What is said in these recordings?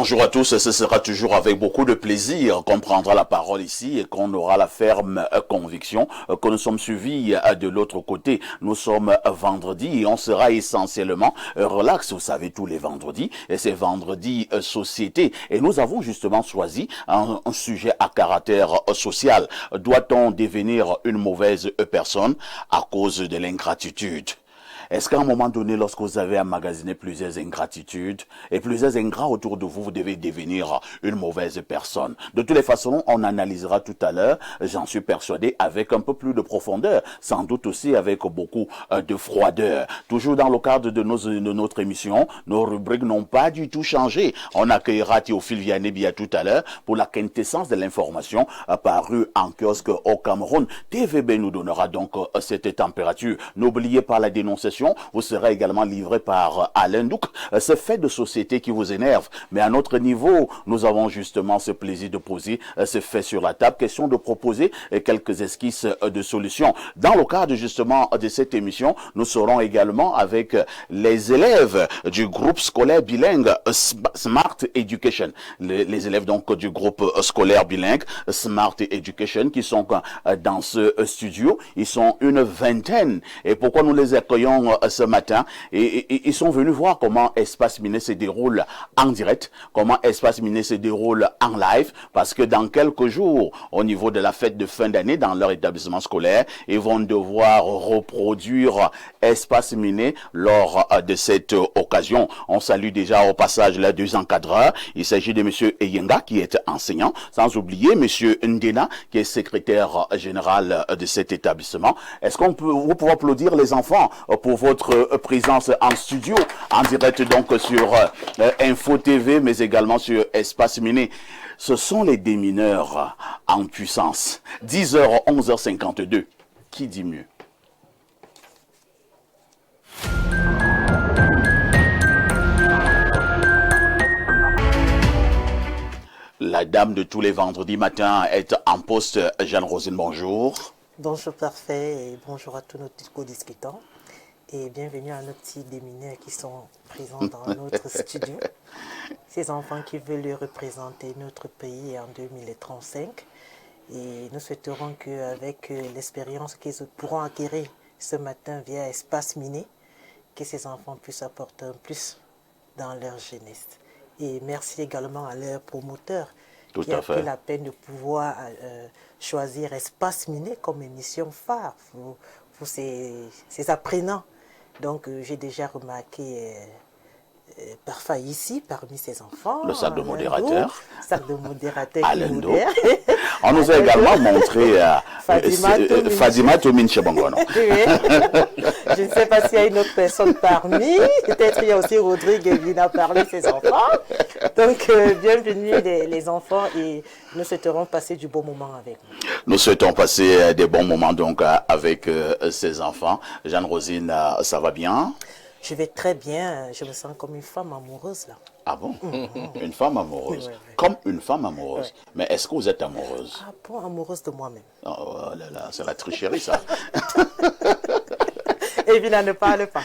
Bonjour à tous, ce sera toujours avec beaucoup de plaisir qu'on prendra la parole ici et qu'on aura la ferme conviction que nous sommes suivis de l'autre côté. Nous sommes vendredi et on sera essentiellement relax, vous savez, tous les vendredis, et c'est vendredi société. Et nous avons justement choisi un sujet à caractère social. Doit-on devenir une mauvaise personne à cause de l'ingratitude? Est-ce qu'à un moment donné, lorsque vous avez emmagasiné plusieurs ingratitudes et plusieurs ingrats autour de vous, vous devez devenir une mauvaise personne? De toutes les façons, on analysera tout à l'heure, j'en suis persuadé, avec un peu plus de profondeur, sans doute aussi avec beaucoup de froideur. Toujours dans le cadre de notre émission, nos rubriques n'ont pas du tout changé. On accueillera Théophile Vianney-Bia tout à l'heure pour la quintessence de l'information parue en kiosque au Cameroun. TVB nous donnera donc cette température. N'oubliez pas la dénonciation. Vous serez également livré par Alain Douk. Ce fait de société qui vous énerve. Mais à notre niveau, nous avons justement ce plaisir de poser ce fait sur la table. Question de proposer quelques esquisses de solutions. Dans le cadre justement de cette émission, nous serons également avec les élèves du groupe scolaire bilingue Smart Education. Les élèves donc du groupe scolaire bilingue Smart Education qui sont dans ce studio. Ils sont une vingtaine. Et pourquoi nous les accueillons ce matin, et ils sont venus voir comment Espace Miné se déroule en direct, comment Espace Miné se déroule en live, parce que dans quelques jours, au niveau de la fête de fin d'année, dans leur établissement scolaire, ils vont devoir reproduire Espace Miné lors de cette occasion. On salue déjà au passage les deux encadreurs. Il s'agit de monsieur Eyenga, qui est enseignant, sans oublier monsieur Ndena, qui est secrétaire général de cet établissement. Est-ce qu'on peut, vous pouvez applaudir les enfants pour votre présence en studio, en direct donc sur Info TV, mais également sur Espace Miné. Ce sont les démineurs en puissance. 10h, 11h52. Qui dit mieux? La dame de tous les vendredis matins est en poste. Jeanne Rosine, bonjour. Bonjour parfait et bonjour à tous nos co-discutants. Et bienvenue à nos petits démineurs qui sont présents dans notre studio. Ces enfants qui veulent représenter notre pays en 2035. Et nous souhaiterons qu'avec l'expérience qu'ils pourront acquérir ce matin via Espace Miné, que ces enfants puissent apporter un plus dans leur jeunesse. Et merci également à leurs promoteurs qui a pris la peine de pouvoir choisir Espace Miné comme émission phare pour ces apprenants. Donc, j'ai déjà remarqué parfois ici, parmi ces enfants. Le sac de modérateur. Sac de modérateur Alain Douk. On nous a également montré Fadima Tomine Chebangono. Je ne sais pas s'il y a une autre personne parmi. Peut-être il y a aussi Rodrigue qui vient parler de ses enfants. Donc, bienvenue les enfants et nous souhaiterons passer du bon moment avec vous. Nous souhaitons passer des bons moments donc avec ces enfants. Jeanne Rosine, ça va bien? Je vais très bien. Je me sens comme une femme amoureuse là. Ah bon? Une femme amoureuse. Oui. Comme une femme amoureuse. Oui. Mais est-ce que vous êtes amoureuse? Ah bon, amoureuse de moi-même. Oh là là, c'est la tricherie ça. Evina ne parle pas.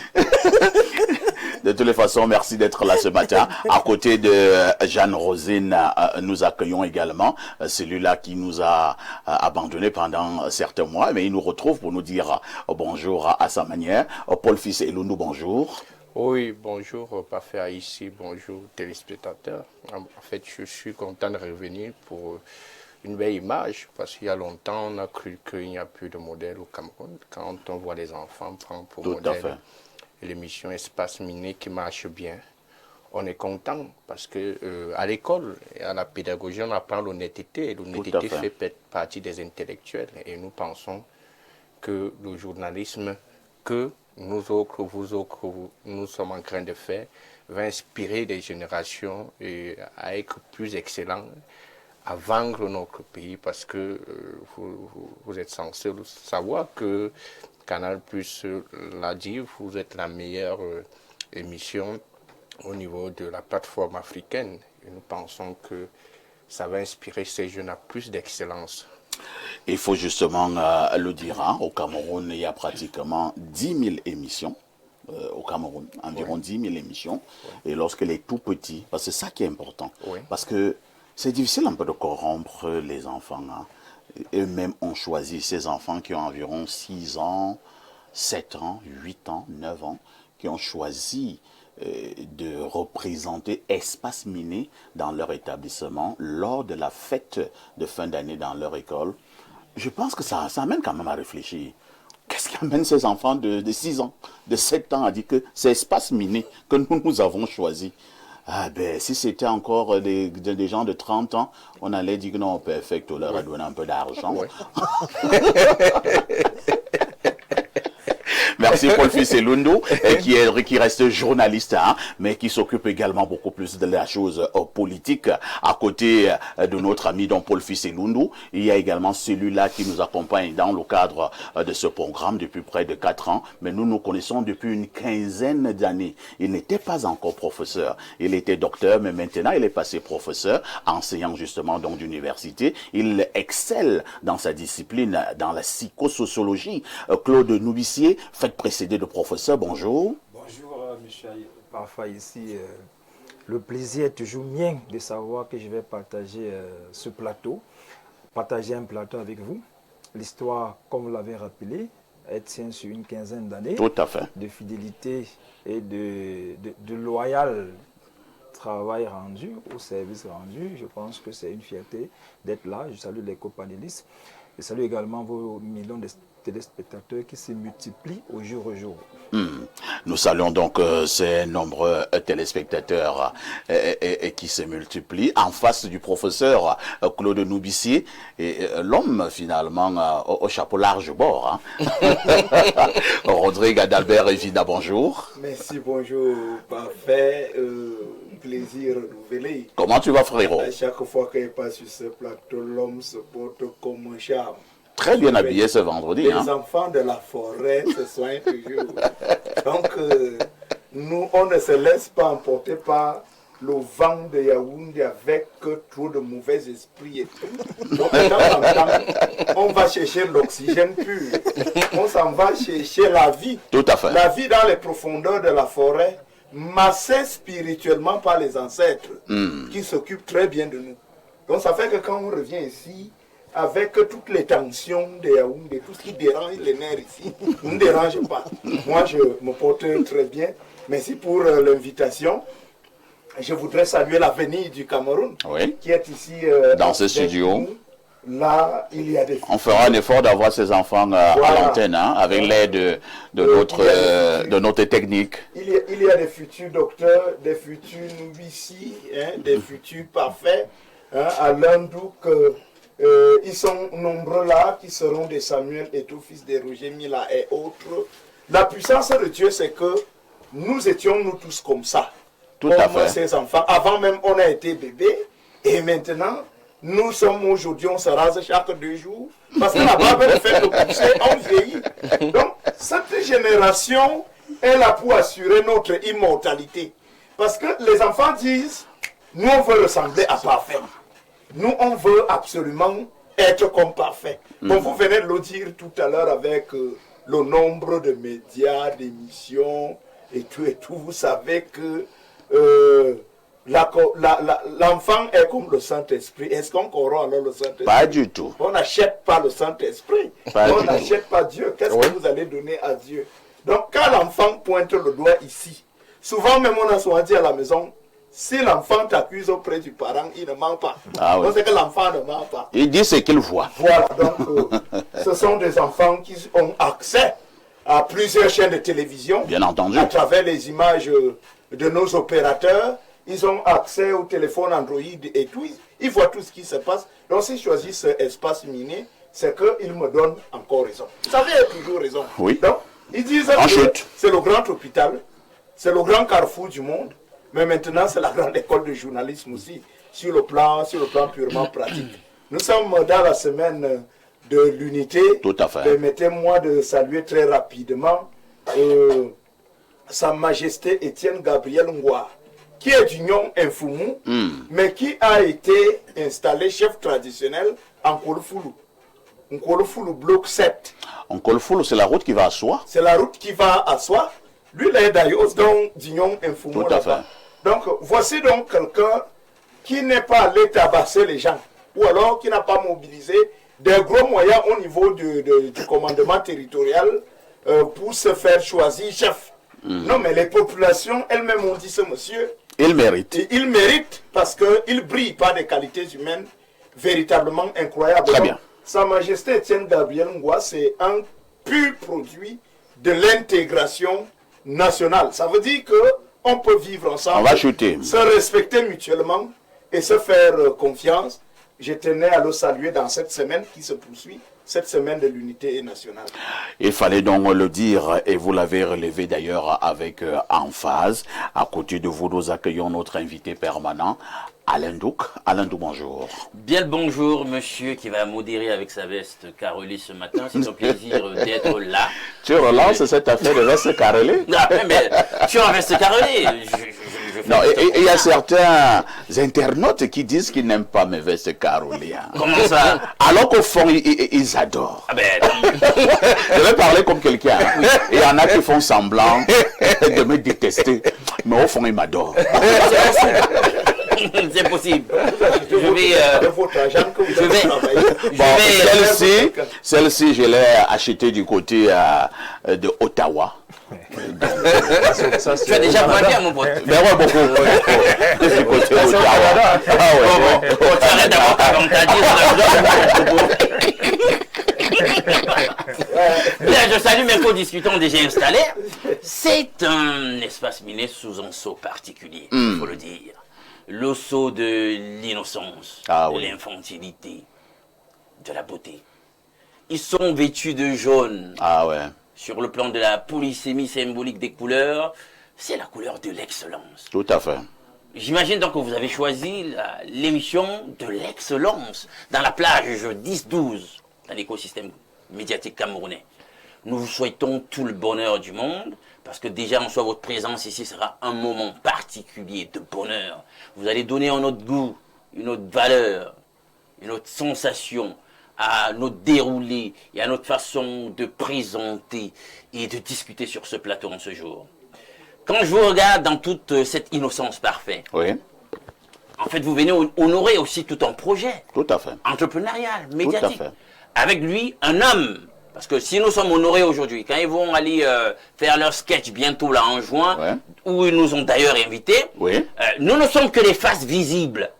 De toutes les façons, merci d'être là ce matin. À côté de Jeanne Rosine, nous accueillons également celui-là qui nous a abandonnés pendant certains mois, mais il nous retrouve pour nous dire bonjour à sa manière. Paul Fils Elundou, bonjour. Oui, bonjour, parfait ici, bonjour téléspectateurs. En fait, je suis content de revenir pour une belle image, parce qu'il y a longtemps, on a cru qu'il n'y a plus de modèle au Cameroun. Quand on voit les enfants prendre pour modèle l'émission Espace Miné qui marche bien, on est content parce que à l'école et à la pédagogie, on apprend l'honnêteté, et l'honnêteté fait partie des intellectuels. Et nous pensons que le journalisme que nous autres, vous autres, nous sommes en train de faire, va inspirer des générations à être plus excellents, à vendre notre pays, parce que vous êtes censé savoir que Canal Plus l'a dit, vous êtes la meilleure émission au niveau de la plateforme africaine. Et nous pensons que ça va inspirer ces jeunes à plus d'excellence. Il faut justement le dire, hein, au Cameroun, il y a pratiquement 10 000 émissions au Cameroun, environ 10 000 émissions. Et lorsqu'elle est tout petit, parce que c'est ça qui est important, parce que c'est difficile un peu de corrompre les enfants. Hein. Eux-mêmes ont choisi ces enfants qui ont environ 6 ans, 7 ans, 8 ans, 9 ans, qui ont choisi de représenter Espace Miné dans leur établissement lors de la fête de fin d'année dans leur école. Je pense que ça amène quand même à réfléchir. Qu'est-ce qui amène ces enfants de 6 ans, de 7 ans à dire que c'est Espace Miné que nous avons choisi? Ah ben, si c'était encore des gens de 30 ans, on allait dire que non, perfect, on leur a donné un peu d'argent. Merci Paul Fiselundu, qui reste journaliste, hein, mais qui s'occupe également beaucoup plus de la chose politique. À côté de notre ami Don Paul Fiselundu, il y a également celui-là qui nous accompagne dans le cadre de ce programme depuis près de 4 ans, mais nous nous connaissons depuis une quinzaine d'années. Il n'était pas encore professeur, il était docteur, mais maintenant il est passé professeur, enseignant justement donc d'université. Il excelle dans sa discipline, dans la psychosociologie. Claude Noubissier, faites précéder de professeur, bonjour. Bonjour, monsieur. Parfois ici, le plaisir est toujours mien de savoir que je vais partager ce plateau, partager un plateau avec vous. L'histoire, comme vous l'avez rappelé, elle tient sur une quinzaine d'années. Tout à fait. De fidélité et de loyal travail rendu, au service rendu. Je pense que c'est une fierté d'être là. Je salue les copanélistes. Je salue également vos millions de téléspectateurs qui se multiplient au jour au jour. Nous saluons donc ces nombreux téléspectateurs qui se multiplient en face du professeur Claude Noubissier, et l'homme finalement au chapeau large bord. Hein. Rodrigue Adalbert Evina, bonjour. Merci, bonjour, parfait, plaisir renouvelé. Comment tu vas, frérot? À chaque fois qu'il passe sur ce plateau, l'homme se porte comme un charme. Très bien habillé ce vendredi. Les hein. enfants de la forêt se soignent toujours. Donc, nous, on ne se laisse pas emporter par le vent de Yaoundé avec trop de mauvais esprits et tout. Donc, de temps en temps, on va chercher l'oxygène pur. On s'en va chercher la vie. Tout à fait. La vie dans les profondeurs de la forêt, massée spirituellement par les ancêtres qui s'occupent très bien de nous. Donc, ça fait que quand on revient ici, avec toutes les tensions de Yaoundé, tout ce qui dérange les nerfs ici, ne dérange pas. Moi, je me porte très bien. Merci pour l'invitation. Je voudrais saluer l'avenir du Cameroun, qui est ici dans ce studio. Là, il y a des... On fera un effort d'avoir ces enfants à l'antenne, hein, avec l'aide de notre technique. Il y a des futurs docteurs, des futurs Noubissier, hein, des futurs parfaits, hein, à Landouk. Ils sont nombreux là, qui seront des Samuel et tout, fils de Roger Mila et autres. La puissance de Dieu, c'est que nous étions nous tous comme ça. Tout à fait. Ces enfants. Avant même, on a été bébés. Et maintenant, nous sommes aujourd'hui, on se rase chaque 2 jours. Parce que la barbe est faite de pousser, on vieillit. Donc, cette génération est là pour assurer notre immortalité. Parce que les enfants disent, nous on veut ressembler à parfait. Nous, on veut absolument être comme parfait. Comme vous venez de le dire tout à l'heure avec le nombre de médias, d'émissions et tout, vous savez que l'enfant est comme le Saint-Esprit. Est-ce qu'on corrompt alors le Saint-Esprit? Pas du tout. On n'achète pas le Saint-Esprit. On n'achète pas Dieu. Qu'est-ce que vous allez donner à Dieu? Donc, quand l'enfant pointe le doigt ici, souvent même on a souvent dit à la maison, si l'enfant t'accuse auprès du parent, il ne ment pas. Donc c'est que l'enfant ne ment pas. Il dit ce qu'il voit. Voilà, donc ce sont des enfants qui ont accès à plusieurs chaînes de télévision. Bien entendu. À travers les images de nos opérateurs. Ils ont accès au téléphone Android et tout. Ils voient tout ce qui se passe. Donc s'ils choisissent Espace Miné, c'est qu'ils me donnent encore raison. Vous savez, il y a toujours raison. Oui. Donc, ils disent que c'est le grand hôpital, c'est le grand carrefour du monde. Mais maintenant, c'est la grande école de journalisme aussi, sur le plan purement pratique. Nous sommes dans la semaine de l'unité. Tout à fait. Permettez-moi de saluer très rapidement Sa Majesté Étienne Gabriel Ngwa, qui est d'Union Infoumou, mais qui a été installé chef traditionnel en Nkolfoulou. Nkolfoulou, bloc 7. Nkolfoulou, c'est la route qui va à Soie. C'est la route qui va à Soie. Lui, il est d'ailleurs dans Dignon Infomo Tout à fait. là-bas. Donc, voici donc quelqu'un qui n'est pas allé tabasser les gens, ou alors qui n'a pas mobilisé des gros moyens au niveau du commandement territorial pour se faire choisir chef. Non, mais les populations elles-mêmes ont dit ce monsieur. Il mérite. Et il mérite parce qu'il brille par des qualités humaines véritablement incroyables. Très Donc, bien. Sa Majesté Etienne Gabriel Ngwa, c'est un pur produit de l'intégration nationale. Ça veut dire qu'on peut vivre ensemble, On va chuter. se respecter mutuellement et se faire confiance. Je tenais à le saluer dans cette semaine qui se poursuit, cette semaine de l'unité nationale. Il fallait donc le dire, et vous l'avez relevé d'ailleurs avec emphase. À côté de vous, nous accueillons notre invité permanent, Alain Douk. Alain Douk, bonjour. Bien le bonjour, monsieur, qui va modérer avec sa veste carrelée ce matin. C'est un plaisir d'être là. Tu relances cette affaire de veste carrelée? Ah, mais tu as une veste carrelée. Je fais Non, tout et il y a certains internautes qui disent qu'ils n'aiment pas mes vestes carolées. Hein. Comment ça? Alors qu'au fond, ils adorent. Ah ben, Je vais parler comme quelqu'un. Il y en a qui font semblant de me détester, mais au fond, ils m'adorent. c'est possible. Je De vais... votre agent que vous je avez vais- travaillé. je vais- Celle-ci, je l'ai achetée du côté de Ottawa. Tu as déjà pointé à mon pote. Mais ouais, beaucoup. Du côté d'Ottawa. Ah ouais. Tu arrêtes d'avoir ta comme t'as dit. Bien, je salue mes co-discutants déjà installés. C'est un espace miné sous un sceau particulier, il faut le dire. Le sceau de l'innocence, Ah de oui. l'infantilité, de la beauté. Ils sont vêtus de jaune. Ah ouais. Sur le plan de la polysémie symbolique des couleurs, c'est la couleur de l'excellence. Tout à fait. J'imagine donc que vous avez choisi l'émission de l'excellence dans la plage 10-12 dans l'écosystème médiatique camerounais. Nous vous souhaitons tout le bonheur du monde parce que déjà en soi votre présence ici sera un moment particulier de bonheur. Vous allez donner un autre goût, une autre valeur, une autre sensation à notre déroulé et à notre façon de présenter et de discuter sur ce plateau en ce jour. Quand je vous regarde dans toute cette innocence parfaite, Oui, en fait, vous venez honorer aussi tout un projet tout à fait. entrepreneurial, médiatique. fait. Avec lui, un homme. Parce que si nous sommes honorés aujourd'hui, quand ils vont aller faire leur sketch bientôt là en juin, Ouais. où ils nous ont d'ailleurs invités, Oui. nous ne sommes que les faces visibles.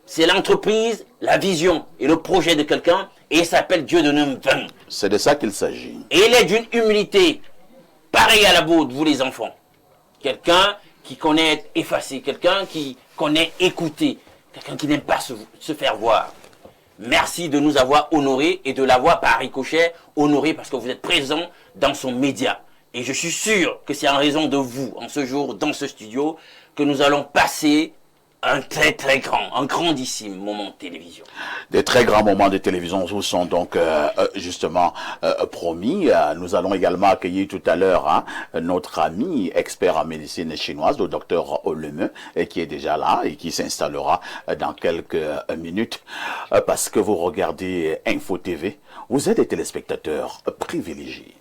C'est l'entreprise, la vision et le projet de quelqu'un, et il s'appelle Dieu de Numvang. C'est de ça qu'il s'agit. Et il est d'une humilité pareille à la vôtre, vous les enfants. Quelqu'un qui connaît être effacé, quelqu'un qui connaît écouter, quelqu'un qui n'aime pas se faire voir. Merci de nous avoir honorés et de l'avoir par ricochet honoré parce que vous êtes présents dans son média. Et je suis sûr que c'est en raison de vous, en ce jour, dans ce studio, que nous allons passer un très très grand, un grandissime moment de télévision. Des très grands moments de télévision vous sont donc justement promis. Nous allons également accueillir tout à l'heure notre ami expert en médecine chinoise, le docteur Oleme, qui est déjà là et qui s'installera dans quelques minutes. Parce que vous regardez Info TV, vous êtes des téléspectateurs privilégiés.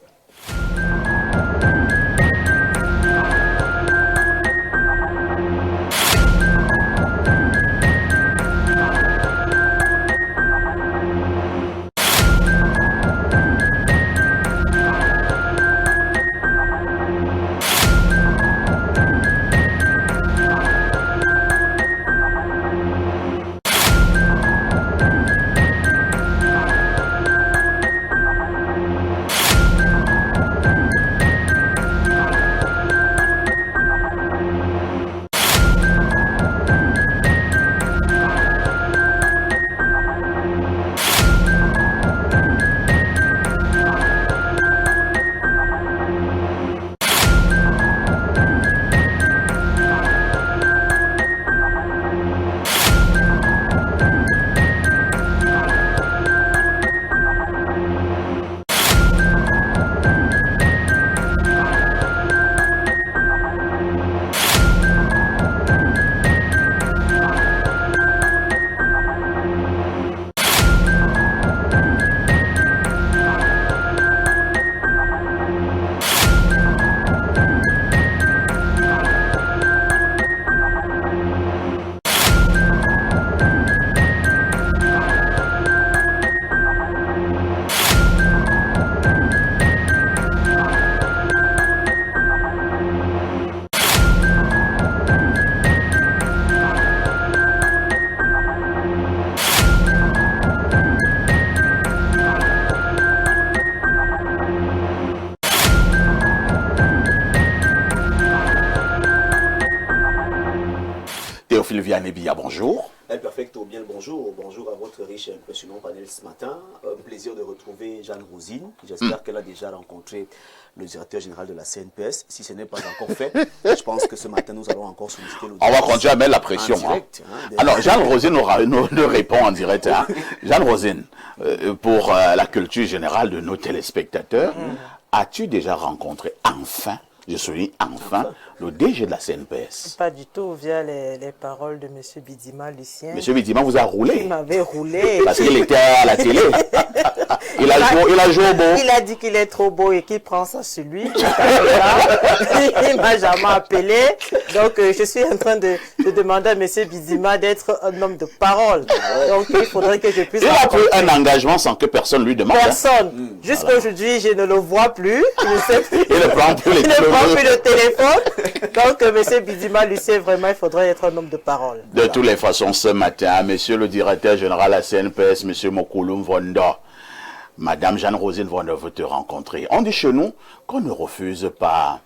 Théophile Vianney-Bia, bonjour. El Perfecto, bien le bonjour. Bonjour à votre riche et impressionnant panel ce matin. Un plaisir de retrouver Jeanne Rosine. J'espère qu'elle a déjà rencontré le directeur général de la CNPS. Si ce n'est pas encore fait, je pense que ce matin, nous allons encore solliciter l'audience. On va continuer à mettre la pression. Direct, Alors, Jeanne Rosine nous répond en direct. Jeanne Rosine, pour la culture générale de nos téléspectateurs, as-tu déjà rencontré enfin, je souligne enfin, le DG de la CNPS? Pas du tout, via les paroles de M. Bidima Lucien. Monsieur Bidima vous a roulé. Il m'avait roulé. Parce qu'il était à la télé. Il a joué au beau. Il a dit qu'il est trop beau et qu'il prend ça sur lui. Il m'a jamais appelé. Donc, je suis en train de demander à M. Bidima d'être un homme de parole. Donc, il faudrait que je puisse... Il a pris un engagement sans que personne lui demande. Personne. Jusqu'à aujourd'hui, je ne le vois plus. Je ne sais plus. Il ne prend plus Il ne prend plus le téléphone. Donc, M. Bidima Lucien, vraiment, il faudrait être un homme de parole. De toutes les façons, ce matin, monsieur le directeur général de la CNPS, monsieur Mokouloum Vonda, madame Jeanne Rosine Vonda veut te rencontrer. On dit chez nous qu'on ne refuse pas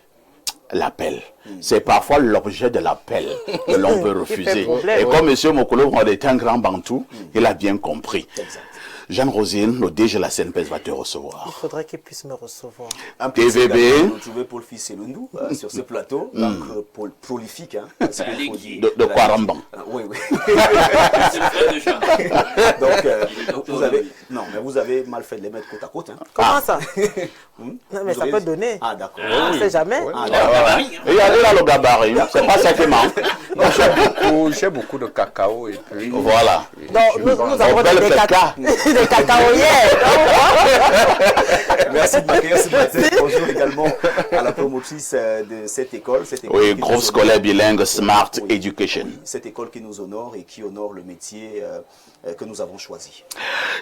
l'appel. C'est parfois l'objet de l'appel que l'on peut refuser. Et comme monsieur Mokouloum Vonda est un grand bantou, il a bien compris. Exact. Jeanne Rosine, le DG de la CNPS va te recevoir. Il faudrait qu'il puisse me recevoir. Un plaisir TVB. de retrouver Paul Fisselundou sur ce plateau. Donc, Paul prolifique. Hein, parce qu'il faut dire- De Kwaramban. Oui, oui. C'est le frère de Jean. Donc, vous avez mal fait de les mettre côte à côte. Hein. Comment ça? Non, mais ça peut donner. Ah, d'accord. On ne sait jamais. Ah, Ouais, d'accord. ouais. Il y a le gabarit, c'est pas ça qui manque. J'ai beaucoup de cacao et puis... Voilà. Donc, nous avons belle des caca. des cacaoyères. Merci de m'accueillir ce matin. Bonjour également à la promotrice de cette école. Oui, qui groupe nous scolaire honore. bilingue Smart Oui, Education. oui, cette école qui nous honore et qui honore le métier que nous avons choisi.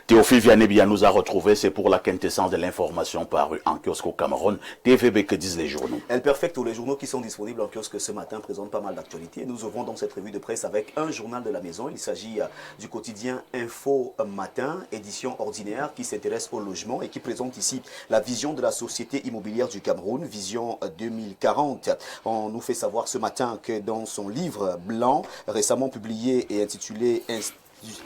Théophile Vianney-Bia nous a retrouvés, c'est pour la quintessence de l'information parue en kiosque au Cameroun. TVB, que disent les journaux? El Perfecto, les journaux qui sont disponibles en kiosque ce matin présentent pas mal d'actualités. Nous ouvrons donc cette revue de presse avec un journal de la maison. Il s'agit du quotidien Info Matin, édition ordinaire, qui s'intéresse au logement et qui présente ici la vision de la société immobilière du Cameroun, vision 2040. On nous fait savoir ce matin que dans son livre blanc, récemment publié et intitulé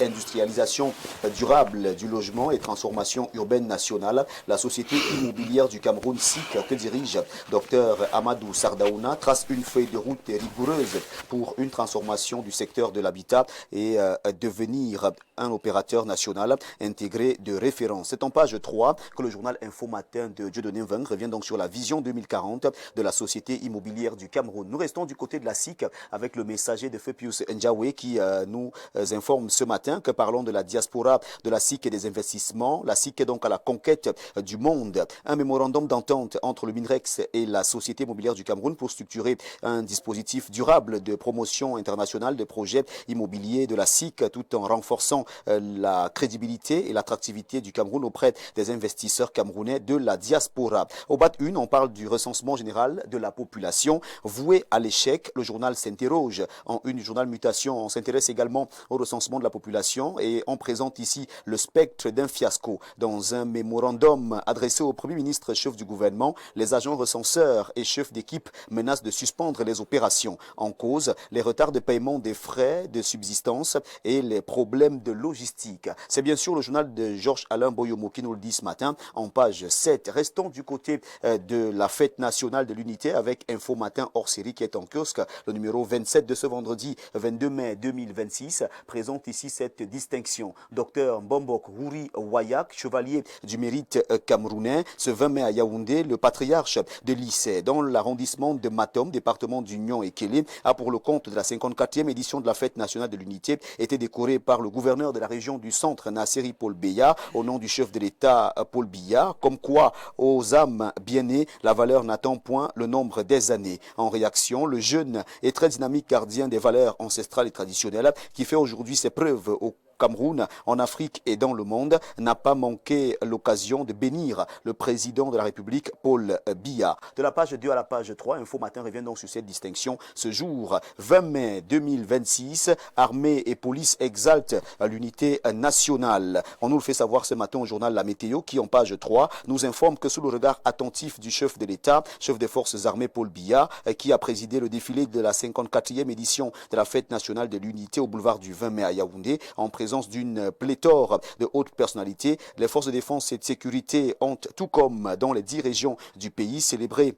Industrialisation durable du logement et transformation urbaine nationale, la société immobilière du Cameroun SIC que dirige Dr Amadou Sardaouna trace une feuille de route rigoureuse pour une transformation du secteur de l'habitat et devenir un opérateur national intégré de référence. C'est en page 3 que le journal Info Matin de Dieudonné Mveng revient donc sur la vision 2040 de la société immobilière du Cameroun. Nous restons du côté de la SIC avec le messager de feu Pius Ndjawe qui nous informe ce matin que parlons de la diaspora de la SIC et des investissements. La SIC est donc à la conquête du monde. Un mémorandum d'entente entre le MINREX et la Société immobilière du Cameroun pour structurer un dispositif durable de promotion internationale des projets immobiliers de la SIC tout en renforçant la crédibilité et l'attractivité du Cameroun auprès des investisseurs camerounais de la diaspora. Au bas de une, on parle du recensement général de la population voué à l'échec. Le journal s'interroge en une journal Mutation. On s'intéresse également au recensement de la population et on présente ici le spectre d'un fiasco. Dans un mémorandum adressé au Premier ministre chef du gouvernement, les agents recenseurs et chefs d'équipe menacent de suspendre les opérations. En cause, les retards de paiement des frais de subsistance et les problèmes de logistique. C'est bien sûr le journal de Georges-Alain Boyomo qui nous le dit ce matin en page 7. Restons du côté de la fête nationale de l'unité avec Info Matin hors série qui est en kiosque. Le numéro 27 de ce vendredi 22 mai 2026 présente ici cette distinction. Docteur Mbombok Rouri Wayak, chevalier du mérite camerounais, ce 20 mai à Yaoundé, le patriarche de lycée dans l'arrondissement de Matom, département d'Union et Kélé, a pour le compte de la 54e édition de la fête nationale de l'unité été décoré par le gouverneur de la région du centre, Nasseri Paul Beya, au nom du chef de l'État Paul Biya, comme quoi aux âmes bien nées, la valeur n'attend point le nombre des années. En réaction, le jeune et très dynamique gardien des valeurs ancestrales et traditionnelles qui fait aujourd'hui ses preuves au Cameroun, en Afrique et dans le monde, n'a pas manqué l'occasion de bénir le président de la République, Paul Biya. De la page 2 à la page 3, Info Matin revient donc sur cette distinction. Ce jour, 20 mai 2026, armée et police exaltent l'unité nationale. On nous le fait savoir ce matin au journal La Météo qui, en page 3, nous informe que sous le regard attentif du chef de l'État, chef des forces armées Paul Biya, qui a présidé le défilé de la 54e édition de la fête nationale de l'unité au boulevard du 20 mai à Yaoundé, en présence d'une pléthore de hautes personnalités, les forces de défense et de sécurité ont, tout comme dans les 10 régions du pays, célébré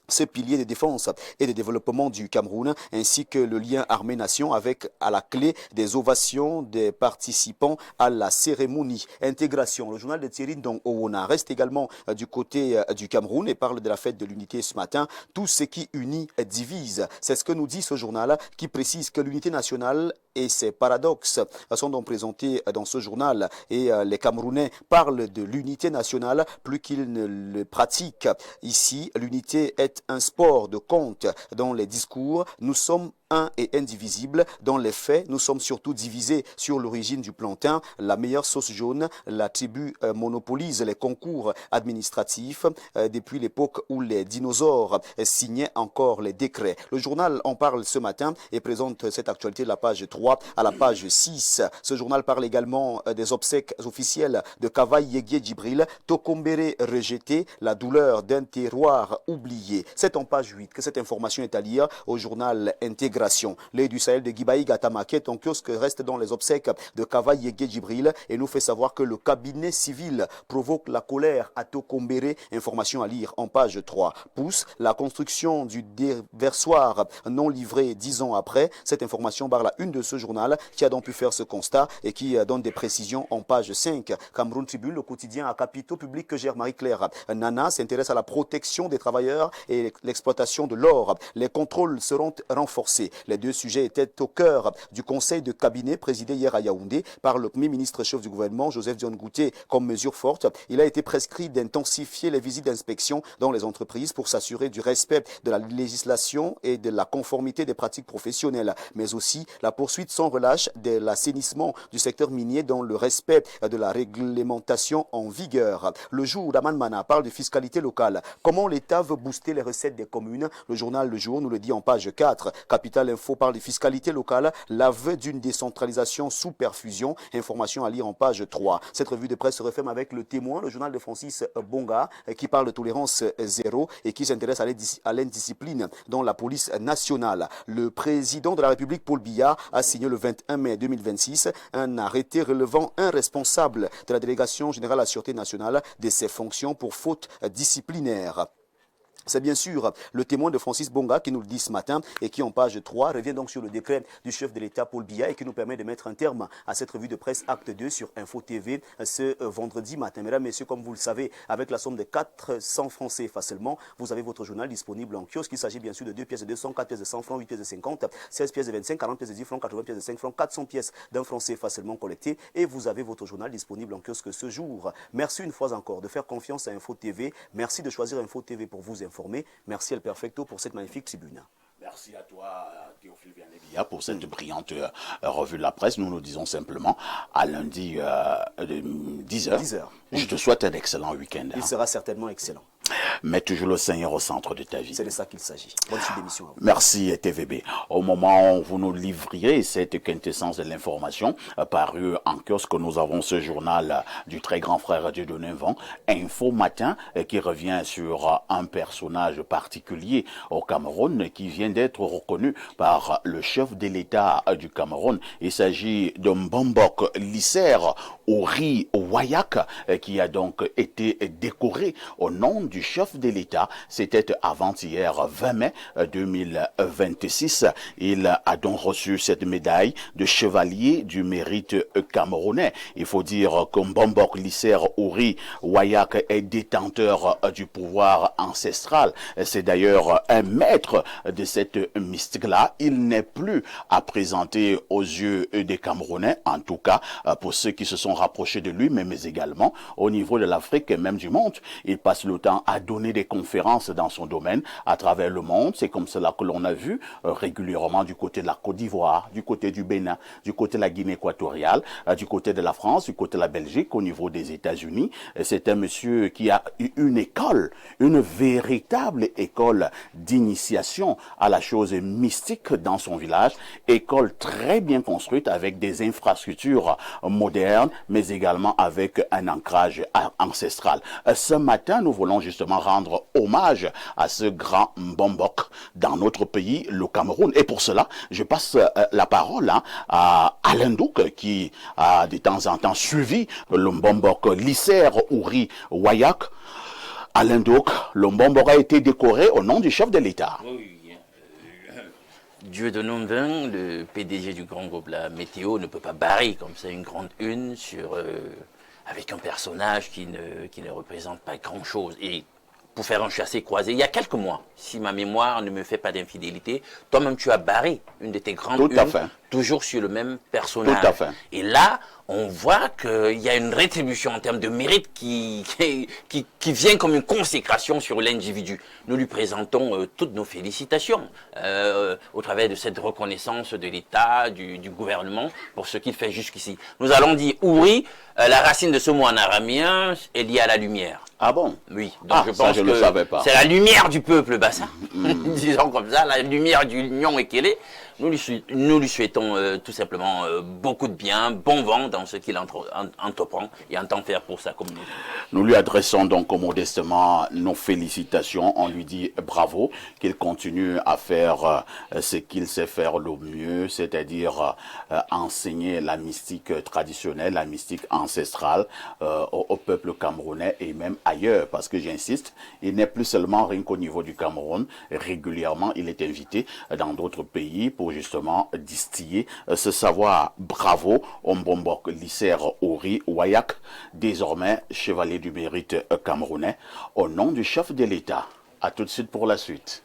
ce pilier de défense et de développement du Cameroun, ainsi que le lien armée-nation avec à la clé des ovations des participants à la cérémonie. Intégration. Le journal de Thierry Ndong Owona reste également du côté du Cameroun et parle de la fête de l'unité ce matin. Tout ce qui unit divise. C'est ce que nous dit ce journal qui précise que l'unité nationale et ses paradoxes sont donc présentés dans ce journal et les Camerounais parlent de l'unité nationale plus qu'ils ne le pratiquent. Ici, l'unité est un sport de compte. Dans les discours, nous sommes un et indivisible. Dans les faits, nous sommes surtout divisés sur l'origine du plantain. La meilleure sauce jaune, la tribu monopolise les concours administratifs depuis l'époque où les dinosaures signaient encore les décrets. Le journal en parle ce matin et présente cette actualité de la page 3 à la page 6. Ce journal parle également des obsèques officielles de Kavaï Yégué Djibril, Tokombéré rejeté, la douleur d'un terroir oublié. C'est en page 8 que cette information est à lire au journal Intégration. L'œil du Sahel de Guibaï Gatamake, ton kiosque reste dans les obsèques de Kavaï Yégué Djibril et nous fait savoir que le cabinet civil provoque la colère à Tokombéré. Information à lire en page 3. Pousse la construction du déversoir non livré 10 ans après. Cette information barre la une de ce journal qui a donc pu faire ce constat et qui donne des précisions en page 5. Cameroun Tribune, le quotidien à capitaux publics que gère Marie-Claire Nana, s'intéresse à la protection des travailleurs et l'exploitation de l'or. Les contrôles seront renforcés. Les deux sujets étaient au cœur du conseil de cabinet présidé hier à Yaoundé par le Premier ministre chef du gouvernement, Joseph Dion Ngouté, comme mesure forte. Il a été prescrit d'intensifier les visites d'inspection dans les entreprises pour s'assurer du respect de la législation et de la conformité des pratiques professionnelles, mais aussi la poursuite sans relâche de l'assainissement du secteur minier dans le respect de la réglementation en vigueur. Le jour, Daman Mana parle de fiscalité locale. Comment l'État veut booster les recettes des communes? Le journal Le Jour nous le dit en page 4. Capital Info parle de fiscalité locale, l'aveu d'une décentralisation sous perfusion. Information à lire en page 3. Cette revue de presse se referme avec Le Témoin, le journal de Francis Bonga, qui parle de tolérance zéro et qui s'intéresse à l'indiscipline dans la police nationale. Le président de la République, Paul Biya, a signé le 21 mai 2026 un arrêté relevant un responsable de la délégation générale à la Sûreté nationale de ses fonctions pour faute disciplinaire. C'est bien sûr Le Témoin de Francis Bonga qui nous le dit ce matin et qui en page 3 revient donc sur le décret du chef de l'État Paul Biya et qui nous permet de mettre un terme à cette revue de presse acte 2 sur Info TV ce vendredi matin. Mesdames, Messieurs, comme vous le savez, avec la somme de 400 francs CFA seulement, vous avez votre journal disponible en kiosque. Il s'agit bien sûr de 2 pièces de 200, 4 pièces de 100 francs, 8 pièces de 50, 16 pièces de 25, 40 pièces de 10 francs, 80 pièces de 5 francs, 400 pièces d'un franc CFA seulement collectées et vous avez votre journal disponible en kiosque ce jour. Merci une fois encore de faire confiance à Info TV. Merci de choisir Info TV pour vous informer. Merci El Perfecto pour cette magnifique tribune. Merci à toi, Théophile Vianevilla, pour cette brillante revue de la presse. Nous nous disons simplement à lundi de 10h. 10h. Je te souhaite un excellent week-end. Il sera certainement excellent. Mets toujours le Seigneur au centre de ta vie. C'est de ça qu'il s'agit. Bonne suite d'émission à vous. Merci TVB. Au moment où vous nous livriez cette quintessence de l'information parue en kiosque, nous avons ce journal du très grand frère Dieudonné Vent, Info Matin, qui revient sur un personnage particulier au Cameroun qui vient d'être reconnu par le chef de l'État du Cameroun. Il s'agit de Mbombok Lisser Ori Wayak qui a donc été décoré au nom du chef de l'État. C'était avant-hier 20 mai 2026. Il a donc reçu cette médaille de chevalier du mérite camerounais. Il faut dire que Mbombok Lisser Ori Wayak est détenteur du pouvoir ancestral. C'est d'ailleurs un maître de cette mystique-là. Il n'est plus à présenter aux yeux des Camerounais, en tout cas pour ceux qui se sont rapprochés de lui, mais également au niveau de l'Afrique et même du monde. Il passe le temps à donner donner des conférences dans son domaine à travers le monde. C'est comme cela que l'on a vu régulièrement du côté de la Côte d'Ivoire, du côté du Bénin, du côté de la Guinée équatoriale, du côté de la France, du côté de la Belgique, au niveau des États-Unis. C'est un monsieur qui a eu une école, une véritable école d'initiation à la chose mystique dans son village, école très bien construite avec des infrastructures modernes, mais également avec un ancrage ancestral. Ce matin, nous voulons justement rendre hommage à ce grand Mbombok dans notre pays, le Cameroun. Et pour cela, je passe la parole à Alain Douk, qui a de temps en temps suivi le Mbombok Lisser Ouri Wayak. Alain Douk, le Mbombok a été décoré au nom du chef de l'État. Oui. Dieu de Nondin, le PDG du grand groupe La Météo, ne peut pas barrer comme ça une grande une sur, avec un personnage qui ne représente pas grand-chose. Et pour faire un chassé-croisé, il y a quelques mois, si ma mémoire ne me fait pas d'infidélité, toi-même tu as barré une de tes grandes unes, toujours sur le même personnage. Tout à fait. Et là, on voit qu'il y a une rétribution en termes de mérite qui vient comme une consécration sur l'individu. Nous lui présentons toutes nos félicitations au travers de cette reconnaissance de l'État, du gouvernement, pour ce qu'il fait jusqu'ici. Nous allons dire Ouri, la racine de ce mot en araméen est liée à la lumière. Ah bon? Oui, donc je pense je ne le savais pas. C'est la lumière du peuple bassin, disons comme ça, la lumière du lion Ekele. Nous lui souhaitons tout simplement beaucoup de bien, bon vent dans ce qu'il entreprend et entend faire pour sa communauté. Nous lui adressons donc modestement nos félicitations. On lui dit bravo, qu'il continue à faire ce qu'il sait faire le mieux, c'est-à-dire enseigner la mystique traditionnelle, la mystique ancestrale au peuple camerounais et même ailleurs. Parce que j'insiste, il n'est plus seulement rien qu'au niveau du Cameroun. Régulièrement, il est invité dans d'autres pays pour justement distiller ce savoir. Bravo au Mbombok Lisser Ouri Wayak, désormais chevalier du mérite camerounais, au nom du chef de l'État. À tout de suite pour la suite.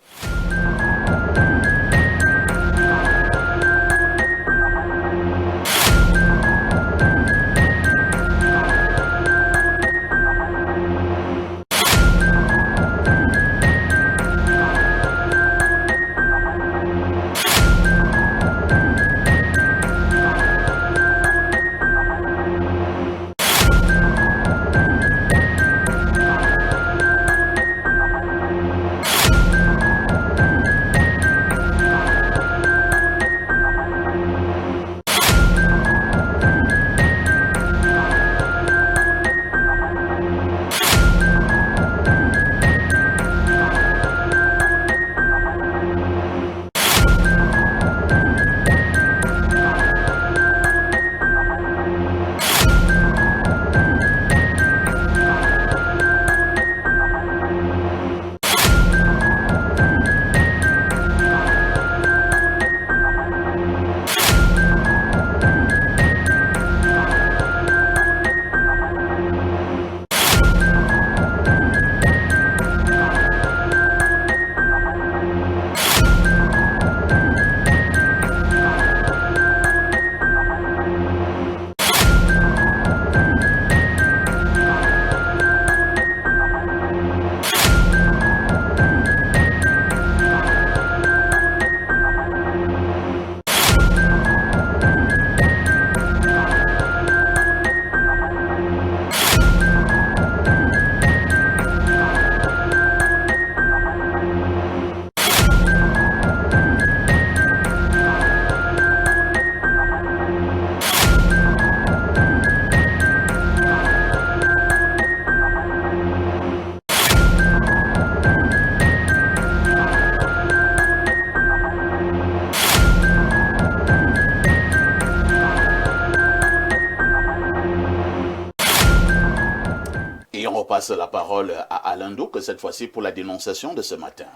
Passe la parole à Alain Douk, cette fois-ci pour la dénonciation de ce matin.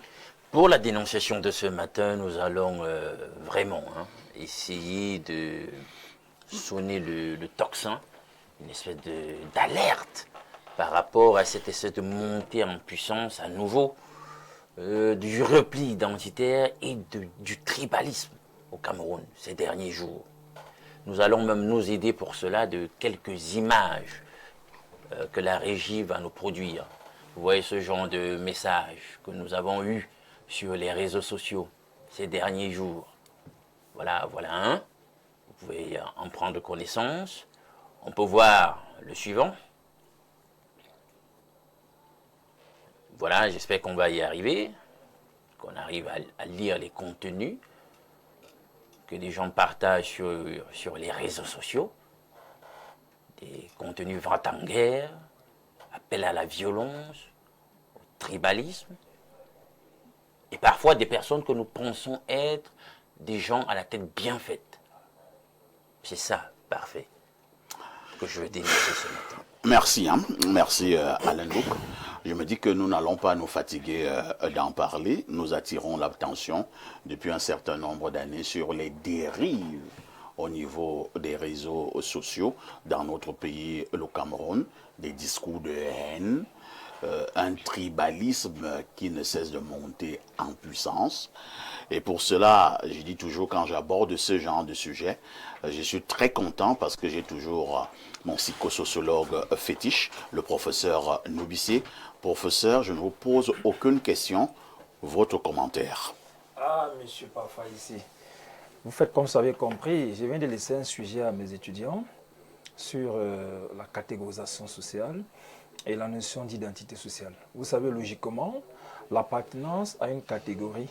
Pour la dénonciation de ce matin, nous allons vraiment essayer de sonner le tocsin, une espèce d'alerte par rapport à cette espèce de montée en puissance à nouveau du repli identitaire et du tribalisme au Cameroun ces derniers jours. Nous allons même nous aider pour cela de quelques images que la régie va nous produire. Vous voyez ce genre de messages que nous avons eus sur les réseaux sociaux ces derniers jours. Voilà un. Vous pouvez en prendre connaissance. On peut voir le suivant. Voilà, j'espère qu'on va y arriver, qu'on arrive à lire les contenus que des gens partagent sur les réseaux sociaux. Des contenus vent en guerre, appel à la violence, au tribalisme. Et parfois des personnes que nous pensons être des gens à la tête bien faite. C'est ça, parfait, que je veux dénoncer ce matin. Merci, merci Alain Douk. Je me dis que nous n'allons pas nous fatiguer d'en parler. Nous attirons l'attention depuis un certain nombre d'années sur les dérives au niveau des réseaux sociaux dans notre pays, le Cameroun, des discours de haine, un tribalisme qui ne cesse de monter en puissance. Et pour cela, je dis toujours quand j'aborde ce genre de sujet, je suis très content parce que j'ai toujours mon psychosociologue fétiche, le professeur Noubissé. Professeur, je ne vous pose aucune question, votre commentaire. Ah, monsieur Parfa, ici. Vous faites comme vous avez compris, je viens de laisser un sujet à mes étudiants sur la catégorisation sociale et la notion d'identité sociale. Vous savez, logiquement, l'appartenance à une catégorie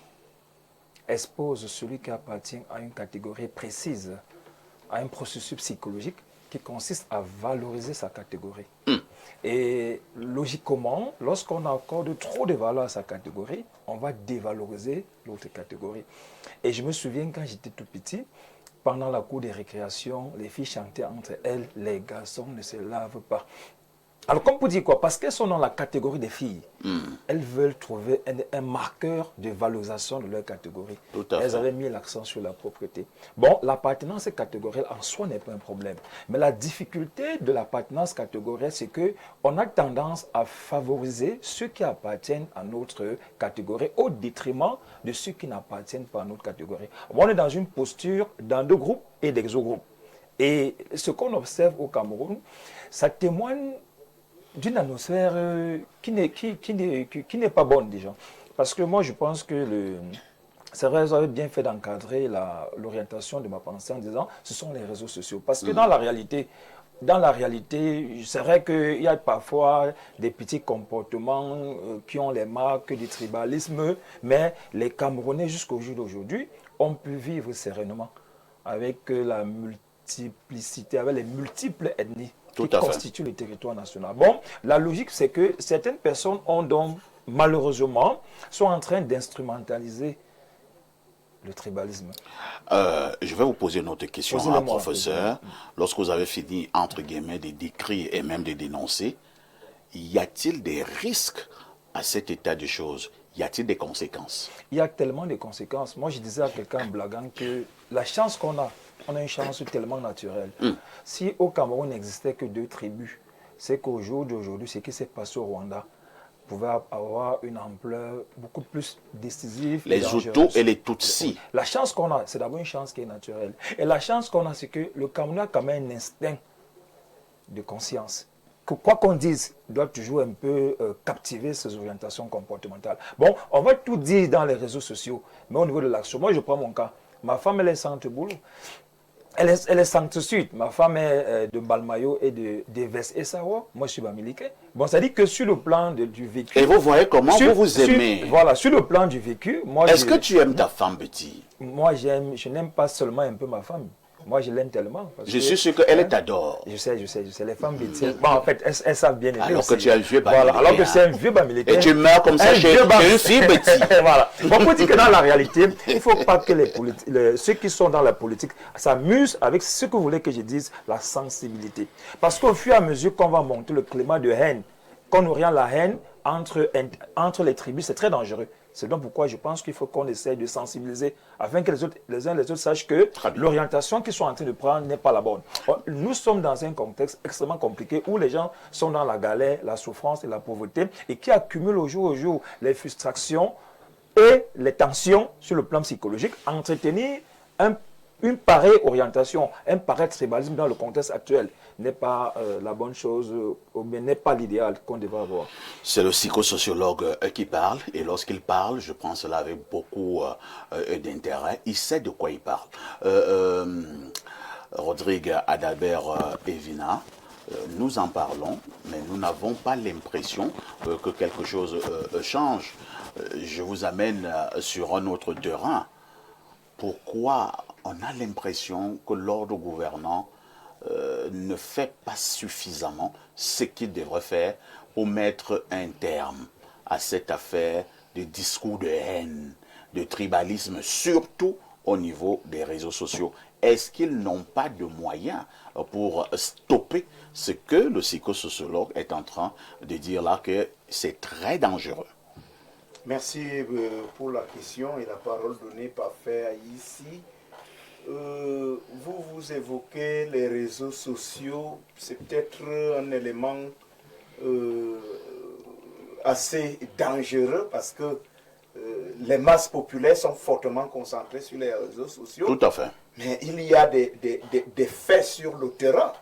expose celui qui appartient à une catégorie précise à un processus psychologique qui consiste à valoriser sa catégorie. Et logiquement, lorsqu'on accorde trop de valeur à sa catégorie, on va dévaloriser l'autre catégorie. Et je me souviens quand j'étais tout petit, pendant la cour de récréation, les filles chantaient entre elles, les garçons ne se lavent pas. Alors, comme pour dire quoi? Parce qu'elles sont dans la catégorie des filles. Elles veulent trouver un marqueur de valorisation de leur catégorie. Elles avaient mis l'accent sur la propreté. Bon, l'appartenance catégorielle en soi n'est pas un problème. Mais la difficulté de l'appartenance catégorielle, c'est qu'on a tendance à favoriser ceux qui appartiennent à notre catégorie au détriment de ceux qui n'appartiennent pas à notre catégorie. On est dans une posture dans deux groupes et d'exogroupes. Et ce qu'on observe au Cameroun, ça témoigne d'une atmosphère qui n'est pas bonne déjà. Parce que moi, je pense que c'est vrai, vous avez bien fait d'encadrer l'orientation de ma pensée en disant ce sont les réseaux sociaux. Parce que dans la réalité, c'est vrai qu'il y a parfois des petits comportements qui ont les marques du tribalisme, mais les Camerounais jusqu'au jour d'aujourd'hui ont pu vivre sereinement avec la multiplicité, avec les multiples ethnies qui constituent le territoire national. Bon, la logique, c'est que certaines personnes ont donc, malheureusement, sont en train d'instrumentaliser le tribalisme. Je vais vous poser une autre question, professeur. Lorsque vous avez fini, entre guillemets, de décrire et même de dénoncer, y a-t-il des risques à cet état de choses? Y a-t-il des conséquences? Il y a tellement de conséquences. Moi, je disais à quelqu'un en blaguant que la chance qu'on a, on a une chance tellement naturelle. Si au Cameroun n'existait que deux tribus, c'est qu'au jour d'aujourd'hui, ce qui s'est passé au Rwanda pouvait avoir une ampleur beaucoup plus décisive. Les Hutus et les Tutsis. La chance qu'on a, c'est d'abord une chance qui est naturelle. Et la chance qu'on a, c'est que le Cameroun a quand même un instinct de conscience. Que quoi qu'on dise, doit toujours un peu captiver ses orientations comportementales. Bon, on va tout dire dans les réseaux sociaux, mais au niveau de l'action, moi je prends mon cas. Ma femme, elle est centre-boulot. Elle est centre-sud. Ma femme est de Balmayo et de Vest et Sawa. Moi, je suis bamiliqué. Bon, ça dit que sur le plan du vécu... Et vous voyez comment vous aimez. Voilà, sur le plan du vécu... Est-ce que tu aimes ta femme, Betty? Moi, je n'aime pas seulement un peu ma femme. Moi, je l'aime tellement. Je suis sûr qu'elle t'adore. Je sais. Les femmes Betty, bon, en fait, elles savent bien aimer. Alors que tu es un vieux bamiliqué. Voilà, alors que c'est un vieux bamiliqué. Et tu meurs comme ça chez une fille Betty. Voilà. On peut dire que dans la réalité, il ne faut pas que ceux qui sont dans la politique s'amusent avec ce que vous voulez que je dise, la sensibilité. Parce qu'au fur et à mesure qu'on va monter le climat de haine, qu'on oriente la haine entre les tribus, c'est très dangereux. C'est donc pourquoi je pense qu'il faut qu'on essaye de sensibiliser afin que les uns et les autres sachent que l'orientation qu'ils sont en train de prendre n'est pas la bonne. Nous sommes dans un contexte extrêmement compliqué où les gens sont dans la galère, la souffrance et la pauvreté et qui accumulent au jour les frustrations et les tensions sur le plan psychologique. Entretenir une pareille orientation, un pareil tribalisme dans le contexte actuel n'est pas la bonne chose, mais n'est pas l'idéal qu'on devrait avoir. C'est le psychosociologue qui parle, et lorsqu'il parle, je prends cela avec beaucoup d'intérêt, il sait de quoi il parle. Rodrigue Adalbert Evina, nous en parlons, mais nous n'avons pas l'impression que quelque chose change. Je vous amène sur un autre terrain. Pourquoi on a l'impression que l'ordre gouvernant ne fait pas suffisamment ce qu'il devrait faire pour mettre un terme à cette affaire de discours de haine, de tribalisme, surtout au niveau des réseaux sociaux? Est-ce qu'ils n'ont pas de moyens pour stopper ce que le psychosociologue est en train de dire là, que c'est très dangereux? Merci pour la question et la parole donnée par Fer ici. Vous évoquez les réseaux sociaux, c'est peut-être un élément assez dangereux parce que les masses populaires sont fortement concentrées sur les réseaux sociaux. Tout à fait. Mais il y a des faits sur le terrain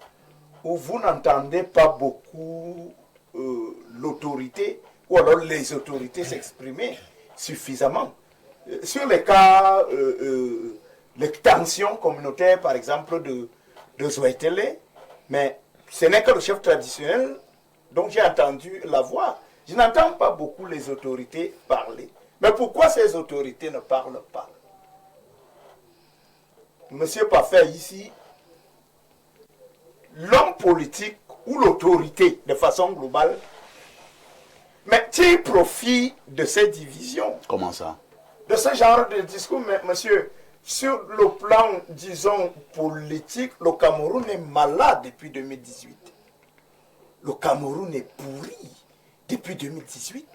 où vous n'entendez pas beaucoup l'autorité ou alors les autorités s'exprimer suffisamment. Sur les cas, les tensions communautaires, par exemple, de Zouaitele, mais ce n'est que le chef traditionnel dont j'ai entendu la voix. Je n'entends pas beaucoup les autorités parler. Mais pourquoi ces autorités ne parlent pas? Monsieur Parfait, ici, l'homme politique ou l'autorité, de façon globale, mais tire profit de ces divisions. Comment ça? De ce genre de discours, mais monsieur, sur le plan, disons, politique, le Cameroun est malade depuis 2018. Le Cameroun est pourri depuis 2018.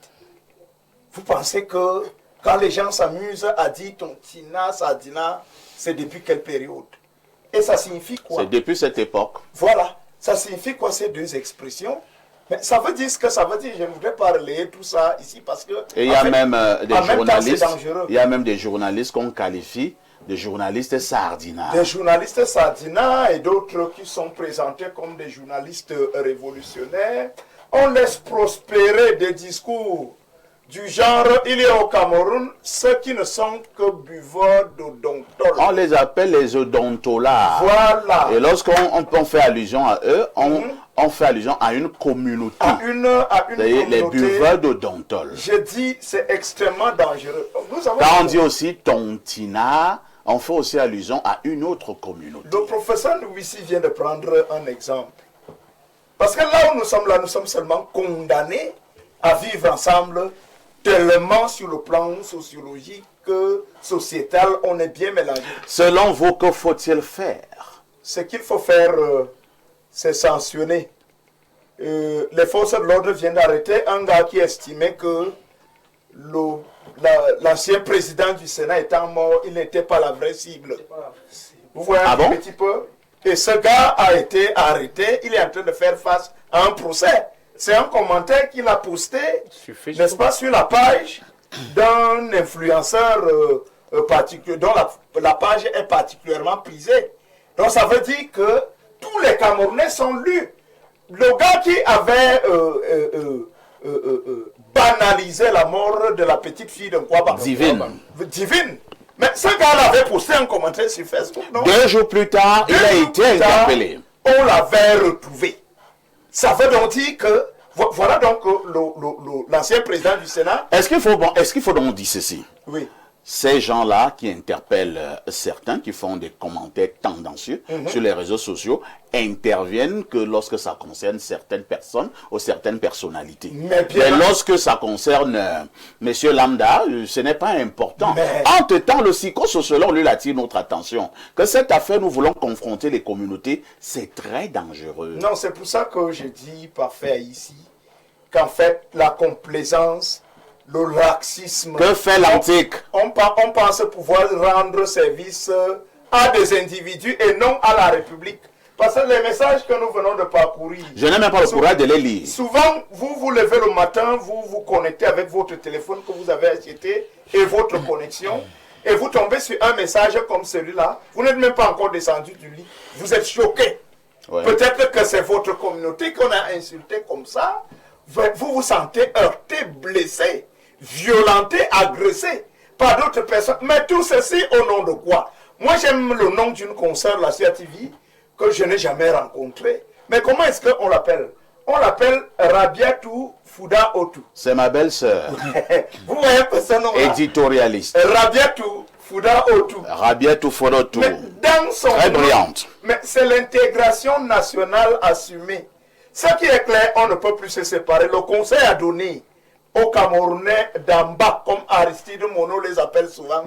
Vous pensez que quand les gens s'amusent à dire Tontina, Sardina, c'est depuis quelle période? Et ça signifie quoi? C'est depuis cette époque. Voilà. Ça signifie quoi ces deux expressions? Mais ça veut dire ce que ça veut dire. Je ne voudrais pas relayer tout ça ici parce que... Et il y a même des journalistes. Dangereux. Il y a même des journalistes qu'on qualifie de journalistes sardinards. Des journalistes sardinards et d'autres qui sont présentés comme des journalistes révolutionnaires. On laisse prospérer des discours du genre, il y a au Cameroun ceux qui ne sont que buveurs d'odontol. On les appelle les odontolards. Voilà. Et lorsqu'on fait allusion à eux, on fait allusion à une communauté. À une communauté. Les buveurs d'odontol. Je dis, c'est extrêmement dangereux. Quand on dit aussi tontina, on fait aussi allusion à une autre communauté. Le professeur Louissi vient de prendre un exemple. Parce que là où nous sommes seulement condamnés à vivre ensemble, tellement sur le plan sociologique, sociétal, on est bien mélangé. Selon vous, que faut-il faire? Ce qu'il faut faire, c'est sanctionner. Les forces de l'ordre viennent d'arrêter un gars qui estimait que l'ancien président du Sénat étant mort, il n'était pas la vraie cible. Vous voyez un petit peu? Et ce gars a été arrêté, il est en train de faire face à un procès. C'est un commentaire qu'il a posté, n'est-ce pas, sur la page d'un influenceur particulier, dont la page est particulièrement prisée. Donc ça veut dire que tous les Camerounais sont lus. Le gars qui avait banalisé la mort de la petite fille de Kwaba. Divine. Mais ce gars-là avait posté un commentaire sur Facebook, non? 2 jours plus tard, il a été interpellé. On l'avait retrouvé. Ça veut donc dire que, voilà donc l'ancien président du Sénat. Est-ce qu'il faut donc dire ceci? Oui. Ces gens-là qui interpellent certains, qui font des commentaires tendancieux sur les réseaux sociaux, interviennent que lorsque ça concerne certaines personnes ou certaines personnalités. Mais lorsque ça concerne Monsieur Lambda, ce n'est pas important. Entre-temps, le psychosociologue lui attire notre attention. Que cette affaire, nous voulons confronter les communautés, c'est très dangereux. Non, c'est pour ça que je dis parfait ici, qu'en fait, la complaisance, le laxisme... Que fait l'antique? On pense pouvoir rendre service à des individus et non à la République. Parce que les messages que nous venons de parcourir... Je n'ai même pas le courage de les lire. Souvent, vous vous levez le matin, vous vous connectez avec votre téléphone que vous avez acheté et votre connexion. et vous tombez sur un message comme celui-là, vous n'êtes même pas encore descendu du lit, vous êtes choqué. Ouais. Peut-être que c'est votre communauté qu'on a insulté comme ça, vous vous sentez heurté, blessé, violenté, agressé par d'autres personnes. Mais tout ceci au nom de quoi? Moi j'aime le nom d'une consoeur, la CRTV, que je n'ai jamais rencontrée. Mais comment est-ce qu'on l'appelle? On l'appelle Rabiatou Fouda Otu. C'est ma belle-sœur, Vous voyez un peu ce nom-là? éditorialiste. Rabiatou Fouda Otu. Rabiatou Forotou. Mais dans son Très nom, brillante. mais c'est l'intégration nationale assumée. Ce qui est clair, on ne peut plus se séparer. Le conseil a donné aux Camerounais d'en bas, comme Aristide Mono les appelle souvent,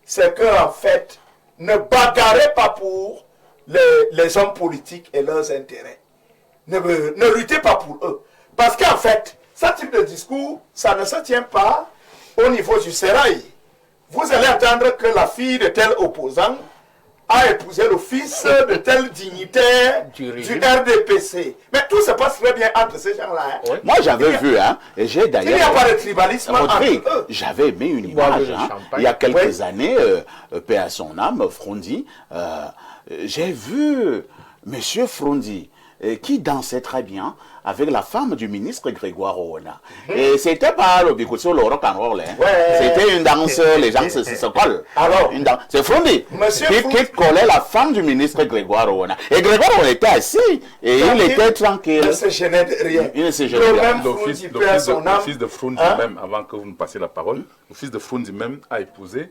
c'est qu'en fait, ne bagarrez pas pour les hommes politiques et leurs intérêts. Ne luttez pas pour eux. Parce qu'en fait, ce type de discours, ça ne se tient pas au niveau du sérail. Vous allez entendre que la fille de tel opposant a épousé le fils de tel dignitaire du RDPC. Mais tout se passe très bien entre ces gens-là. Hein. Moi, j'avais vu, hein, et j'ai Il n'y a d'ailleurs... pas de tribalisme Rodrigue, entre eux. j'avais aimé une Boire image, le hein, champagne. il y a quelques années, paix à son âme, Frondi, j'ai vu Monsieur Frondi, qui dansait très bien avec la femme du ministre Grégoire Oona. Et c'était pas le Bikutsu Loro Kanrole, hein. Ouais. C'était une danse, les gens se collent. Alors, c'est Frondi Monsieur qui collait la femme du ministre Grégoire Oona. Et Grégoire Oona était assis et il était tranquille. Il ne se gênait de rien. Il ne se gênait Le de rien. même L'office Frondi, paix à son âme. de Frondi Hein? même, avant que vous me passiez la parole, le fils de Frondi même a épousé,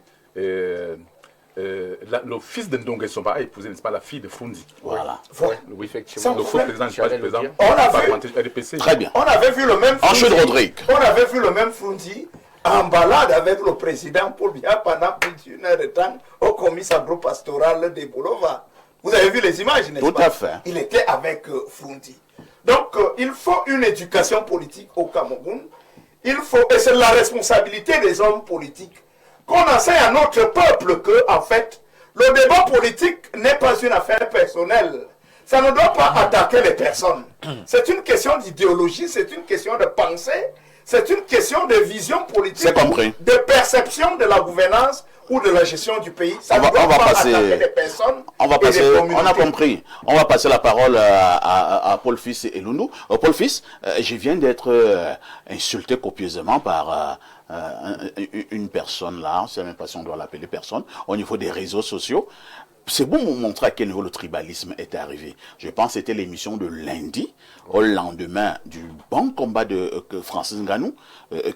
le fils de Ndongue Somba a épousé, n'est-ce pas, la fille de Frondi. Voilà. Voilà. Oui, effectivement. Sans Le faux problème. président, je J'allais sais le pas, dire. On l'a vu. parlementaire RDPC. Très bien. On avait vu le même Ensuite, Frondi. Rodrigue. On avait vu le même Frondi en balade avec le président Paul Biya pendant plus d'une heure de temps au comice agro-pastoral de Boulova. Vous avez vu les images, n'est-ce Tout pas? à fait. Il était avec Frondi. Donc, il faut une éducation politique au Cameroun. Il faut, et c'est la responsabilité des hommes politiques, qu'on enseigne à notre peuple que, en fait, le débat politique n'est pas une affaire personnelle. Ça ne doit pas attaquer les personnes. C'est une question d'idéologie, c'est une question de pensée, c'est une question de vision politique, C'est compris. de perception de la gouvernance ou de la gestion du pays. Ça On va- ne doit on va pas passer- attaquer les personnes On va et passer, les on a communautés. compris. On va passer la parole à Paul Fils et Lundu. Paul Fils, je viens d'être insulté copieusement par une personne là, c'est même pas si on doit l'appeler personne, au niveau des réseaux sociaux. C'est bon de montrer à quel niveau le tribalisme est arrivé. Je pense que c'était l'émission de lundi, au lendemain du bon combat de Francis Ngannou,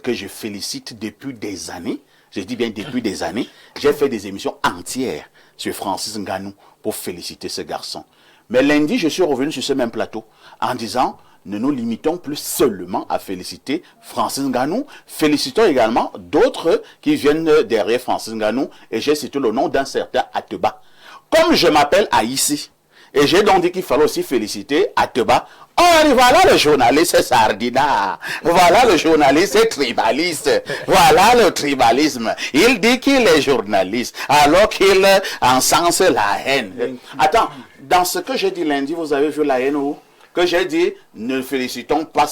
que je félicite depuis des années. Je dis bien depuis des années. J'ai fait des émissions entières sur Francis Ngannou pour féliciter ce garçon. Mais lundi, je suis revenu sur ce même plateau en disant, ne nous limitons plus seulement à féliciter Francis Ngannou, félicitons également d'autres qui viennent derrière Francis Ngannou, et j'ai cité le nom d'un certain Ateba. Comme je m'appelle Aïssi, et j'ai donc dit qu'il fallait aussi féliciter Ateba. Oh, voilà le journaliste Sardina. Voilà le journaliste tribaliste. Voilà le tribalisme. Il dit qu'il est journaliste, alors qu'il encense la haine. Attends, dans ce que j'ai dit lundi, vous avez vu la haine où? Que j'ai dit, ne félicitons pas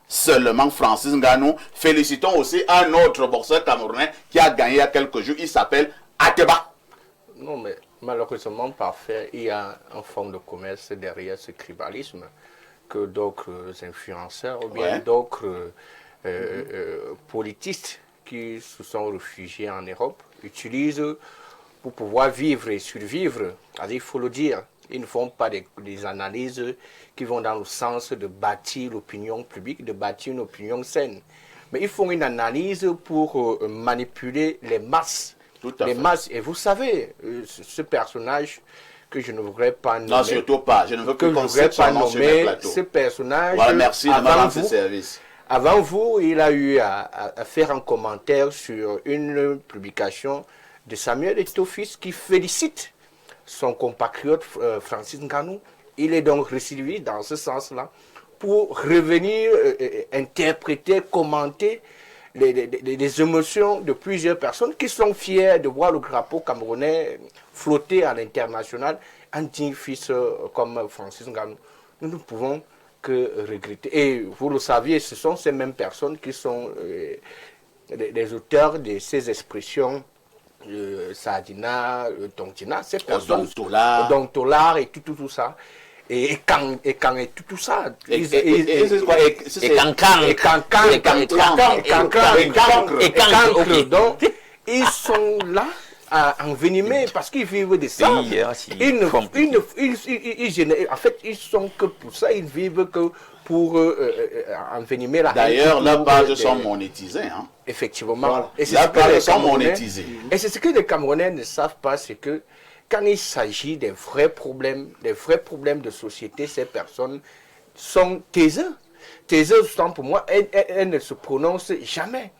seulement Francis Ngannou, félicitons aussi un autre boxeur camerounais qui a gagné il y a quelques jours, il s'appelle Ateba. Non, mais malheureusement, parfait, il y a une forme de commerce derrière ce tribalisme que d'autres influenceurs ou bien Ouais. d'autres politistes qui se sont réfugiés en Europe utilisent pour pouvoir vivre et survivre. Il faut le dire, ils ne font pas des analyses qui vont dans le sens de bâtir l'opinion publique, de bâtir une opinion saine. Mais ils font une analyse pour manipuler les masses. Tout à Les fait. masses. Et vous savez, ce personnage que je ne voudrais pas nommer, Non, surtout pas. Je ne veux que que je ne qu'on voudrais cite son pas nom sur les nommer, plateaux. ce personnage, Voilà, merci de me avant rendre ce vous, service. avant vous, il a eu à faire un commentaire sur une publication de Samuel Eto'o-Fils qui félicite son compatriote Francis Ngannou. Il est donc récidiviste dans ce sens-là pour revenir interpréter, commenter les émotions de plusieurs personnes qui sont fiers de voir le drapeau camerounais flotter à l'international, un digne fils comme Francis Ngannou. Nous ne pouvons que regretter. Et vous le saviez, ce sont ces mêmes personnes qui sont les auteurs de ces expressions Sardina, Tontina, ces personnes, Dontola et tout ça. Et Kang et tout ça. Et Cancre. Donc, ils sont là à envenimer parce qu'ils vivent de ça. En fait, ils sont que pour ça, ils vivent que pour envenimer la haine. D'ailleurs, leurs pages sont monétisées. Hein? Effectivement. Voilà. Et c'est ce que les Camerounais ne savent pas, c'est que quand il s'agit des vrais problèmes de société, ces personnes sont taiseux. Taiseux, pour moi, elles ne se prononcent jamais.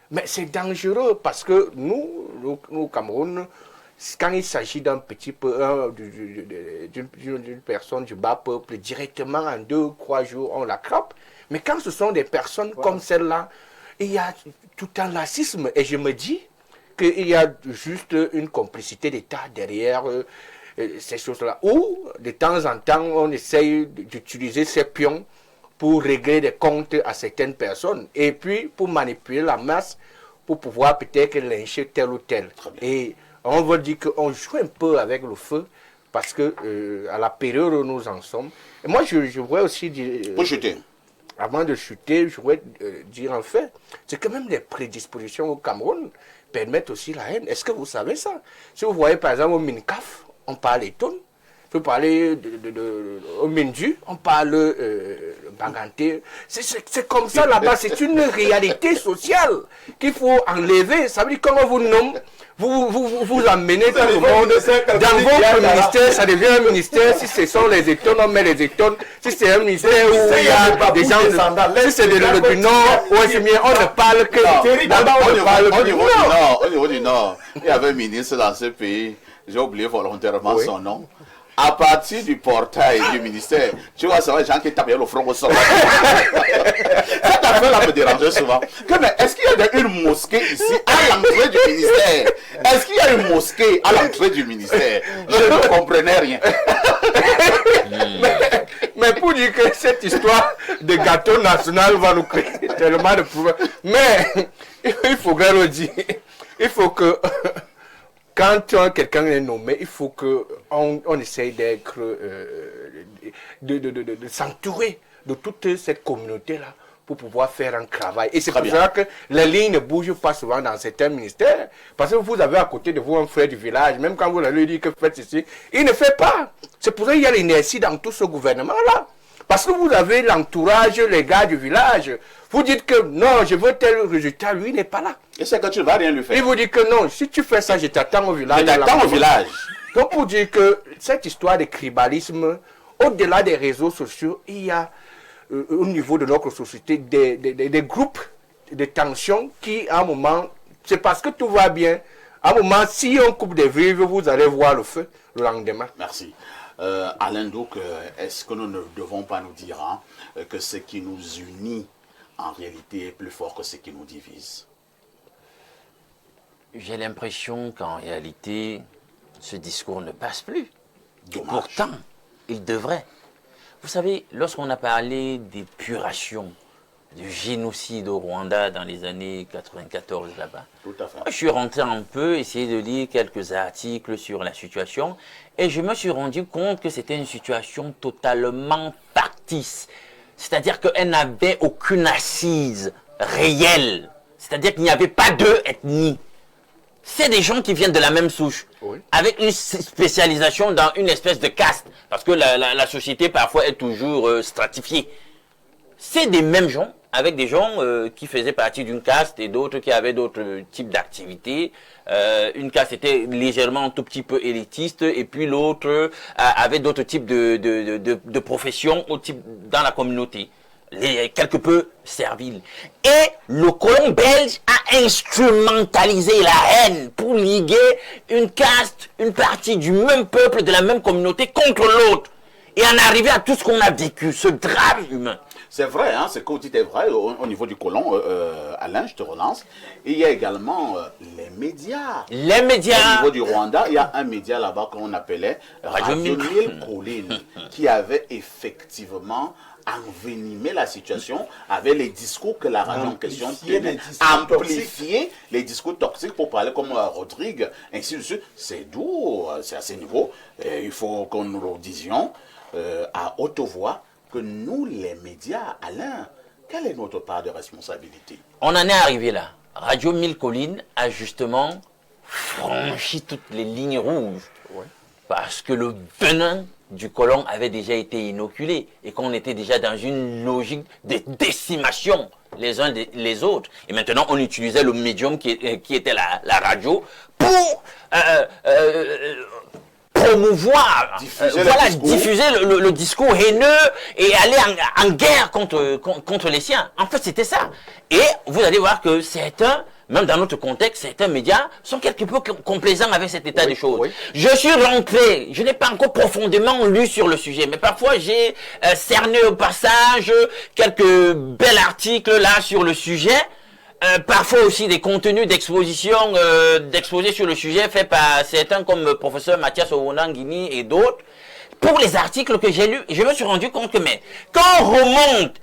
Mais c'est dangereux parce que nous, au Cameroun, quand il s'agit d'un petit peu, d'une personne du bas peuple, directement en 2-3 jours, on la crappe. Mais quand ce sont des personnes comme celle-là, il y a tout un lacisme. Et je me dis qu'il y a juste une complicité d'État derrière ces choses-là. Ou, de temps en temps, on essaye d'utiliser ces pions pour régler des comptes à certaines personnes. Et puis, pour manipuler la masse, pour pouvoir peut-être lyncher tel ou tel. Et on veut dire qu'on joue un peu avec le feu, parce que à la période où nous en sommes. Et moi, je voudrais aussi dire... Pour chuter. Avant de chuter, je voudrais dire en fait, c'est que même les prédispositions au Cameroun permettent aussi la haine. Est-ce que vous savez ça? Si vous voyez par exemple au Mincaf, on parle étonne. Si vous parlez au Mindu, on parle Baganté. C'est comme ça là-bas, c'est une réalité sociale qu'il faut enlever. Ça veut dire comment vous nomme, vous amenez tout le monde dans votre ministère, ça devient un ministère. Si ce sont les étones, on met les étones. Si c'est un ministère où il y a des gens si c'est du nord, on ne parle que au niveau du nord. Il y avait un ministre dans ce pays, j'ai oublié volontairement son nom. À partir du portail du ministère, tu vois, c'est vrai, les gens qui tapent le front au sol. Cette affaire-là me dérangeait souvent. Mais est-ce qu'il y a une mosquée ici à l'entrée du ministère? Est-ce qu'il y a une mosquée à l'entrée du ministère? Je ne comprenais rien. Mais pour dire que cette histoire de gâteau national va nous créer tellement de problèmes. Mais il faut bien le dire. Il faut que... Quand quelqu'un est nommé, il faut qu'on essaye d'être, de s'entourer de toute cette communauté-là pour pouvoir faire un travail. Et c'est pour ça que les lignes ne bougent pas souvent dans certains ministères. Parce que vous avez à côté de vous un frère du village, même quand vous lui dites que faites ceci, il ne fait pas. C'est pour ça qu'il y a l'inertie dans tout ce gouvernement-là. Parce que vous avez l'entourage, les gars du village. Vous dites que non, je veux tel résultat, lui n'est pas là. Et c'est que tu ne vas rien lui faire. Il vous dit que non, si tu fais ça, je t'attends au village. Je t'attends au village. Donc pour dire que cette histoire de tribalisme, au-delà des réseaux sociaux, il y a au niveau de notre société des groupes de tension qui, à un moment, c'est parce que tout va bien. À un moment, si on coupe des vivres, vous allez voir le feu le lendemain. Merci. Alain Douk, est-ce que nous ne devons pas nous dire que ce qui nous unit en réalité est plus fort que ce qui nous divise? J'ai l'impression qu'en réalité, ce discours ne passe plus. Dommage. Pourtant, il devrait. Vous savez, lorsqu'on a parlé d'épuration, du génocide au Rwanda dans les années 94 là-bas, Tout à fait. je suis rentré un peu, essayer de lire quelques articles sur la situation, et je me suis rendu compte que c'était une situation totalement factice. C'est-à-dire qu'elle n'avait aucune assise réelle. C'est-à-dire qu'il n'y avait pas deux ethnies. C'est des gens qui viennent de la même souche, avec une spécialisation dans une espèce de caste, parce que la société parfois est toujours stratifiée. C'est des mêmes gens, avec des gens qui faisaient partie d'une caste et d'autres qui avaient d'autres types d'activités. Une caste était légèrement un tout petit peu élitiste et puis l'autre avait d'autres types de professions dans la communauté. Quelque peu serviles. Et le colon belge a instrumentalisé la haine pour liguer une caste, une partie du même peuple, de la même communauté contre l'autre. Et en arriver à tout ce qu'on a vécu, ce drame humain. C'est vrai, hein, ce que vous dites est vrai au niveau du colon. Alain, je te relance. Et il y a également les médias. Les médias. Au niveau du Rwanda, il y a un média là-bas qu'on appelait Radio Mille Collines, qui avait effectivement envenimer la situation avec les discours que la radio en question Amplifier tenait. les discours Amplifier les discours toxiques pour parler comme Rodrigue, ainsi de suite. C'est doux, c'est à ce niveau. Et il faut que nous le disions à haute voix que nous, les médias, Alain, quelle est notre part de responsabilité? On en est arrivé là. Radio Mille Collines a justement franchi toutes les lignes rouges. Parce que le venin du colon avait déjà été inoculé et qu'on était déjà dans une logique de décimation les uns les autres. Et maintenant, on utilisait le médium qui était la radio pour promouvoir, diffuser le discours haineux et aller en guerre contre les siens. En fait, c'était ça. Et vous allez voir que certains, même dans notre contexte, certains médias sont quelque peu complaisants avec cet état des choses. Oui. Je suis rentré, je n'ai pas encore profondément lu sur le sujet, mais parfois j'ai cerné au passage quelques bels articles là sur le sujet. Parfois aussi des contenus d'exposition, d'exposés sur le sujet faits par certains comme le professeur Mathias Owonangini et d'autres. Pour les articles que j'ai lus, je me suis rendu compte que quand on remonte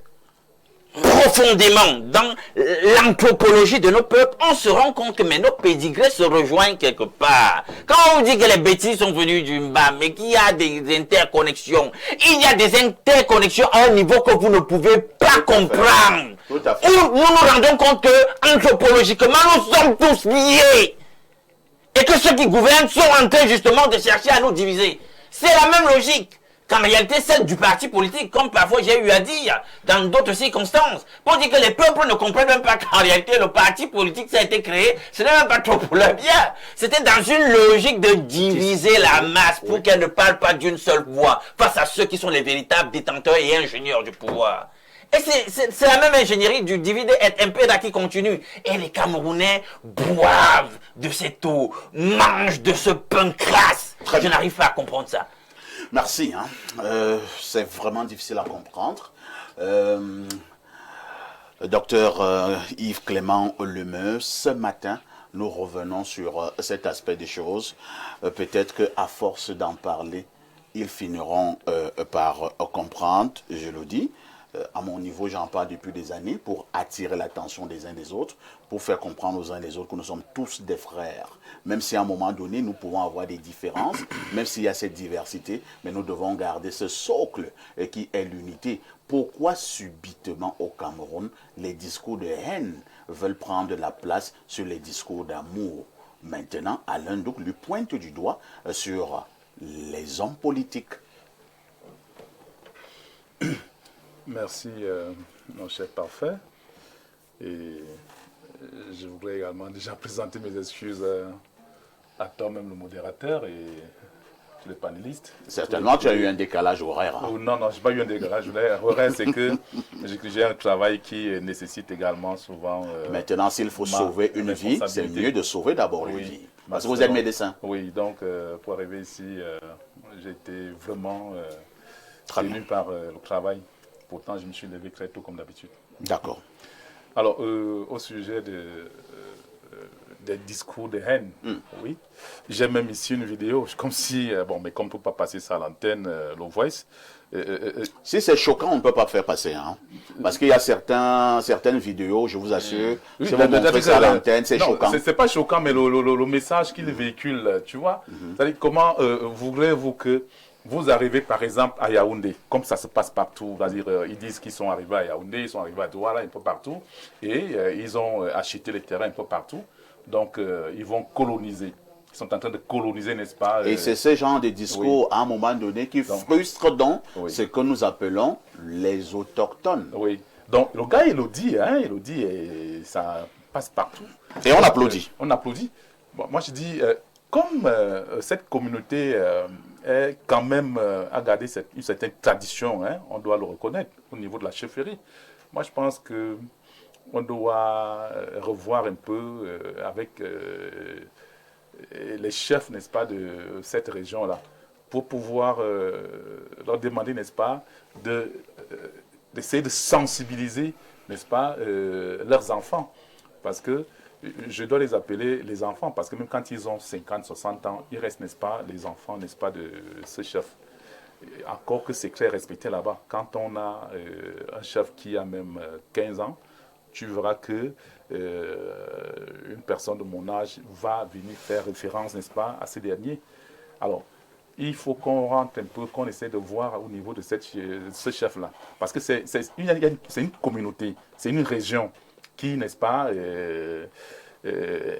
profondément dans l'anthropologie de nos peuples, on se rend compte que nos pédigrés se rejoignent quelque part. Quand on dit que les bêtises sont venues du bas, mais qu'il y a des interconnexions, il y a des interconnexions à un niveau que vous ne pouvez pas comprendre. Où nous nous rendons compte que anthropologiquement, nous sommes tous liés. Et que ceux qui gouvernent sont en train justement de chercher à nous diviser. C'est la même logique qu'en réalité celle du parti politique, comme parfois j'ai eu à dire dans d'autres circonstances, pour dire que les peuples ne comprennent même pas qu'en réalité le parti politique ça a été créé, ce n'est même pas trop pour leur bien. C'était dans une logique de diviser la masse pour qu'elle ne parle pas d'une seule voix face à ceux qui sont les véritables détenteurs et ingénieurs du pouvoir. Et c'est la même ingénierie du divider et impéra qui continue. Et les Camerounais boivent de cette eau, mangent de ce pain crasse. Je n'arrive pas à comprendre ça. Merci. C'est vraiment difficile à comprendre. Docteur Yves Clément Lemeu, ce matin, nous revenons sur cet aspect des choses. Peut-être qu'à force d'en parler, ils finiront par comprendre, je le dis. À mon niveau, j'en parle depuis des années pour attirer l'attention des uns des autres, pour faire comprendre aux uns des autres que nous sommes tous des frères. Même si à un moment donné, nous pouvons avoir des différences, même s'il y a cette diversité, mais nous devons garder ce socle qui est l'unité. Pourquoi subitement au Cameroun, les discours de haine veulent prendre la place sur les discours d'amour? Maintenant, Alain Douk lui pointe du doigt sur les hommes politiques. Merci, mon cher parfait. Et je voudrais également déjà présenter mes excuses à toi-même, le modérateur, et tous les panélistes. Certainement, tu as eu un décalage horaire. Hein? Oh, non, je n'ai pas eu un décalage horaire. C'est que j'ai un travail qui nécessite également souvent... Maintenant, s'il faut sauver une vie, c'est mieux de sauver d'abord une vie. Parce que vous êtes médecin. Oui, donc pour arriver ici, j'ai été vraiment tenu par le travail. Pourtant, je me suis levé très tôt comme d'habitude. D'accord. Alors, au sujet des discours de haine, oui. J'ai même ici une vidéo, comme si, mais comme on ne peut pas passer ça à l'antenne, le voice. Si c'est choquant, on ne peut pas faire passer. Hein? Parce qu'il y a certaines vidéos, je vous assure, si vous montrez ça à l'antenne, c'est choquant. Ce n'est pas choquant, mais le message qu'il véhicule, tu vois. C'est-à-dire, comment voudrez-vous que vous arrivez par exemple à Yaoundé, comme ça se passe partout, ils disent qu'ils sont arrivés à Yaoundé, ils sont arrivés à Douala, un peu partout, et ils ont acheté les terrains un peu partout, donc ils vont coloniser. Ils sont en train de coloniser, n'est-ce pas? Et c'est ce genre de discours, à un moment donné, qui frustre donc ce que nous appelons les autochtones. Oui, donc le gars, il le dit, et ça passe partout. Et on applaudit. On applaudit. Bon, moi, je dis, comme cette communauté... est quand même à garder une certaine tradition, hein, on doit le reconnaître au niveau de la chefferie. Moi, je pense qu'on doit revoir un peu avec les chefs, n'est-ce pas, de cette région-là, pour pouvoir leur demander, n'est-ce pas, d'essayer de sensibiliser, n'est-ce pas, leurs enfants. Parce que je dois les appeler les enfants, parce que même quand ils ont 50, 60 ans, ils restent, n'est-ce pas, les enfants, n'est-ce pas, de ce chef. encore que c'est très respecté là-bas. Quand on a un chef qui a même 15 ans, tu verras que une personne de mon âge va venir faire référence, n'est-ce pas, à ces derniers. Alors, il faut qu'on rentre un peu, qu'on essaie de voir au niveau de ce chef-là. Parce que c'est une communauté, c'est une région qui, n'est-ce pas,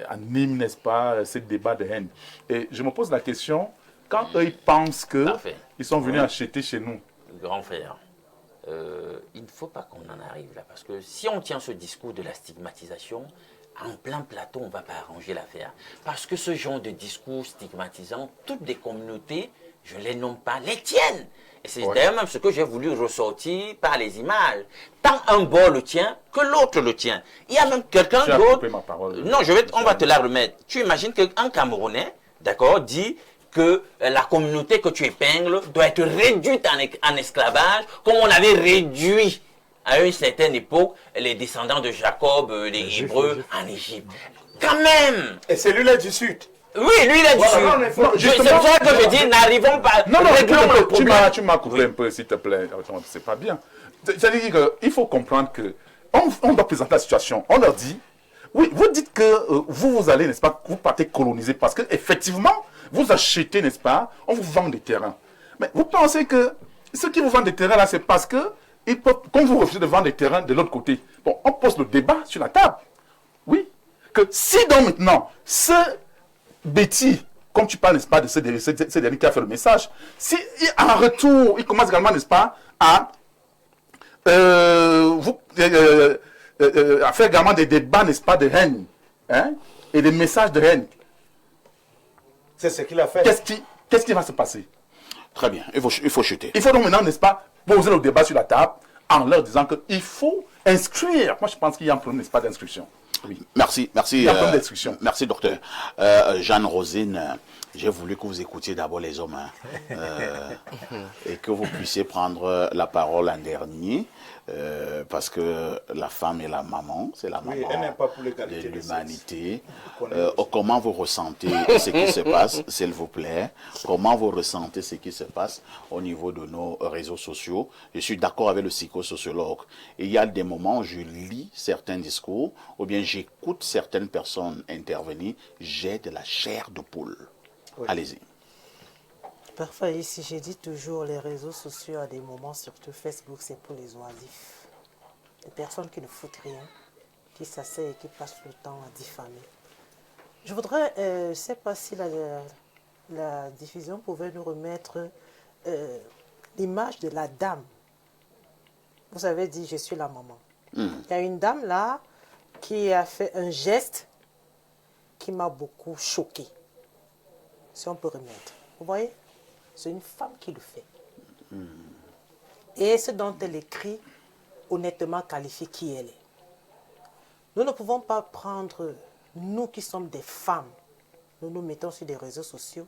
anime, n'est-ce pas, ces débats de haine. Et je me pose la question, quand eux, ils pensent qu'ils sont venus acheter chez nous. Grand frère, il ne faut pas qu'on en arrive là. Parce que si on tient ce discours de la stigmatisation, en plein plateau, on ne va pas arranger l'affaire. Parce que ce genre de discours stigmatisant, toutes les communautés, je ne les nomme pas, les tiennent. Et c'est d'ailleurs même ce que j'ai voulu ressortir par les images. Tant un bord le tient que l'autre le tient. Il y a même quelqu'un d'autre. Non, on va te la remettre. Tu imagines qu'un Camerounais, d'accord, dit que la communauté que tu épingles doit être réduite en esclavage, comme on avait réduit à une certaine époque les descendants de Jacob, les Hébreux, en Égypte. Quand même. Et c'est lui-là du Sud. Oui, lui, il est du Sud. C'est pour ça que je dis, n'arrivons pas. Non, tu m'as coupé un peu, s'il te plaît. C'est pas bien. C'est-à-dire qu'il faut comprendre que on doit présenter la situation. On leur dit, oui, vous dites que vous allez, n'est-ce pas, vous partez coloniser parce qu'effectivement, vous achetez, n'est-ce pas, on vous vend des terrains. Mais vous pensez que ceux qui vous vendent des terrains là, c'est parce que comme vous refusez de vendre des terrains de l'autre côté, bon, on pose le débat sur la table. Oui. Que si donc maintenant, ce Betty, comme tu parles, n'est-ce pas, de ce dernier qui a fait le message, si en retour, il commence également, n'est-ce pas, à faire également des débats, n'est-ce pas, de haine, hein, et des messages de haine. C'est ce qu'il a fait. Qu'est-ce qui va se passer? Très bien, il faut chuter. Il faut donc maintenant, n'est-ce pas, poser le débat sur la table en leur disant qu'il faut inscrire. Moi, je pense qu'il y a un problème, n'est-ce pas, d'inscription. Oui. Merci. Il y a un problème d'inscription. Merci, docteur. Jeanne Rosine, j'ai voulu que vous écoutiez d'abord les hommes et que vous puissiez prendre la parole en dernier. Parce que la femme est la maman, c'est la maman de l'humanité. Comment vous ressentez ce qui se passe, s'il vous plaît? Comment vous ressentez ce qui se passe au niveau de nos réseaux sociaux? Je suis d'accord avec le psychosociologue. Il y a des moments où je lis certains discours ou bien j'écoute certaines personnes intervenir, j'ai de la chair de poule. Oui. Allez-y. Parfois, ici, j'ai dit toujours, les réseaux sociaux, à des moments, surtout Facebook, c'est pour les oisifs. Les personnes qui ne foutent rien, qui s'asseyent et qui passent le temps à diffamer. Je voudrais, je ne sais pas si la diffusion pouvait nous remettre l'image de la dame. Vous avez dit, je suis la maman. Il y a une dame là qui a fait un geste qui m'a beaucoup choquée. Si on peut remettre. Vous voyez? C'est une femme qui le fait. Et ce dont elle écrit, honnêtement qualifié qui elle est. Nous ne pouvons pas prendre, nous qui sommes des femmes, nous nous mettons sur des réseaux sociaux,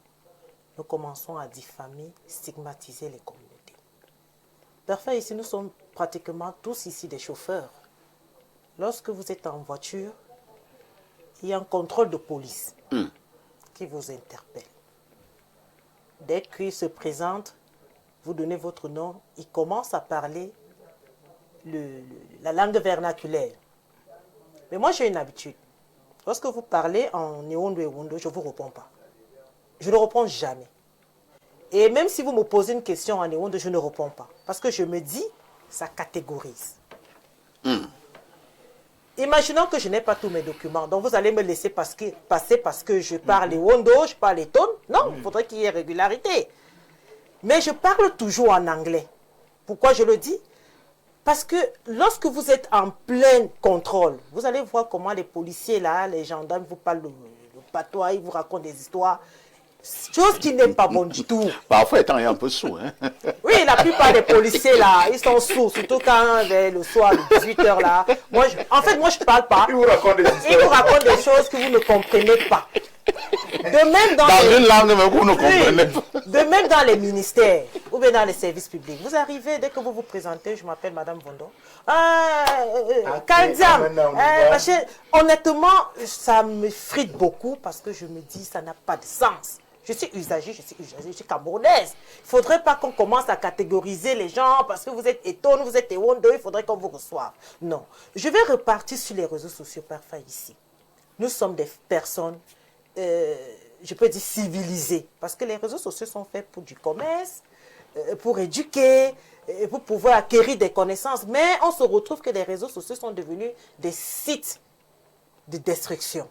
nous commençons à diffamer, stigmatiser les communautés. Parfois, ici, nous sommes pratiquement tous ici des chauffeurs. Lorsque vous êtes en voiture, il y a un contrôle de police qui vous interpelle. Dès qu'il se présente, vous donnez votre nom, il commence à parler la langue vernaculaire. Mais moi, j'ai une habitude. Lorsque vous parlez en Néondo et Wondo, je ne vous réponds pas. Je ne réponds jamais. Et même si vous me posez une question en Néondo, je ne réponds pas. Parce que je me dis, ça catégorise. Imaginons que je n'ai pas tous mes documents, donc vous allez me laisser passer parce que je parle Wondo, je parle Eton. Non, il faudrait qu'il y ait régularité. Mais je parle toujours en anglais. Pourquoi je le dis? Parce que lorsque vous êtes en plein contrôle, vous allez voir comment les policiers, là, les gendarmes vous parlent le patois, ils vous racontent des histoires. Chose qui n'est pas bonne du tout. Parfois, étant un peu sourd. Hein? Oui, la plupart des policiers, là, ils sont sourds. Surtout quand, vers le soir, à 18h, là. Moi, je ne parle pas. Ils vous racontent des histoires. Ils vous racontent des choses que vous ne comprenez pas. De même dans une langue que vous ne comprenez pas. De même dans les ministères ou bien dans les services publics. Vous arrivez, dès que vous vous présentez, je m'appelle Madame Vondo. Kandiam. Honnêtement, ça me frite beaucoup parce que je me dis, ça n'a pas de sens. Je suis usagée, je suis camerounaise. Il ne faudrait pas qu'on commence à catégoriser les gens parce que vous êtes Etone, vous êtes Ewondo, il faudrait qu'on vous reçoive. Non. Je vais repartir sur les réseaux sociaux parfois ici. Nous sommes des personnes, je peux dire civilisées, parce que les réseaux sociaux sont faits pour du commerce, pour éduquer, pour pouvoir acquérir des connaissances. Mais on se retrouve que les réseaux sociaux sont devenus des sites de destruction.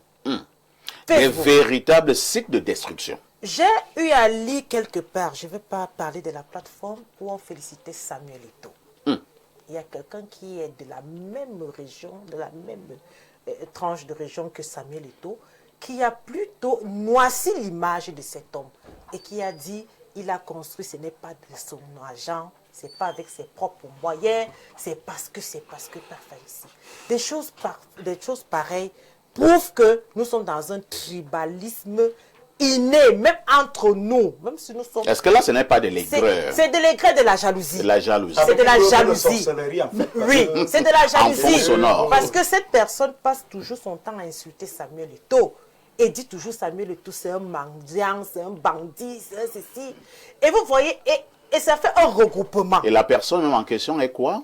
Des véritables sites de destruction. J'ai eu à lire quelque part, je ne vais pas parler de la plateforme, où on félicitait Samuel Eto'o. Il y a quelqu'un qui est de la même région, de la même tranche de région que Samuel Eto'o, qui a plutôt noirci l'image de cet homme et qui a dit, il a construit, ce n'est pas de son argent, ce n'est pas avec ses propres moyens, c'est parce que parfois ici. Des choses pareilles prouvent que nous sommes dans un tribalisme inné, même entre nous. Même si nous sommes... Est-ce que là, ce n'est pas de l'aigreur? C'est de l'aigreur, de la jalousie. De la jalousie. C'est de la jalousie. Oui, c'est de la En fond jalousie. sonore. Parce que cette personne passe toujours son temps à insulter Samuel Eto'o. Et dit toujours Samuel Eto'o, c'est un mendiant, c'est un bandit, c'est un ceci. Et vous voyez, et ça fait un regroupement. Et la personne même en question est quoi?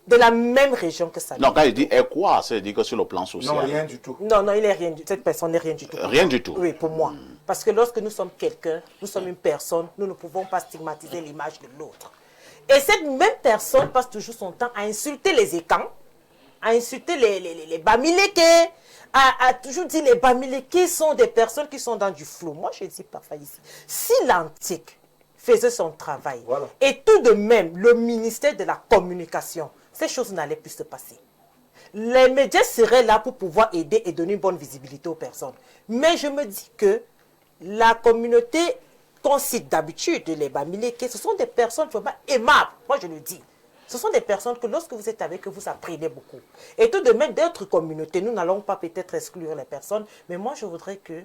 De la même région que Samuel. Non, quand il dit est quoi, ça veut dire que sur le plan social. Non, rien du tout. Non, il n'est rien du tout. Cette personne n'est rien du tout. Rien du tout. Oui, pour moi. Parce que lorsque nous sommes quelqu'un, nous sommes une personne, nous ne pouvons pas stigmatiser l'image de l'autre. Et cette même personne passe toujours son temps à insulter les écans, à insulter les Bamileke, à toujours dire les Bamileke sont des personnes qui sont dans du flou. Moi, je dis parfois ici, si l'antique faisait son travail, et tout de même le ministère de la Communication, ces choses n'allaient plus se passer. Les médias seraient là pour pouvoir aider et donner une bonne visibilité aux personnes. Mais je me dis que la communauté qu'on cite d'habitude, les Bamileke, ce sont des personnes vraiment aimables. Moi, je le dis. Ce sont des personnes que lorsque vous êtes avec eux, vous apprenez beaucoup. Et tout de même, d'autres communautés, nous n'allons pas peut-être exclure les personnes, mais moi, je voudrais que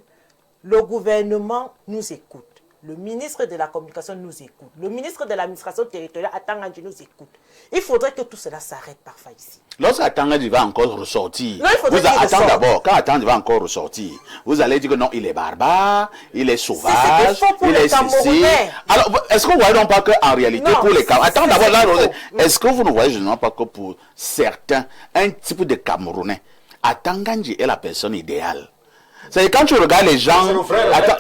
le gouvernement nous écoute. Le ministre de la Communication nous écoute. Le ministre de l'Administration territoriale, Atangandji, nous écoute. Il faudrait que tout cela s'arrête parfois ici. Lorsque Atangandji va encore ressortir, non, il faudrait qu'il attends ressorte. d'abord, quand Atangandji va encore ressortir, vous allez dire que non, il est barbare, il est sauvage, pour il les est ceci. Camerounais. Alors, est-ce que vous voyez donc pas qu'en réalité, Non, pour les Camerounais, attends d'abord là, faux. est-ce que vous ne voyez justement pas que pour certains, un type de Camerounais, Atangandji est la personne idéale? C'est quand tu regardes les gens,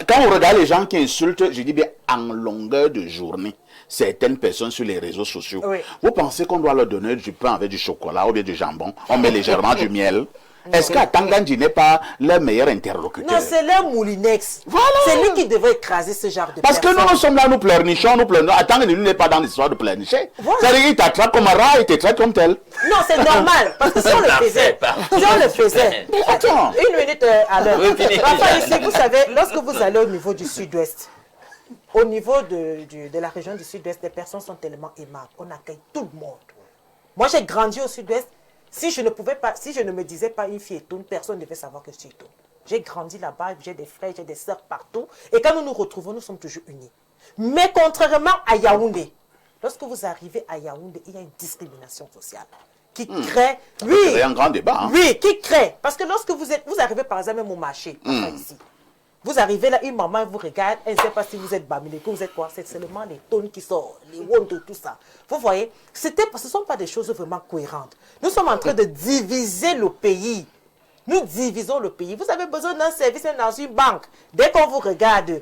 quand on regarde les gens qui insultent, je dis bien en longueur de journée, certaines personnes sur les réseaux sociaux, Oui. vous pensez qu'on doit leur donner du pain avec du chocolat ou bien du jambon, on met légèrement du miel? Est-ce qu'Atangandji n'est pas leur meilleur interlocuteur? Non, c'est leur moulinex. Voilà. C'est lui qui devrait écraser ce genre de Parce que personnes. nous sommes là, nous pleurnichons, Atangandji n'est pas dans l'histoire de pleurnicher. Voilà. C'est-à-dire qu'il t'attrape comme un rat et te traite comme tel. Non, c'est normal. Parce que si on le faisait, si on le faisait. Attends. Une minute à l'heure. Oui, fini. Enfin, ici, vous savez, lorsque vous allez au niveau du sud-ouest, au niveau de la région du sud-ouest, les personnes sont tellement aimables. On accueille tout le monde. Moi, j'ai grandi au sud-ouest. Si je ne me disais pas une fille Etone, personne ne devait savoir que je suis Etone. J'ai grandi là-bas, j'ai des frères, j'ai des sœurs partout. Et quand nous nous retrouvons, nous sommes toujours unis. Mais contrairement à Yaoundé, lorsque vous arrivez à Yaoundé, il y a une discrimination sociale qui crée... Oui, C'est un grand débat. Hein? oui, qui crée. Parce que lorsque vous arrivez par exemple même au marché, enfin, ici, vous arrivez là, une maman vous regarde, elle ne sait pas si vous êtes Bamileke, vous êtes quoi, c'est seulement les tonnes qui sortent, les Wondo, tout ça. Vous voyez, ce ne sont pas des choses vraiment cohérentes. Nous sommes en train de diviser le pays. Nous divisons le pays. Vous avez besoin d'un service dans une banque. Dès qu'on vous regarde,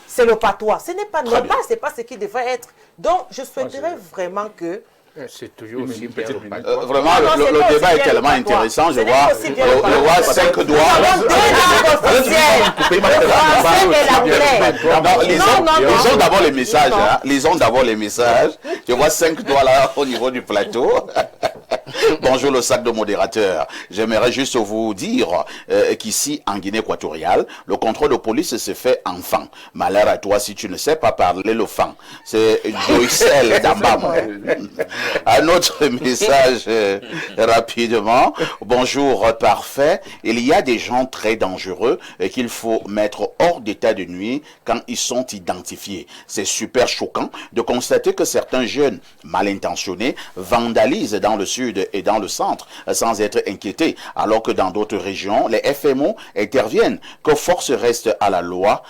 c'est le patois. Ce n'est pas normal, ce n'est pas ce qui devrait être. Donc, je souhaiterais vraiment que... C'est toujours aussi bien petite le minute. patois. Vraiment, Non, non, c'est le pas débat aussi est bien tellement le patois. intéressant. Je Ce n'est vois, pas aussi bien le je patois. vois 5 Nous doigts. avons deux langues officielles. Le français et l'anglais. Non, lisons non. d'abord les messages. Non. Hein. Lisons d'abord les messages. Je vois 5 doigts là au niveau du plateau. Bonjour le sac de modérateur. J'aimerais juste vous dire qu'ici en Guinée équatoriale, le contrôle de police se fait en fan. Malheur à toi si tu ne sais pas parler le fan. C'est Joycel d'Ambam. Un autre message rapidement. Bonjour parfait. Il y a des gens très dangereux qu'il faut mettre hors d'état de nuit quand ils sont identifiés. C'est super choquant de constater que certains jeunes mal intentionnés vandalisent dans le sud et dans le centre sans être inquiétés, alors que dans d'autres régions, les FMO interviennent. Que force reste à la loi.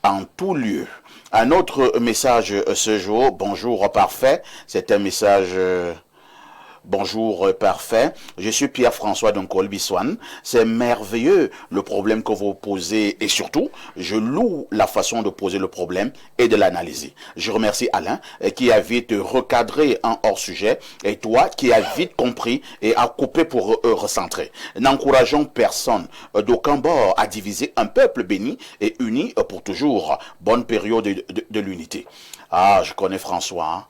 en tout lieu. Un autre message ce jour, bonjour parfait, c'est un message... Bonjour parfait, je suis Pierre-François Donkol-Biswan. C'est merveilleux le problème que vous posez et surtout, je loue la façon de poser le problème et de l'analyser. Je remercie Alain qui a vite recadré un hors-sujet et toi qui as vite compris et a coupé pour recentrer. N'encourageons personne d'aucun bord à diviser un peuple béni et uni pour toujours. Bonne période de l'unité. Ah, je connais François, hein.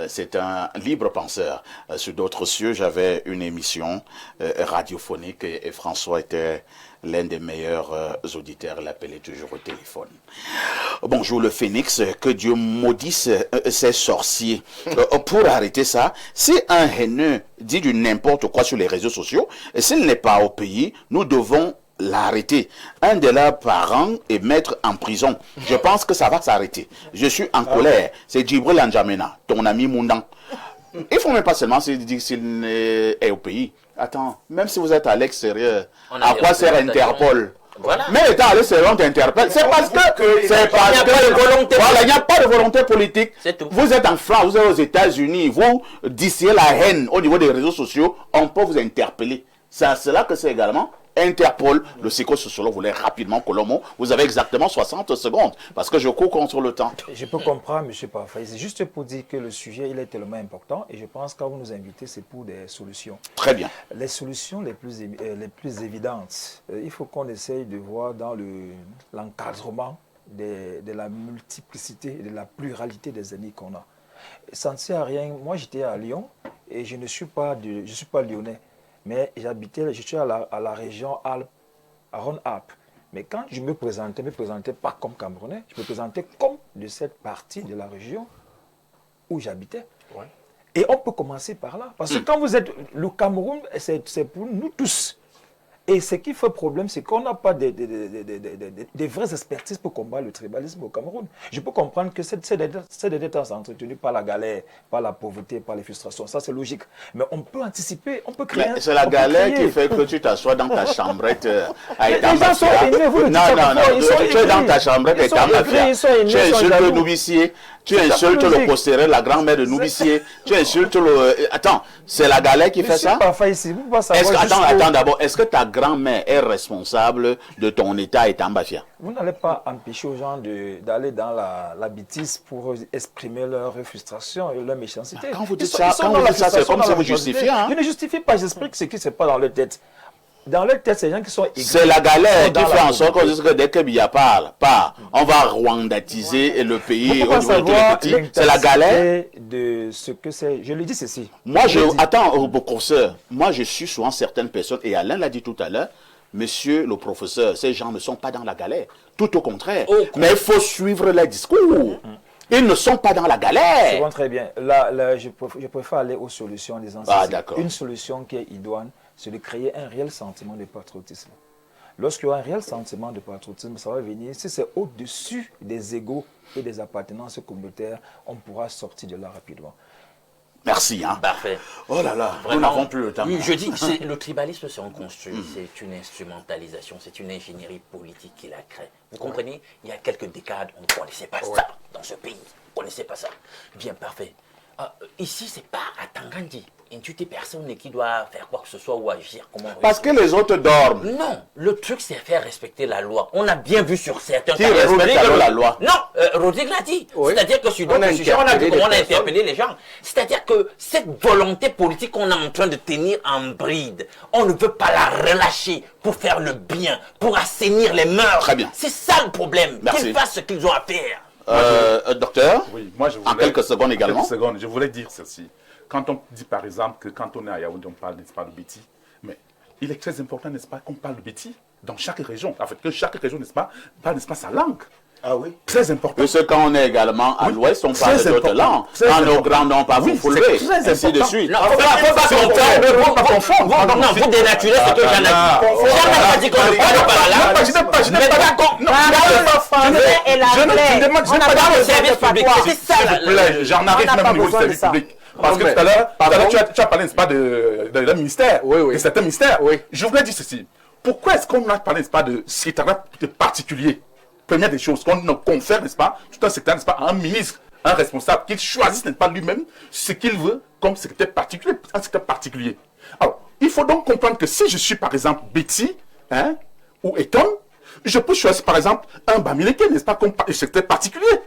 C'est un libre penseur. Sur d'autres cieux, j'avais une émission radiophonique et François était l'un des meilleurs auditeurs. Il appelait toujours au téléphone. Bonjour le phénix, que Dieu maudisse ces sorciers. Pour arrêter ça, si un haineux dit du n'importe quoi sur les réseaux sociaux, et s'il n'est pas au pays, nous devons l'arrêter, un de leurs parents et mettre en prison. Je pense que ça va s'arrêter. Je suis en colère. C'est Djibril N'Djamena, ton ami Moundan. Il ne faut même pas seulement se dire s'il est au pays. Attends, même si vous êtes à l'extérieur, à quoi sert Interpol? Voilà. Mais l'État à l'extérieur t'interpelle. C'est parce que il n'y a pas de volonté politique. Vous êtes en France, vous êtes aux États-Unis, vous distillez la haine au niveau des réseaux sociaux, on peut vous interpeller. C'est à cela que c'est également Interpol, le psychosociologue voulait rapidement Colombo. Vous avez exactement 60 secondes parce que je cours contre le temps. Je peux comprendre, M. Parfait. C'est juste pour dire que le sujet il est tellement important et je pense que quand vous nous invitez, c'est pour des solutions. Très bien. Les solutions les plus évidentes, il faut qu'on essaye de voir dans l'encadrement de la multiplicité et de la pluralité des ennemis qu'on a. Ça ne sert à rien. Moi, j'étais à Lyon et je ne suis pas lyonnais. Mais je suis à la région Alpes, à Rhône-Alpes. Mais quand je me présentais pas comme Camerounais, je me présentais comme de cette partie de la région où j'habitais. Ouais. Et on peut commencer par là. Parce que quand vous êtes... Le Cameroun, c'est pour nous tous. Et ce qui fait problème, c'est qu'on n'a pas des vraies expertises pour combattre le tribalisme au Cameroun. Je peux comprendre que c'est des temps entretenus par la galère, par la pauvreté, par les frustrations. Ça, c'est logique. Mais on peut anticiper, on peut créer... C'est la galère qui fait que tu t'assois dans ta chambrette avec ta Les gens sont énervés, vous le dites. Non, tu es dans ta chambrette avec ta mafia. Tu insultes le nourricier, tu insultes le postéré, la grand-mère de nourricier, tu insultes le... Attends, c'est la galère qui fait ça? Attends d'abord, est-ce que ta grand-mère est responsable de ton état et ta mafia? Vous n'allez pas empêcher aux gens d'aller dans la bêtise pour exprimer leur frustration et leur méchanceté. Quand vous dites ça, c'est comme si vous justifiez. Je ne justifie pas, j'explique ce qui ne se passe dans leur tête. Dans leur tête, c'est les gens qui sont aigris. C'est la galère qui fait en sorte que dès que Biya parle, on va rwandatiser le pays au niveau de tous les petits. C'est la galère. De ce que c'est. Je le dis ceci. Moi, attends, professeur, moi je suis souvent certaines personnes, et Alain l'a dit tout à l'heure, monsieur le professeur, ces gens ne sont pas dans la galère. Tout au contraire. Mais il faut suivre les discours. Ils ne sont pas dans la galère. C'est bon, très bien. Là, je préfère aller aux solutions des anciens. Une solution qui est idoine, c'est de créer un réel sentiment de patriotisme. Lorsqu'il y a un réel sentiment de patriotisme, ça va venir. Si c'est au-dessus des égos et des appartenances communautaires, on pourra sortir de là rapidement. Merci. Hein. Parfait. Oh là là, nous n'avons plus le temps. Oui, je dis, le tribalisme, c'est un construit, c'est une instrumentalisation, c'est une ingénierie politique qui la crée. Vous comprenez? Il y a quelques décades, on ne connaissait pas ça dans ce pays. On ne connaissait pas ça. Bien, parfait. Ici, ce n'est pas à Tangandi. Intuiter personne qui doit faire quoi que ce soit ou agir. Parce que les autres dorment. Non, le truc c'est faire respecter la loi. On a bien vu sur certains cas. Qui respecte la loi? Non, Rodrigue l'a dit. Oui. C'est-à-dire que sur d'autres sujets, on a vu comment on a interpellé les gens. C'est-à-dire que cette volonté politique qu'on est en train de tenir en bride, on ne veut pas la relâcher pour faire le bien, pour assainir les mœurs. Très bien. C'est ça le problème. Qu'ils fassent ce qu'ils ont à faire. Docteur, oui, moi je voulais, en quelques secondes également. Quelques secondes, je voulais dire ceci. Quand on dit par exemple que quand on est à Yaoundé, on parle, n'est-ce pas, de Béti, mais il est très important, n'est-ce pas, qu'on parle de Béti dans chaque région. En fait, que chaque région, n'est-ce pas, parle, n'est-ce pas, sa langue. Ah oui. Très important. Parce que quand on est également à l'ouest, on parle d'autres langues. Quand nos grands n'ont pas vous fulvé, ainsi de suite. Non, faut pas confondre. Non, vous dénaturez ce que j'en ai dit. J'en ai pas dit qu'on ne parle pas la langue. Je n'ai pas le service public. C'est ça. S'il vous plaît, j'en arrive même au niveau du service public. Parce que tout à l'heure, tu as parlé, n'est-ce pas, d'un ministère, de certains ministères. Je voudrais dire ceci. Pourquoi est-ce qu'on a parlé, n'est-ce pas, de secrétariat particulier première des choses qu'on confère, n'est-ce pas, tout un secteur, n'est-ce pas, à un ministre, un responsable, qu'il choisisse, n'est-ce pas, lui-même, ce qu'il veut comme secrétaire particulier, un secteur particulier. Alors, il faut donc comprendre que si je suis, par exemple, Betty, hein, ou Eton, je peux choisir, par exemple, un Bamileke, n'est-ce pas, comme secrétaire particulier,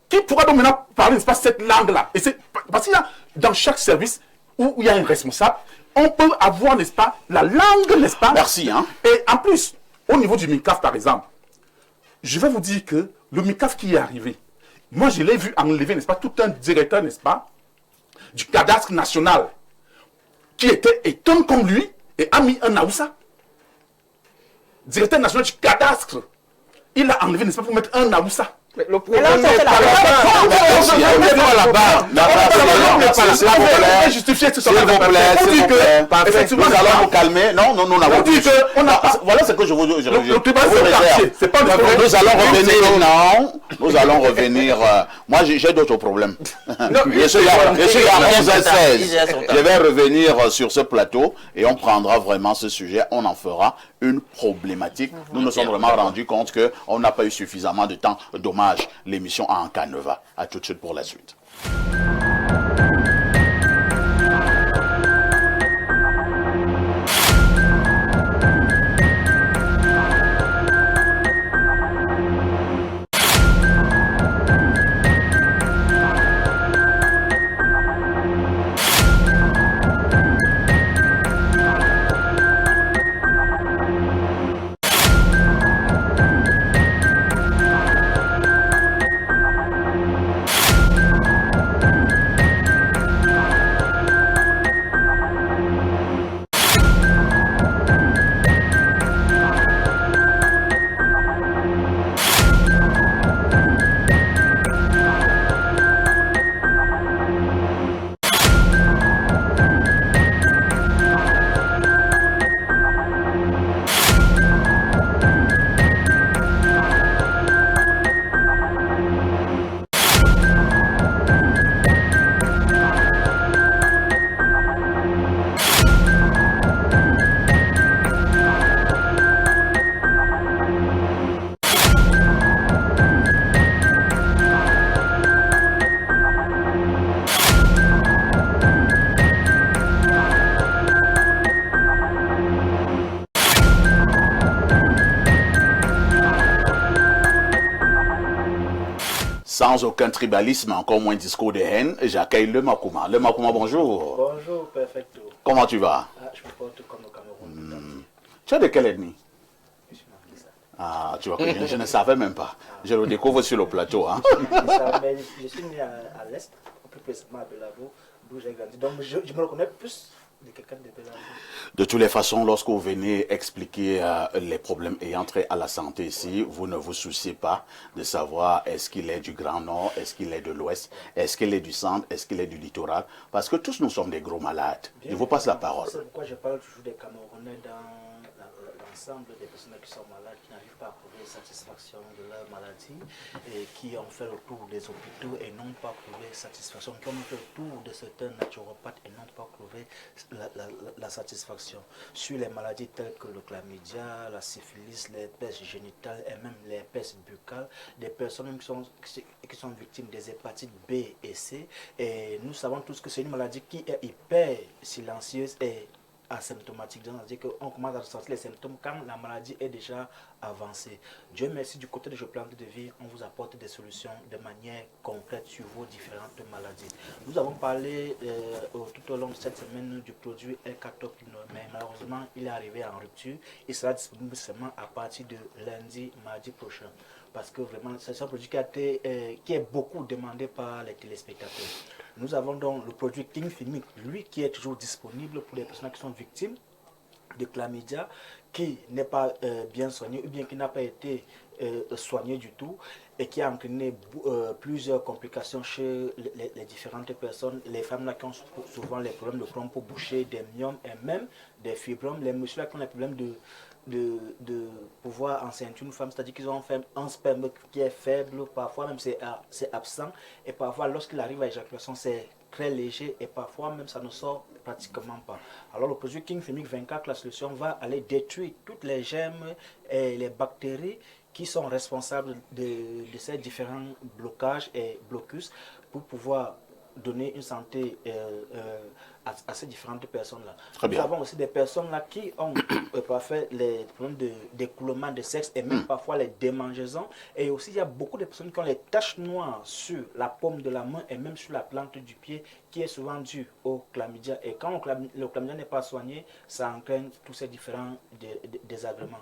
qui pourra donc maintenant parler, n'est-ce pas, cette langue-là. Et c'est parce qu'il y a, dans chaque service où il y a un responsable, on peut avoir, n'est-ce pas, la langue, n'est-ce pas. Merci, hein. Et en plus, au niveau du MICAF, par exemple, je vais vous dire que le MICAF qui est arrivé, moi, je l'ai vu enlever, n'est-ce pas, tout un directeur, n'est-ce pas, du cadastre national, qui était étonné comme lui, et a mis un Aoussa. Directeur national du cadastre. Il a enlevé, n'est-ce pas, pour mettre un Aoussa. Mais le Mais là, problème ça, c'est n'est la pas là-bas. Justifier tout ça. S'il vous plaît, s'il vous plaît. Effectivement, nous allons vous calmer. Non, nous n'avons dit que on a pas. Voilà ce que je vous dis. Le tribunal, c'est quartier. C'est pas nous allons revenir. Non, nous allons revenir. Moi, j'ai d'autres problèmes. Je suis à 11h16. Je vais revenir sur ce plateau et on prendra vraiment ce sujet. On en fera une problématique. Nous nous sommes vraiment rendus compte qu'on n'a pas eu suffisamment de temps. Dommage, l'émission en canevas. À tout de suite pour la suite. Sans aucun tribalisme, encore moins discours de haine, j'accueille le Makouma. Le Makouma, bonjour. Bonjour, perfecto. Comment tu vas? Je me porte comme au Cameroun. Tu es de quelle ethnie? Je suis Mambisa. Ah, tu vois que je ne savais même pas. Je le découvre sur le plateau. Hein. Je suis né à l'Est, plus précisément à Belavo, d'où j'ai grandi. Donc je me reconnais plus de quelqu'un de Belavo. De toutes les façons, lorsque vous venez expliquer les problèmes ayant trait à la santé ici, vous ne vous souciez pas de savoir est-ce qu'il est du Grand Nord, est-ce qu'il est de l'Ouest, est-ce qu'il est du centre, est-ce qu'il est du littoral, parce que tous nous sommes des gros malades. Bien, je vous passe la parole. C'est pourquoi je parle toujours des Camerounais dans l'ensemble des personnes qui sont malades, qui n'arrivent pas à trouver satisfaction de leur maladie et qui ont fait le tour des hôpitaux et n'ont pas trouvé satisfaction, qui ont fait le tour de certains naturopathes et n'ont pas trouvé la satisfaction sur les maladies telles que le chlamydia, la syphilis, l'herpès génitale et même l'herpès buccale, des personnes qui sont victimes des hépatites B et C. Et nous savons tous que c'est une maladie qui est hyper silencieuse et asymptomatique, c'est-à-dire qu'on commence à ressentir les symptômes quand la maladie est déjà avancée. Dieu merci, du côté de Je Plante de Vie, on vous apporte des solutions de manière concrète sur vos différentes maladies. Nous avons parlé tout au long de cette semaine du produit L-Catopinol, mais malheureusement il est arrivé en rupture. Il sera disponible seulement à partir de lundi, mardi prochain. Parce que vraiment, c'est un produit qui est beaucoup demandé par les téléspectateurs. Nous avons donc le produit King Finic, lui qui est toujours disponible pour les personnes qui sont victimes de chlamydia, qui n'est pas bien soigné ou bien qui n'a pas été soigné du tout et qui a entraîné plusieurs complications chez les différentes personnes. Les femmes là qui ont souvent les problèmes de Crohn pour boucher, des myomes et même des fibromes. Les messieurs là qui ont les problèmes de pouvoir enceinte une femme, c'est-à-dire qu'ils ont un sperme qui est faible, parfois même c'est absent, et parfois lorsqu'il arrive à l'éjaculation c'est très léger, et parfois même ça ne sort pratiquement pas. Alors le produit King Finic 24, la solution va aller détruire toutes les germes et les bactéries qui sont responsables de ces différents blocages et blocus pour pouvoir donner une santé à ces différentes personnes-là. Nous avons aussi des personnes-là qui ont parfois les problèmes d'écoulement de sexe et même parfois les démangeaisons. Et aussi, il y a beaucoup de personnes qui ont les taches noires sur la paume de la main et même sur la plante du pied, qui est souvent due au chlamydia. Et quand le chlamydia n'est pas soigné, ça entraîne tous ces différents désagréments.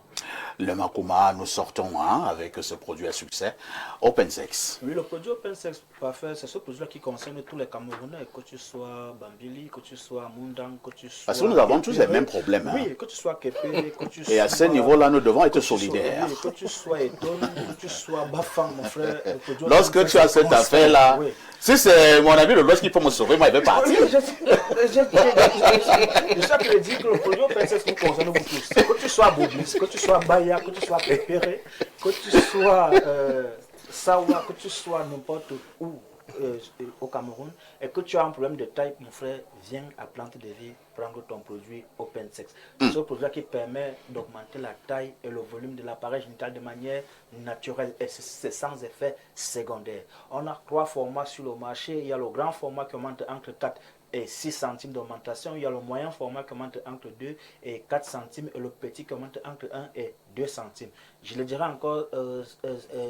Le Makuma, nous sortons avec ce produit à succès, Open Sex. Oui, le produit Open Sex, parfait, c'est ce produit-là qui concerne tous les Camerounais, que tu sois Bambili, que tu sois Mundang, que tu sois... Parce que nous avons tous les mêmes problèmes. Oui, que tu sois Kepé, que tu sois... Et à ce niveau-là, nous devons être solidaires. Que tu sois Eton, que tu sois Bafang, mon frère. Lorsque tu as cette affaire-là, si c'est mon ami le qui peut me sauver, moi, il va partir. Je sais que je dis que le produit Open Sex nous concerne vous tous. Que tu sois Bobis, que tu sois Baya, que tu sois Pépéré, que tu sois Sawa, que tu sois n'importe où au Cameroun, et que tu as un problème de taille, mon frère, viens à Plante de Vie prendre ton produit Open Sex. C'est ce produit qui permet d'augmenter la taille et le volume de l'appareil génital de manière naturelle, et c'est sans effet secondaire. On a 3 formats sur le marché. Il y a le grand format qui augmente entre 4 et 6 centimes d'augmentation. Il y a le moyen format qui augmente entre 2 et 4 centimes et le petit qui augmente entre 1 et 2 centimes. Je le dirai encore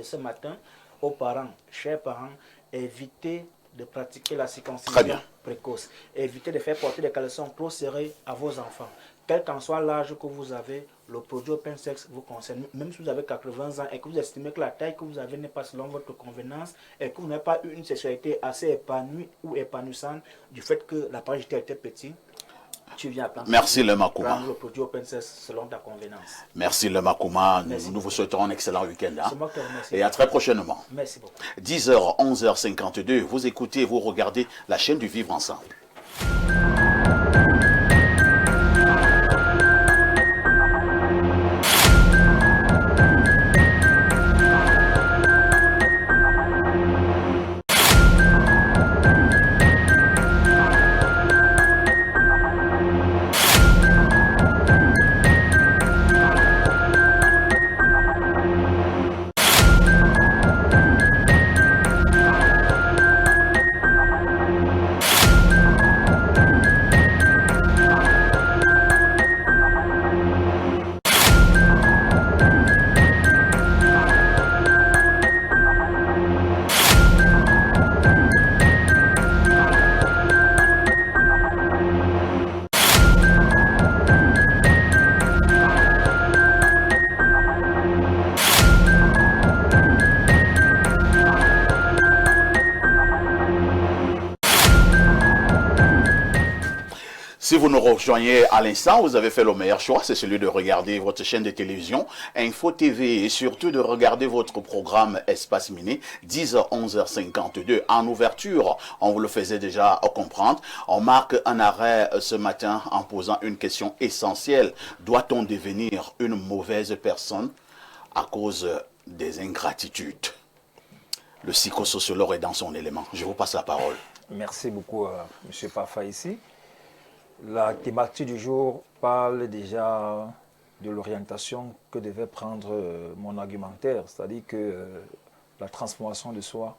ce matin aux parents, chers parents, évitez de pratiquer la circoncision précoce. Évitez de faire porter des caleçons trop serrés à vos enfants. Quel qu'en soit l'âge que vous avez, le produit Open Sex vous concerne. Même si vous avez 80 ans et que vous estimez que la taille que vous avez n'est pas selon votre convenance et que vous n'avez pas eu une sexualité assez épanouie ou épanouissante du fait que l'appareil génital était petit, tu viens à Plante. Merci le Makuma. Le produit Open Sex selon ta convenance. Merci le Makuma. Nous vous souhaitons un excellent week-end. C'est moi qui te remercie. Et à très prochainement. Merci beaucoup. 10h, 11h52. Vous écoutez, vous regardez la chaîne du Vivre Ensemble. Si vous nous rejoignez à l'instant, vous avez fait le meilleur choix, c'est celui de regarder votre chaîne de télévision Info TV et surtout de regarder votre programme Espace Mini, 10h, 11h52. En ouverture, on vous le faisait déjà comprendre, on marque un arrêt ce matin en posant une question essentielle. Doit-on devenir une mauvaise personne à cause des ingratitudes? Le psychosociologue est dans son élément. Je vous passe la parole. Merci beaucoup, M. Pafa ici. La thématique du jour parle déjà de l'orientation que devait prendre mon argumentaire, c'est-à-dire que la transformation de soi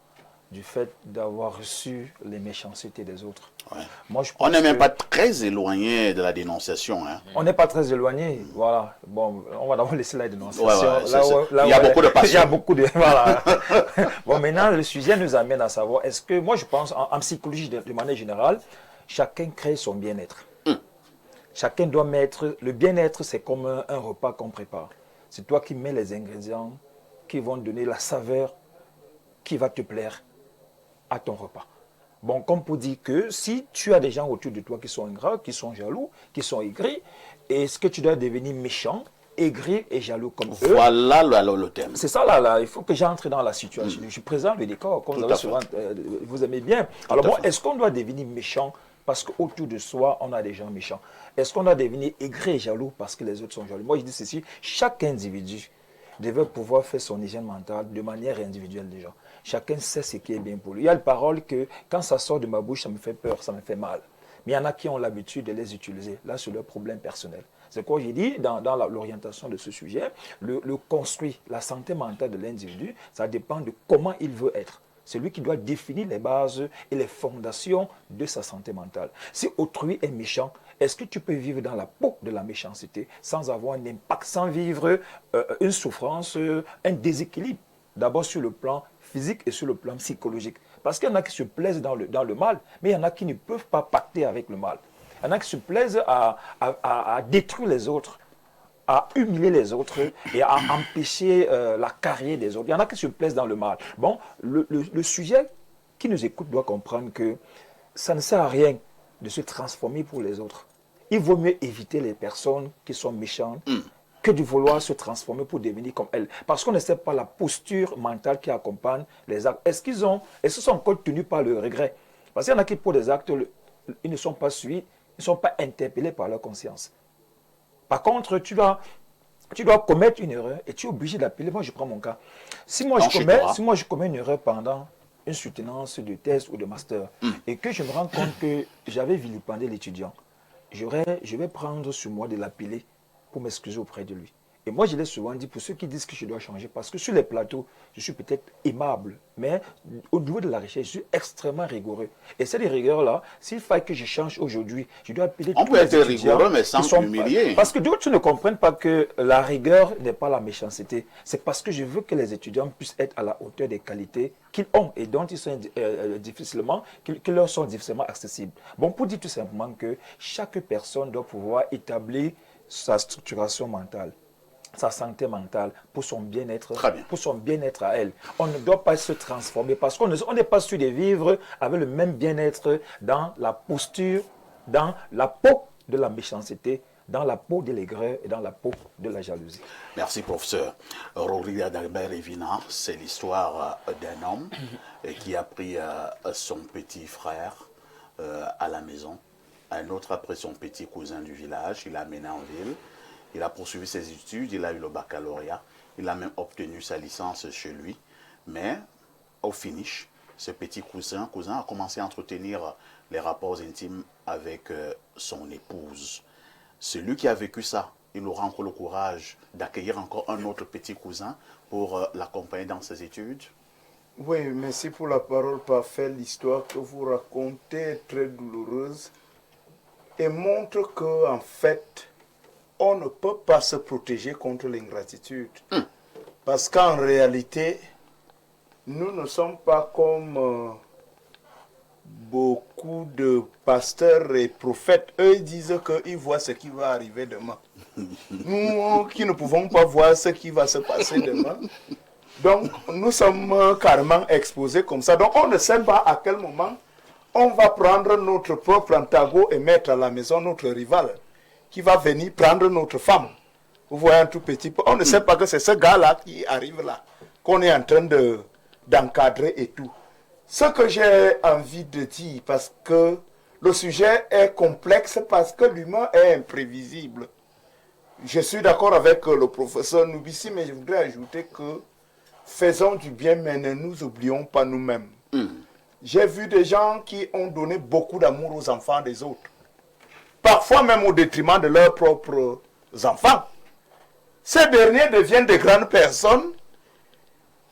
du fait d'avoir reçu les méchancetés des autres. Ouais. Moi, on n'est même pas très éloigné de la dénonciation. Hein. On n'est pas très éloigné, voilà. Bon, on va d'abord laisser la dénonciation. Il y a beaucoup de passion. Il y a beaucoup de... Voilà. Bon, maintenant, le sujet nous amène à savoir, est-ce que, moi je pense, en psychologie de manière générale, chacun crée son bien-être. Chacun doit mettre... Le bien-être, c'est comme un repas qu'on prépare. C'est toi qui mets les ingrédients qui vont donner la saveur qui va te plaire à ton repas. Bon, comme pour dire que si tu as des gens autour de toi qui sont ingrats, qui sont jaloux, qui sont aigris, est-ce que tu dois devenir méchant, aigri et jaloux comme eux? Voilà le thème. C'est ça, là, il faut que j'entre dans la situation. Je présente le décor, comme vous avez souvent, vous aimez bien. Alors bon, est-ce qu'on doit devenir méchant parce qu'autour de soi, on a des gens méchants? Est-ce qu'on doit devenir aigri et jaloux parce que les autres sont jaloux? Moi, je dis ceci, chaque individu devait pouvoir faire son hygiène mentale de manière individuelle déjà. Chacun sait ce qui est bien pour lui. Il y a une parole que quand ça sort de ma bouche, ça me fait peur, ça me fait mal. Mais il y en a qui ont l'habitude de les utiliser. Là, c'est leur problème personnel. C'est quoi j'ai dit dans l'orientation de ce sujet, le construit, la santé mentale de l'individu, ça dépend de comment il veut être. C'est lui qui doit définir les bases et les fondations de sa santé mentale. Si autrui est méchant, est-ce que tu peux vivre dans la peau de la méchanceté sans avoir un impact, sans vivre une souffrance, un déséquilibre, d'abord sur le plan physique et sur le plan psychologique? Parce qu'il y en a qui se plaisent dans le mal, mais il y en a qui ne peuvent pas pacter avec le mal. Il y en a qui se plaisent à détruire les autres, à humilier les autres et à empêcher la carrière des autres. Il y en a qui se plaisent dans le mal. Bon, le sujet qui nous écoute doit comprendre que ça ne sert à rien de se transformer pour les autres. Il vaut mieux éviter les personnes qui sont méchantes que de vouloir se transformer pour devenir comme elles. Parce qu'on ne sait pas la posture mentale qui accompagne les actes. Est-ce qu'ils sont encore tenus par le regret? Parce qu'il y en a qui, pour des actes, ils ne sont pas suivis, ils ne sont pas interpellés par leur conscience. Par contre, tu dois commettre une erreur et tu es obligé d'appeler. Moi, je prends mon cas. Si moi, je commets une erreur pendant une soutenance de thèse ou de master et que je me rends compte que j'avais vilipendé l'étudiant, je vais prendre sur moi de l'appeler pour m'excuser auprès de lui. Et moi, je l'ai souvent dit pour ceux qui disent que je dois changer, parce que sur les plateaux, je suis peut-être aimable, mais au niveau de la recherche, je suis extrêmement rigoureux. Et cette rigueur-là, s'il faille que je change aujourd'hui, je dois appeler tous les étudiants. On peut être rigoureux, mais sans humilier. Parce que d'autres ne comprennent pas que la rigueur n'est pas la méchanceté. C'est parce que je veux que les étudiants puissent être à la hauteur des qualités qu'ils ont et dont ils sont qui leur sont difficilement accessibles. Bon, pour dire tout simplement que chaque personne doit pouvoir établir sa structuration mentale, sa santé mentale, pour son bien-être à elle. On ne doit pas se transformer parce qu'on n'est pas sûr de vivre avec le même bien-être dans la posture, dans la peau de la méchanceté, dans la peau de l'aigreur et dans la peau de la jalousie. Merci, professeur. Rodrigue d'Albert Evina, c'est l'histoire d'un homme qui a pris son petit frère à la maison. Un autre a pris son petit cousin du village, il l'a amené en ville. Il a poursuivi ses études, il a eu le baccalauréat, il a même obtenu sa licence chez lui. Mais au finish, ce petit cousin a commencé à entretenir les rapports intimes avec son épouse. Celui qui a vécu ça, il aura encore le courage d'accueillir encore un autre petit cousin pour l'accompagner dans ses études. Oui, merci pour la parole parfaite. L'histoire que vous racontez est très douloureuse et montre que, en fait, on ne peut pas se protéger contre l'ingratitude. Parce qu'en réalité, nous ne sommes pas comme beaucoup de pasteurs et prophètes. Eux, ils disent qu'ils voient ce qui va arriver demain. Nous qui ne pouvons pas voir ce qui va se passer demain, donc nous sommes carrément exposés comme ça. Donc on ne sait pas à quel moment on va prendre notre propre antago et mettre à la maison notre rival qui va venir prendre notre femme. Vous voyez un tout petit peu. On ne sait pas que c'est ce gars-là qui arrive là, qu'on est en train d'encadrer et tout. Ce que j'ai envie de dire, parce que le sujet est complexe, parce que l'humain est imprévisible. Je suis d'accord avec le professeur Noubissi, mais je voudrais ajouter que faisons du bien, mais ne nous oublions pas nous-mêmes. J'ai vu des gens qui ont donné beaucoup d'amour aux enfants des autres. Parfois même au détriment de leurs propres enfants. Ces derniers deviennent de grandes personnes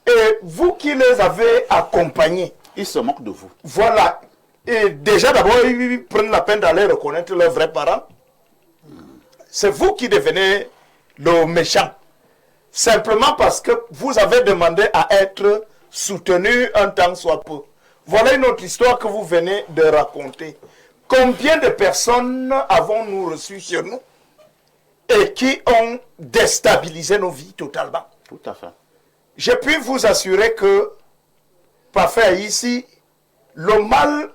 et vous qui les avez accompagnés, ils se moquent de vous. Voilà. Et déjà d'abord, ils prennent la peine d'aller reconnaître leurs vrais parents. C'est vous qui devenez le méchant. Simplement parce que vous avez demandé à être soutenu un temps soit peu. Voilà une autre histoire que vous venez de raconter. Combien de personnes avons-nous reçues sur nous et qui ont déstabilisé nos vies totalement? Tout à fait. Je puis vous assurer que, parfait ici, le mal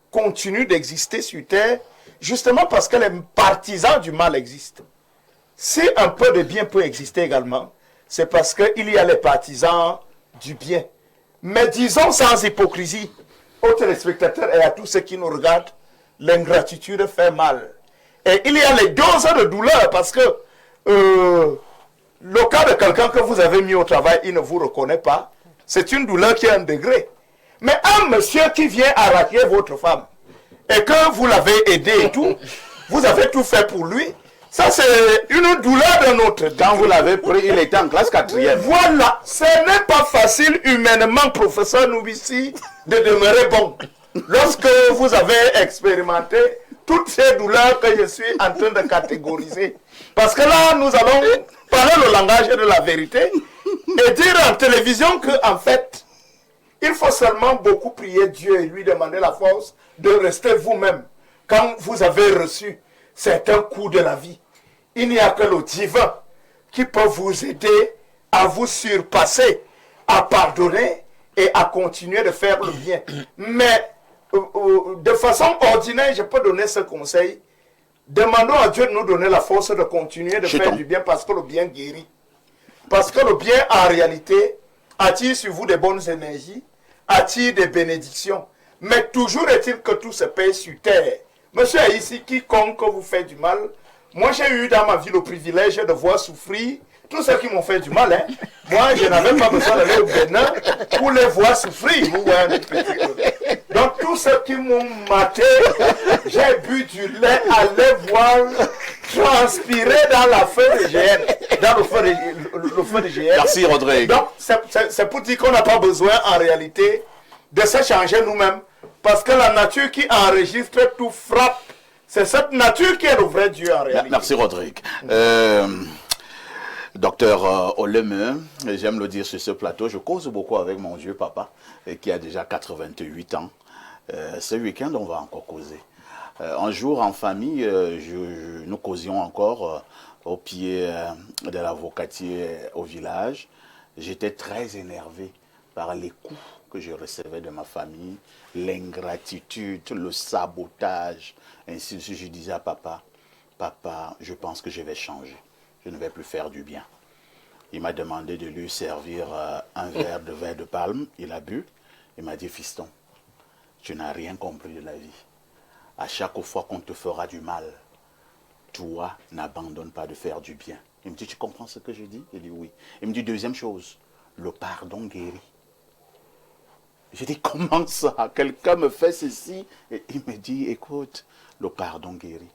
continue d'exister sur Terre, justement parce que les partisans du mal existent. Si un peu de bien peut exister également, c'est parce qu'il y a les partisans du bien. Mais disons sans hypocrisie, aux téléspectateurs et à tous ceux qui nous regardent, l'ingratitude fait mal. Et il y a les doses de douleur parce que le cas de quelqu'un que vous avez mis au travail, il ne vous reconnaît pas, c'est une douleur qui a un degré. Mais un monsieur qui vient arracher votre femme et que vous l'avez aidé et tout, vous avez tout fait pour lui, Ça, c'est une douleur de notre temps. Quand vous l'avez pris, il était en classe 4e. Voilà, ce n'est pas facile humainement, professeur Noubissi, de demeurer bon. Lorsque vous avez expérimenté toutes ces douleurs que je suis en train de catégoriser. Parce que là, nous allons parler le langage de la vérité et dire en télévision qu'en fait, il faut seulement beaucoup prier Dieu et lui demander la force de rester vous-même quand vous avez reçu certains coups de la vie. Il n'y a que le divin qui peut vous aider à vous surpasser, à pardonner et à continuer de faire le bien. Mais de façon ordinaire, je peux donner ce conseil. Demandons à Dieu de nous donner la force de continuer de faire du bien parce que le bien guérit. Parce que le bien, en réalité, attire sur vous des bonnes énergies, attire des bénédictions. Mais toujours est-il que tout se paye sur terre. Monsieur ici, quiconque vous fait du mal, moi j'ai eu dans ma vie le privilège de voir souffrir tous ceux qui m'ont fait du mal. Hein. Moi, je n'avais pas besoin d'aller au Bénin pour les voir souffrir. Vous voyez un petit peu. Donc tous ceux qui m'ont maté, j'ai bu du lait à les voir transpirer dans la feu de GN. Dans le feu de GN. Merci Rodrigue. Donc c'est pour dire qu'on n'a pas besoin en réalité de se changer nous-mêmes. Parce que la nature qui enregistre tout frappe. C'est cette nature qui est le vrai Dieu en réalité. Merci Rodrigue. Docteur Oleme, j'aime le dire sur ce plateau, je cause beaucoup avec mon vieux papa qui a déjà 88 ans. Ce week-end, on va encore causer. Un jour en famille, nous causions encore au pied de l'avocatier au village. J'étais très énervé par les coups que je recevais de ma famille, l'ingratitude, le sabotage, ainsi de suite. Je disais à papa, papa, je pense que je vais changer. Je ne vais plus faire du bien. Il m'a demandé de lui servir un verre de vin de palme. Il a bu. Il m'a dit, fiston, tu n'as rien compris de la vie. À chaque fois qu'on te fera du mal, toi, n'abandonne pas de faire du bien. Il me dit, tu comprends ce que je dis? Il dit oui. Il me dit, deuxième chose, le pardon guérit. J'ai dit, comment ça? Quelqu'un me fait ceci? Et il me dit, écoute, le pardon guérit.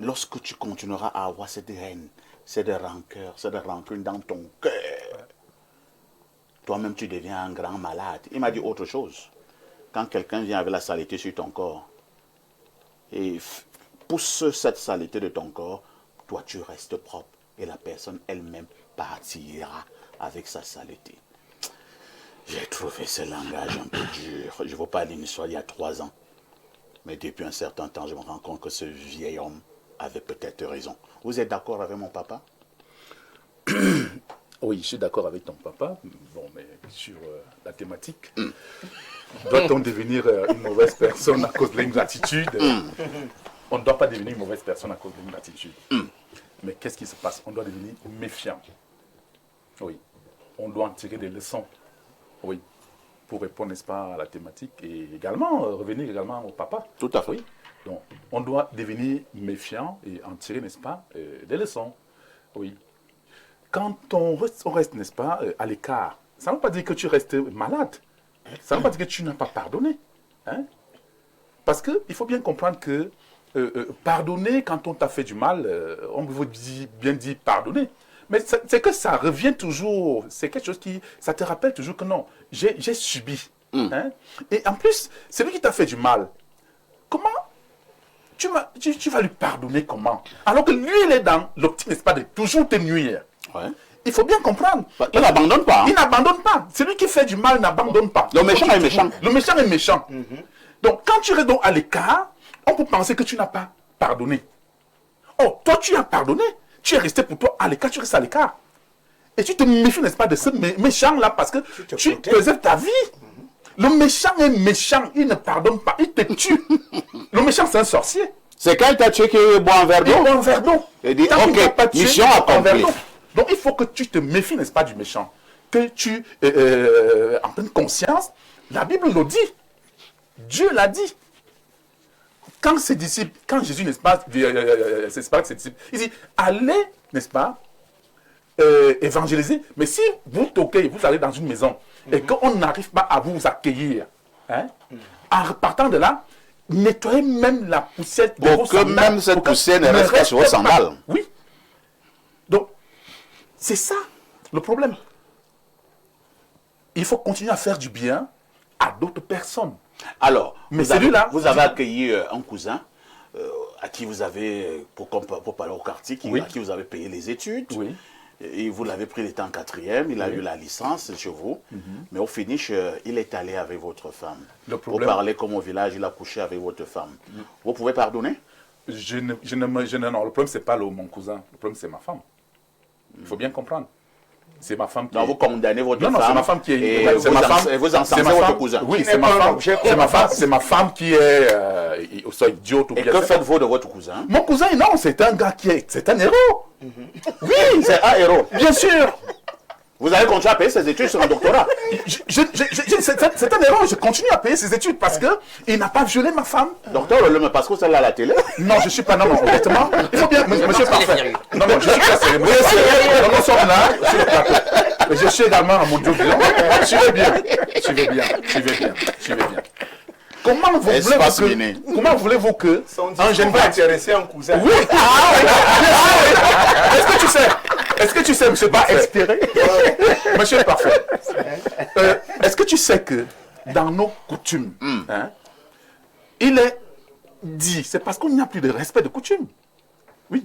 Lorsque tu continueras à avoir cette haine, cette rancœur, cette rancune dans ton cœur, toi-même tu deviens un grand malade. Il m'a dit autre chose. Quand quelqu'un vient avec la saleté sur ton corps et pousse cette saleté de ton corps, toi tu restes propre et la personne elle-même partira avec sa saleté. J'ai trouvé ce langage un peu dur. Je ne veux pas dire une histoire il y a 3 ans. Mais depuis un certain temps, je me rends compte que ce vieil homme avait peut-être raison. Vous êtes d'accord avec mon papa? Oui, je suis d'accord avec ton papa. Bon, mais sur la thématique, doit-on devenir une mauvaise personne à cause de l'ingratitude? On ne doit pas devenir une mauvaise personne à cause de l'ingratitude. Mais qu'est-ce qui se passe? On doit devenir méfiant. Oui. On doit en tirer des leçons. Oui. Pour répondre, n'est-ce pas, à la thématique et également revenir également au papa. Tout à fait. Oui. Donc, on doit devenir méfiant et en tirer, n'est-ce pas, des leçons. Oui. Quand on reste, n'est-ce pas, à l'écart, ça ne veut pas dire que tu restes malade. Ça ne veut pas dire que tu n'as pas pardonné. Hein? Parce qu'il faut bien comprendre que pardonner quand on t'a fait du mal, on veut bien dire pardonner. Mais c'est que ça revient toujours, c'est quelque chose qui, ça te rappelle toujours que non, j'ai subi. Hein? Et en plus, c'est lui qui t'a fait du mal. Comment tu vas lui pardonner comment? Alors que lui, il est dans l'optique, n'est-ce pas, de toujours te nuire. Ouais. Il faut bien comprendre. Il n'abandonne pas. Hein? Il n'abandonne pas. Celui qui fait du mal n'abandonne pas. Le méchant est méchant. Le méchant est méchant. Donc, quand tu restes donc à l'écart, on peut penser que tu n'as pas pardonné. Oh, toi, tu as pardonné. Tu es resté pour toi à l'écart, tu restes à l'écart. Et tu te méfies, n'est-ce pas, de ce méchant-là parce que tu préserves ta vie. Le méchant est méchant, il ne pardonne pas, il te tue. Le méchant, c'est un sorcier. C'est quand il t'a tué qu'il boit un verre d'eau. Il boit un verre d'eau. Il dit, ok, mission accomplie. Donc, il faut que tu te méfies, n'est-ce pas, du méchant. Que tu, en pleine conscience, la Bible le dit. Dieu l'a dit. Quand ses disciples, quand Jésus, n'est-ce pas, c'est pas que ses disciples, il dit, allez, n'est-ce pas, évangéliser. Mais si vous toquez, vous allez dans une maison, et qu'on n'arrive pas à vous accueillir, hein, en repartant de là, nettoyer même la poussière de Pour vos que sandales, même cette pour que poussière ne reste pas sur vos sandales. Oui. Donc, c'est ça le problème. Il faut continuer à faire du bien à d'autres personnes. Alors, Mais vous avez, celui-là, vous avez accueilli un cousin à qui vous avez, pour parler au quartier, Oui. à qui vous avez payé les études. Oui. Et vous l'avez pris l'été en 4e, il a eu la licence chez vous. Mais au finish, il est allé avec votre femme. Le Pour problème- parler comme au village, il a couché avec votre femme. Vous pouvez pardonner? Non, le problème, c'est pas mon cousin. Le problème, c'est ma femme. Il faut bien comprendre. C'est ma femme qui. Donc vous condamnez votre Non, femme. c'est ma femme qui est. Et c'est vous, ma femme. vous c'est encensez ma votre femme. cousin. Oui, Qui c'est n'est ma pas un femme. objet C'est ma femme qui est. Soit idiote ou Et bien. que faites-vous de votre cousin? Mon cousin, non, c'est un gars qui est. C'est un héros. Oui, c'est un héros. Bien sûr. Vous allez continuer à payer ses études sur un doctorat. C'est un héros. Je continue à payer ses études parce qu'il n'a pas violé ma femme. Docteur, le parce que celle-là à la télé. Non, je suis pas. Non, honnêtement. Il faut bien. Monsieur parfait. sérieux. Non, je suis pas sérieux. Monsieur sérieux. Nous sommes là sur le plateau. Mais je suis également à mon Dieu. Suivez bien. Comment voulez-vous que un jeune va va intéresser un cousin. Oui. Est-ce que tu sais, monsieur pas inspiré? Monsieur parfait. Est-ce que tu sais que dans nos coutumes, hein, il est dit, c'est parce qu'il n'y a plus de respect de coutume. Oui.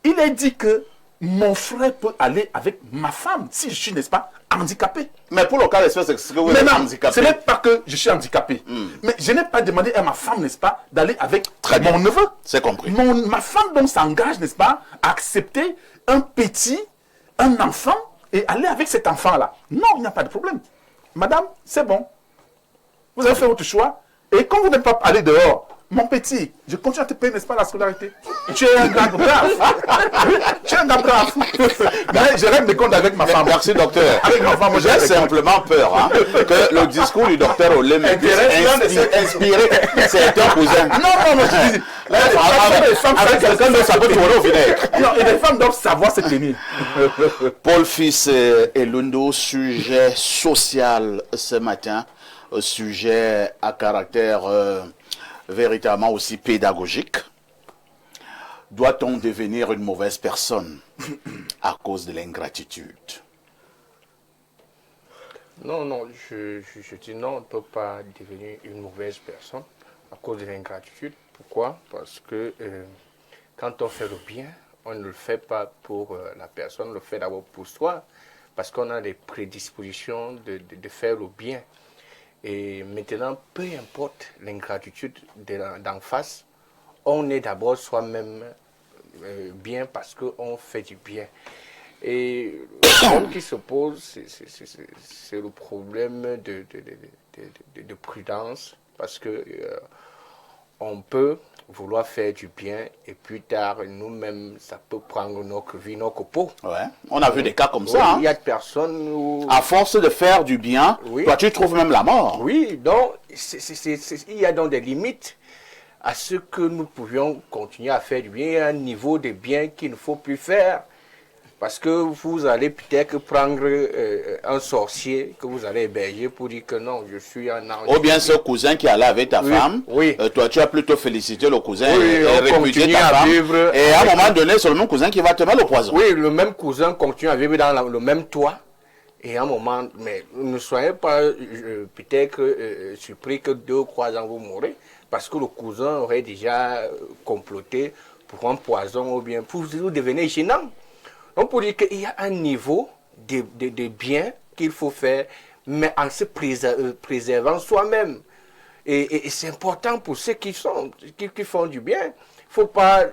Il est dit que mon frère peut aller avec ma femme si je suis, n'est-ce pas, handicapé. Mais pour le cas d'espèce, c'est ce que vous êtes Maintenant, handicapé. ce n'est pas que je suis handicapé. Mais je n'ai pas demandé à ma femme, n'est-ce pas, d'aller avec mon neveu. C'est compris. Ma femme donc s'engage, n'est-ce pas, à accepter un enfant et aller avec cet enfant-là. Non, il n'y a pas de problème. Madame, c'est bon. Vous avez fait votre choix. Et quand vous n'êtes pas allé dehors, mon petit, je continue à te payer, n'est-ce pas, la scolarité. Tu es un gars brave. Tu es un gars brave. Mais je règle des comptes avec ma femme. Merci, docteur. Avec ma femme, moi, je J'ai règle des comptes. simplement peur que le discours du docteur Olem inspiré certains cousins. Non, je dis. Avec quelqu'un de ça peut tourner au vinaigre. Non, et les femmes doivent savoir se tenir. Paul Fils et Lundo, sujet social ce matin, sujet à caractère véritablement aussi pédagogique. Doit-on devenir une mauvaise personne à cause de l'ingratitude? Non, je dis non, on ne peut pas devenir une mauvaise personne à cause de l'ingratitude. Pourquoi? Parce que quand on fait le bien, on ne le fait pas pour la personne, on le fait d'abord pour soi, parce qu'on a des prédispositions de faire le bien. Et maintenant, peu importe l'ingratitude d'en face, on est d'abord soi-même bien parce qu'on fait du bien. Et le problème qui se pose, c'est le problème de prudence, parce que on peut vouloir faire du bien et plus tard, nous-mêmes, ça peut prendre notre vie, notre peau. Ouais. On a vu des cas comme Oui, ça. il y a des personnes où... À force de faire du bien, Oui. toi tu trouves même la mort. Oui, donc il y a donc des limites à ce que nous pouvions continuer à faire du bien. Il y a un niveau de bien qu'il ne faut plus faire. Parce que vous allez peut-être prendre un sorcier que vous allez héberger pour dire que non, je suis un ange. Ou bien ce cousin qui allait avec ta Oui, femme, oui. Toi tu as plutôt félicité le cousin Oui, et on répudié continue ta à femme. vivre. Et à un moment donné, c'est le même cousin qui va te mettre au poison. Oui, le même cousin continue à vivre dans le même toit. Et à un moment, mais ne soyez pas peut-être surpris que 2 ou 3 ans vous mourrez, parce que le cousin aurait déjà comploté pour un poison ou bien pour vous devenir gênant. On peut dire qu'il y a un niveau de bien qu'il faut faire, mais en se préservant soi-même. Et c'est important pour ceux qui font du bien. Il ne faut pas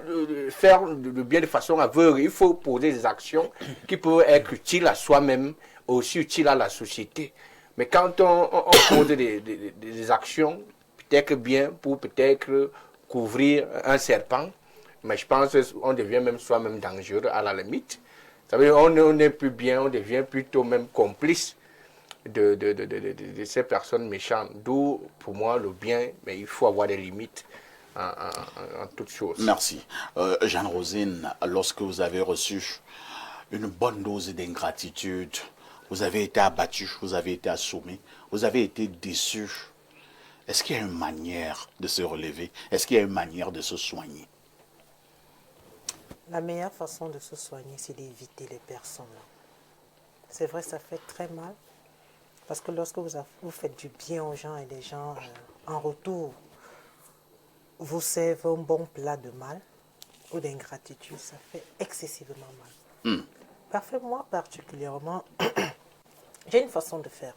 faire le bien de façon aveugle. Il faut poser des actions qui peuvent être utiles à soi-même, aussi utiles à la société. Mais quand on pose des actions, peut-être bien pour peut-être couvrir un serpent, mais je pense qu'on devient même soi-même dangereux à la limite. Ça veut dire on n'est plus bien, on devient plutôt même complice de ces personnes méchantes. D'où, pour moi, le bien, mais il faut avoir des limites en toutes choses. Merci. Jeanne-Rosine, lorsque vous avez reçu une bonne dose d'ingratitude, vous avez été abattu, vous avez été assommé, vous avez été déçu. Est-ce qu'il y a une manière de se relever? Est-ce qu'il y a une manière de se soigner? La meilleure façon de se soigner, c'est d'éviter les personnes. C'est vrai, ça fait très mal. Parce que lorsque vous faites du bien aux gens et les gens, en retour, vous servent un bon plat de mal ou d'ingratitude, ça fait excessivement mal. Parfait, moi particulièrement, j'ai une façon de faire.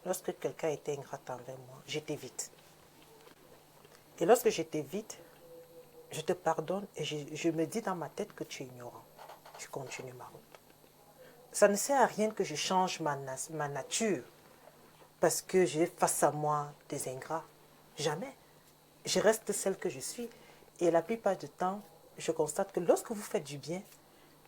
Lorsque quelqu'un était ingrat envers moi, j'étais vite. Et lorsque j'étais vite, je te pardonne et je me dis dans ma tête que tu es ignorant. Je continue ma route. Ça ne sert à rien que je change ma nature parce que j'ai face à moi des ingrats. Jamais. Je reste celle que je suis. Et la plupart du temps, je constate que lorsque vous faites du bien,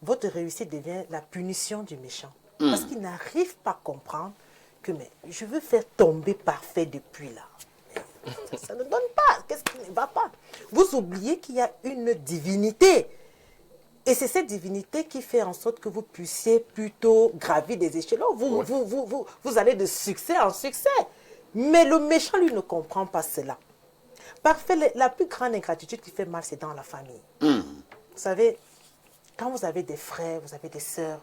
votre réussite devient la punition du méchant. Parce qu'il n'arrive pas à comprendre que mais, je veux faire tomber parfait depuis là. Ça ne donne pas. Qu'est-ce qui ne va pas? Vous oubliez qu'il y a une divinité. Et c'est cette divinité qui fait en sorte que vous puissiez plutôt gravir des échelons. Vous allez de succès en succès. Mais le méchant, lui, ne comprend pas cela. Parfait, la plus grande ingratitude qui fait mal, c'est dans la famille. Vous savez, quand vous avez des frères, vous avez des sœurs,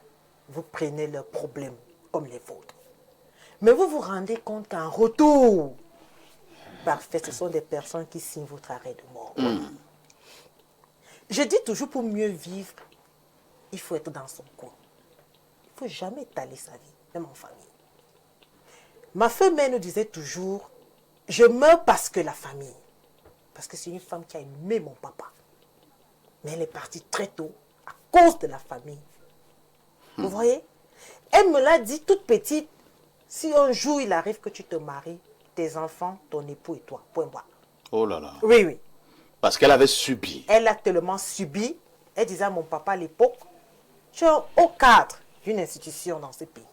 vous prenez leurs problèmes comme les vôtres. Mais vous vous rendez compte qu'en retour, parfait, ce sont des personnes qui signent votre arrêt de mort. Je dis toujours, pour mieux vivre, il faut être dans son coin. Il ne faut jamais étaler sa vie, même en famille. Ma femme nous disait toujours, je meurs parce que la famille. Parce que c'est une femme qui a aimé mon papa. Mais elle est partie très tôt à cause de la famille. Vous voyez? Elle me l'a dit toute petite. Si un jour il arrive que tu te maries, tes enfants, ton époux et toi, point barre. Oh là là. Oui, oui. Parce qu'elle avait subi. Elle a tellement subi. Elle disait à mon papa à l'époque, tu es au cadre d'une institution dans ce pays.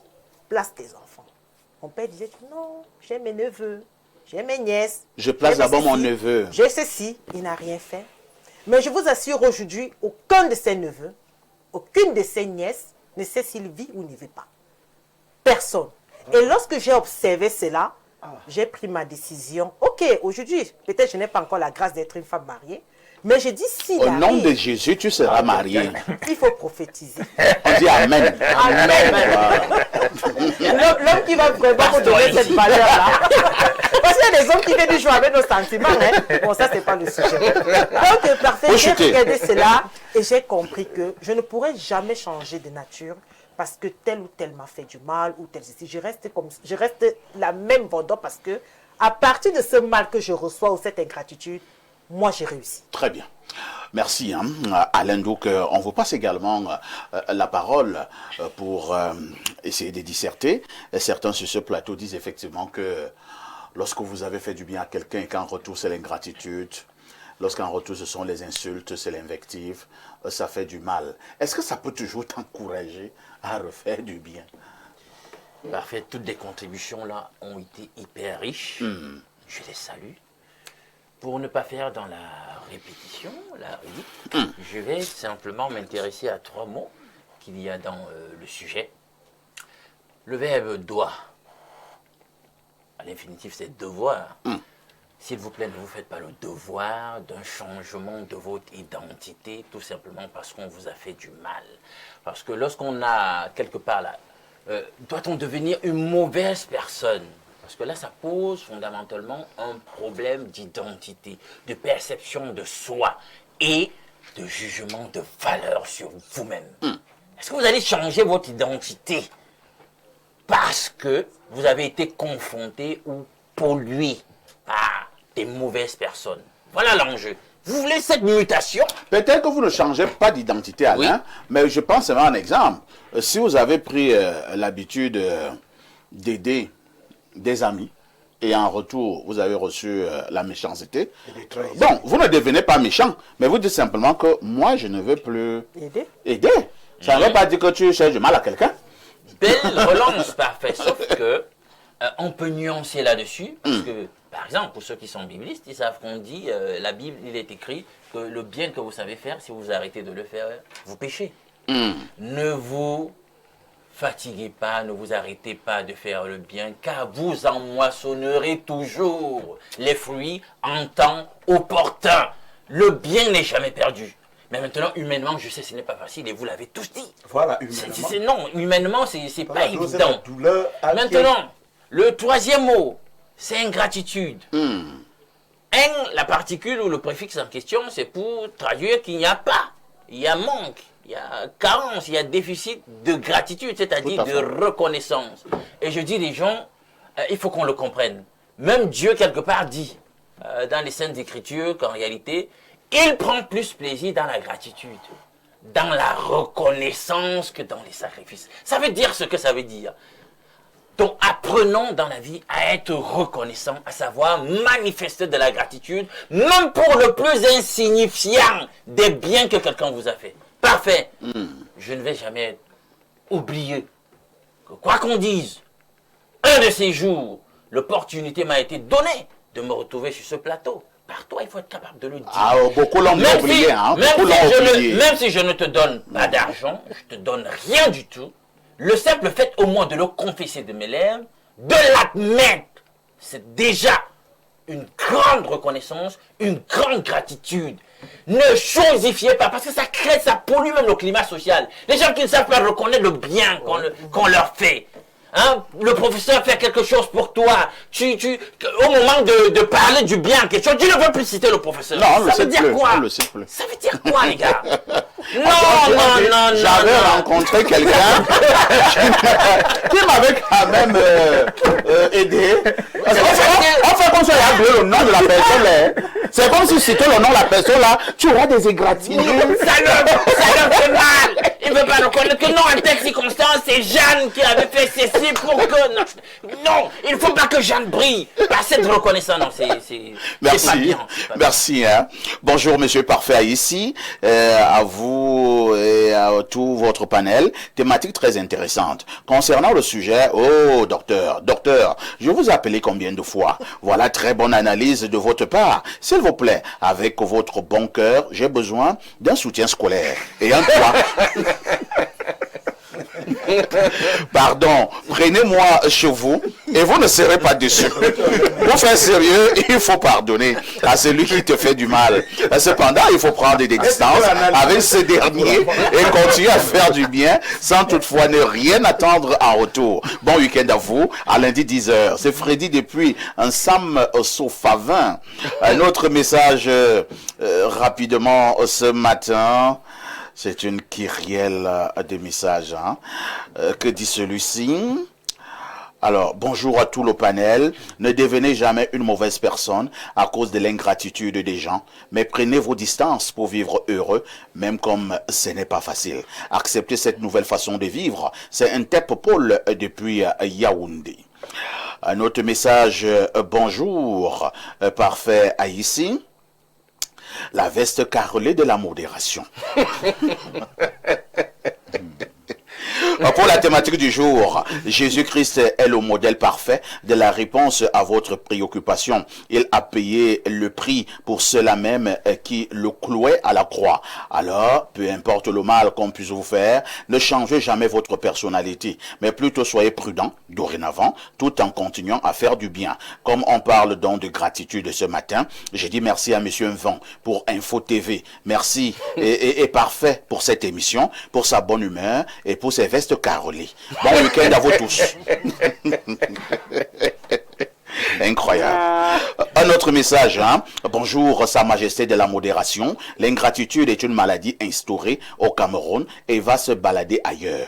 Place tes enfants. Mon père disait, non, j'ai mes neveux, j'ai mes nièces. Je place d'abord mon neveu. J'ai ceci, il n'a rien fait. Mais je vous assure aujourd'hui, aucun de ses neveux, aucune de ses nièces ne sait s'il vit ou ne vit pas. Personne. Et lorsque j'ai observé cela, j'ai pris ma décision. Ok, aujourd'hui, peut-être je n'ai pas encore la grâce d'être une femme mariée, mais je dis si. Au nom de Jésus, tu seras mariée. Il faut prophétiser. On dit Amen. Amen. L'homme qui va vraiment vous donner cette valeur-là. Parce qu'il y a des hommes qui viennent jouer avec nos sentiments. Hein. Bon, ça, c'est pas le sujet. Donc, parfait, j'ai regardé cela et j'ai compris que je ne pourrais jamais changer de nature parce que tel ou tel m'a fait du mal ou tel ceci. Je reste la même vendeur parce que à partir de ce mal que je reçois ou cette ingratitude, moi, j'ai réussi. Très bien. Merci, hein, Alain. Donc, on vous passe également la parole pour essayer de disserter. Et certains sur ce plateau disent effectivement que lorsque vous avez fait du bien à quelqu'un et qu'en retour, c'est l'ingratitude, lorsqu'en retour, ce sont les insultes, c'est l'invective, ça fait du mal. Est-ce que ça peut toujours t'encourager à refaire du bien? Parfait. Toutes les contributions là ont été hyper riches. Je les salue. Pour ne pas faire dans la répétition, la redite, je vais simplement m'intéresser à 3 mots qu'il y a dans le sujet. Le verbe doit, à l'infinitif c'est devoir. S'il vous plaît, ne vous faites pas le devoir d'un changement de votre identité, tout simplement parce qu'on vous a fait du mal. Parce que lorsqu'on a quelque part là, doit-on devenir une mauvaise personne? Parce que là, ça pose fondamentalement un problème d'identité, de perception de soi et de jugement de valeur sur vous-même. Est-ce que vous allez changer votre identité parce que vous avez été confronté ou pollué par des mauvaises personnes? Voilà l'enjeu. Vous voulez cette mutation? Peut-être que vous ne changez pas d'identité, Alain, mais je pense à un exemple. Si vous avez pris l'habitude d'aider des amis, et en retour, vous avez reçu la méchanceté. Bon, vous ne devenez pas méchant, mais vous dites simplement que moi, je ne veux plus aider. Ça ne veut pas dire que tu cherches du mal à quelqu'un. Belle relance, parfait. Sauf que on peut nuancer là-dessus, parce que, par exemple, pour ceux qui sont biblistes, ils savent qu'on dit, la Bible, il est écrit que le bien que vous savez faire, si vous arrêtez de le faire, vous péchez. Ne vous fatiguez pas, ne vous arrêtez pas de faire le bien, car vous en moissonnerez toujours les fruits en temps opportun. Le bien n'est jamais perdu. Mais maintenant, humainement, je sais, ce n'est pas facile et vous l'avez tous dit. Voilà, humainement. Non, humainement, c'est pas doser la évident. douleur à Maintenant, le troisième mot, c'est ingratitude. La particule ou le préfixe en question, c'est pour traduire qu'il n'y a pas. Il y a manque, il y a carence, il y a déficit de gratitude, c'est-à-dire de reconnaissance. Et je dis les gens, il faut qu'on le comprenne. Même Dieu, quelque part, dit dans les Saintes Écritures qu'en réalité, il prend plus plaisir dans la gratitude, dans la reconnaissance que dans les sacrifices. Ça veut dire ce que ça veut dire. Donc, apprenons dans la vie à être reconnaissant, à savoir manifester de la gratitude, même pour le plus insignifiant des biens que quelqu'un vous a fait. Parfait. Je ne vais jamais oublier que quoi qu'on dise, un de ces jours, l'opportunité m'a été donnée de me retrouver sur ce plateau. Par toi, il faut être capable de le dire. Ah, beaucoup l'ont oublié, hein. Même si je ne te donne pas d'argent, je te donne rien du tout, le simple fait au moins de le confesser de mes lèvres, de l'admettre, c'est déjà une grande reconnaissance, une grande gratitude. Ne chosifiez pas, parce que ça crée, ça pollue même le climat social. Les gens qui ne savent pas reconnaître le bien qu'on leur fait. Hein? Le professeur fait quelque chose pour toi. Au moment de parler du bien en question, tu ne veux plus citer le professeur. Non, ça veut dire quoi? Ça veut dire quoi, les gars? Non. J'avais rencontré quelqu'un qui m'avait quand même aidé. Enfin, comme ça, il a oublié le nom de la personne là. C'est comme si c'était le nom de la personne là, tu auras des égratignures. Ça leur fait mal. Il ne veut pas reconnaître que non, en telle circonstance, c'est Jeanne qui avait fait ceci pour que... Non, il ne faut pas que Jeanne brille. Pas cette reconnaissance, non, c'est Merci, pas bien. merci. Hein. Bonjour, monsieur Parfait ici, à vous et à tout votre panel. Thématique très intéressante. Concernant le sujet, oh, docteur, je vous ai appelé combien de fois? Voilà, très bonne analyse de votre part. S'il vous plaît, avec votre bon cœur, j'ai besoin d'un soutien scolaire et un toit. Pardon, prenez-moi chez vous et vous ne serez pas déçus. Pour faire sérieux, il faut pardonner à celui qui te fait du mal. Cependant, il faut prendre des distances avec ce dernier et continuer à faire du bien sans toutefois ne rien attendre en retour. Bon week-end à vous, à lundi 10h. C'est Freddy depuis un Sam Sofavin. Un autre message rapidement ce matin. C'est une kyrielle de messages. Hein. Que dit celui-ci? Alors, bonjour à tout le panel. Ne devenez jamais une mauvaise personne à cause de l'ingratitude des gens, mais prenez vos distances pour vivre heureux, même comme ce n'est pas facile. Acceptez cette nouvelle façon de vivre. C'est un Tep Paul depuis Yaoundé. Un autre message, bonjour, parfait à ici. La veste carrelée de la modération. Pour la thématique du jour, Jésus-Christ est le modèle parfait de la réponse à votre préoccupation. Il a payé le prix pour cela même qui le clouait à la croix. Alors, peu importe le mal qu'on puisse vous faire, ne changez jamais votre personnalité, mais plutôt soyez prudent dorénavant, tout en continuant à faire du bien. Comme on parle donc de gratitude ce matin, j'ai dit merci à Monsieur Nvan pour Info TV. Merci et parfait pour cette émission, pour sa bonne humeur et pour ses vestes carrelées. Bon week-end à vous tous. Incroyable. Un autre message, hein. Bonjour, Sa Majesté de la modération. L'ingratitude est une maladie instaurée au Cameroun et va se balader ailleurs.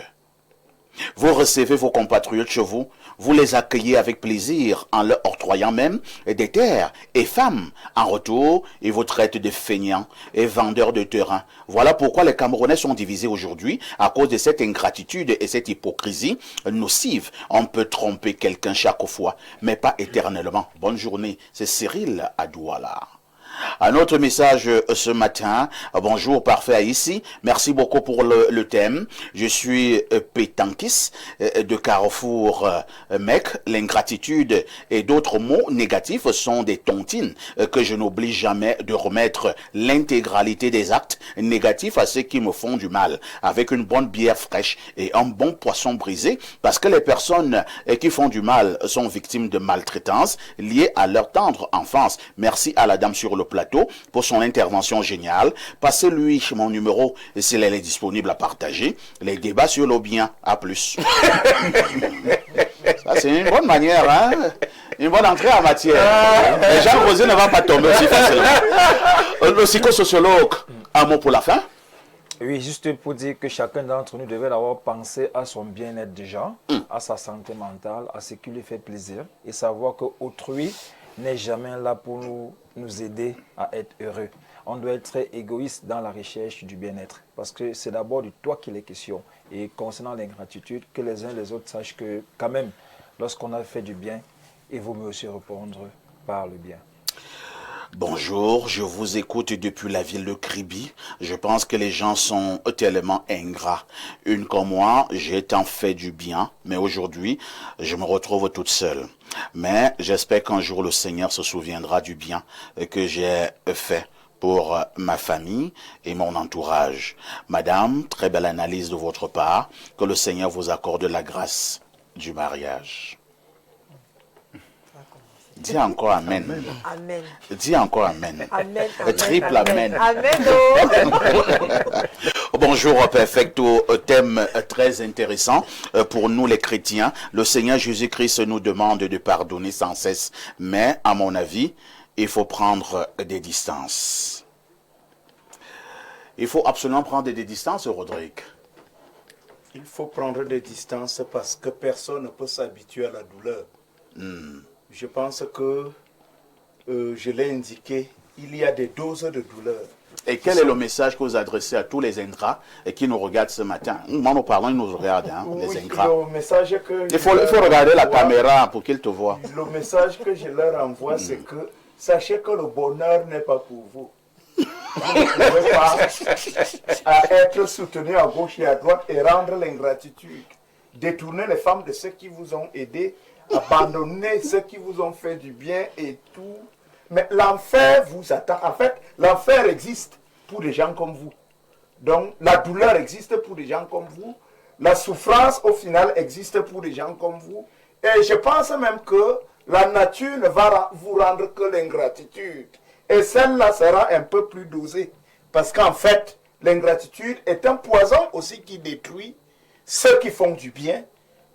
Vous recevez vos compatriotes chez vous, vous les accueillez avec plaisir en leur octroyant même des terres et femmes. En retour, ils vous traitent de feignants et vendeurs de terrain. Voilà pourquoi les Camerounais sont divisés aujourd'hui à cause de cette ingratitude et cette hypocrisie nocive. On peut tromper quelqu'un chaque fois, mais pas éternellement. Bonne journée, c'est Cyril à Douala. Un autre message ce matin. Bonjour, parfait ici. Merci beaucoup pour le thème. Je suis Pétankis de Carrefour Mec. L'ingratitude et d'autres mots négatifs sont des tontines que je n'oublie jamais de remettre l'intégralité des actes négatifs à ceux qui me font du mal avec une bonne bière fraîche et un bon poisson brisé, parce que les personnes qui font du mal sont victimes de maltraitance liées à leur tendre enfance. Merci à la dame sur le plateau pour son intervention géniale. Passez-lui mon numéro s'il est disponible à partager les débats sur le bien. À plus. Ça, c'est une bonne manière, hein? Une bonne entrée en matière. Et Jean Rosé ne va pas tomber aussi facilement. Le psychosociologue, un mot pour la fin? Oui, juste pour dire que chacun d'entre nous devait d'abord penser à son bien-être déjà, à sa santé mentale, à ce qui lui fait plaisir, et savoir qu'autrui n'est jamais là pour nous aider à être heureux. On doit être très égoïste dans la recherche du bien-être, parce que c'est d'abord de toi qu'il est question. Et concernant l'ingratitude, que les uns et les autres sachent que quand même, lorsqu'on a fait du bien, il vaut mieux aussi répondre par le bien. Bonjour, je vous écoute depuis la ville de Kribi. Je pense que les gens sont tellement ingrats. Une comme moi, j'ai tant fait du bien, mais aujourd'hui, je me retrouve toute seule. Mais j'espère qu'un jour le Seigneur se souviendra du bien que j'ai fait pour ma famille et mon entourage. Madame, très belle analyse de votre part. Que le Seigneur vous accorde la grâce du mariage. Dis encore Amen. Amen. Dis encore Amen. Amen. Triple Amen. Amen. Bonjour, Perfecto. Thème très intéressant pour nous les chrétiens. Le Seigneur Jésus-Christ nous demande de pardonner sans cesse. Mais, à mon avis, il faut prendre des distances. Il faut absolument prendre des distances, Rodrigue. Il faut prendre des distances parce que personne ne peut s'habituer à la douleur. Je pense que, je l'ai indiqué, il y a des doses de douleur. Et quel est le message que vous adressez à tous les ingrats qui nous regardent ce matin? Moi, nous parlons, ils nous regardent, hein, oui, les ingrats. Le message que Il faut regarder la caméra pour qu'ils te voient. Le message que je leur envoie, c'est que sachez que le bonheur n'est pas pour vous. Vous ne pouvez pas être soutenu à gauche et à droite et rendre l'ingratitude. Détourner les femmes de ceux qui vous ont aidé, abandonner ceux qui vous ont fait du bien et tout. Mais l'enfer vous attend. En fait, l'enfer existe pour des gens comme vous. Donc, la douleur existe pour des gens comme vous. La souffrance, au final, existe pour des gens comme vous. Et je pense même que la nature ne va vous rendre que l'ingratitude. Et celle-là sera un peu plus dosée. Parce qu'en fait, l'ingratitude est un poison aussi qui détruit ceux qui font du bien.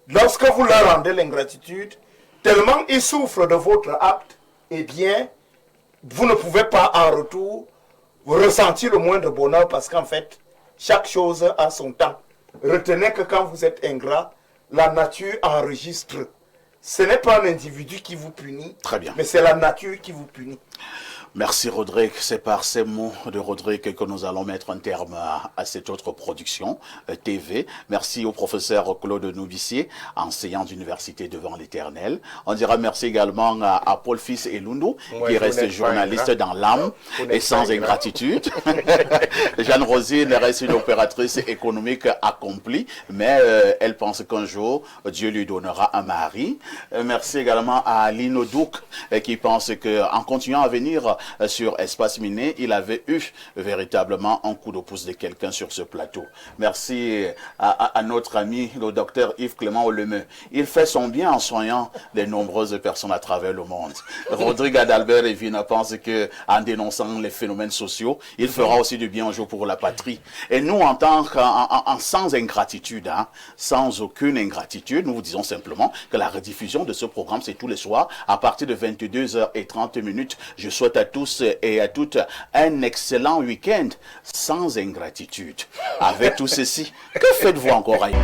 Lorsque vous leur rendez l'ingratitude, tellement ils souffrent de votre acte, eh bien, vous ne pouvez pas en retour ressentir le moindre bonheur parce qu'en fait, chaque chose a son temps. Retenez que quand vous êtes ingrat, la nature enregistre. Ce n'est pas un individu qui vous punit, Très bien. mais c'est la nature qui vous punit. Merci Rodrigue, c'est par ces mots de Rodrigue que nous allons mettre un terme à cette autre production TV. Merci au professeur Claude Noubissier, enseignant d'université devant l'Éternel. On dira merci également à Paul Fils et Lundu, qui reste journaliste dans l'âme et sans ingratitude. Jeanne Rosine reste une opératrice économique accomplie, mais elle pense qu'un jour, Dieu lui donnera un mari. Merci également à Lino Douk, qui pense qu'en continuant à venir sur Espace Miné, il avait eu véritablement un coup de pouce de quelqu'un sur ce plateau. Merci à notre ami, le docteur Yves Clément Olemeux. Il fait son bien en soignant de nombreuses personnes à travers le monde. Rodrigue Adalbert Evina pense qu'en dénonçant les phénomènes sociaux, il fera aussi du bien un jour pour la patrie. Et nous, en tant sans ingratitude, hein, sans aucune ingratitude, nous vous disons simplement que la rediffusion de ce programme, c'est tous les soirs à partir de 22h30. Je souhaite à tous et à toutes un excellent week-end sans ingratitude. Avec tout ceci, que faites-vous encore ailleurs?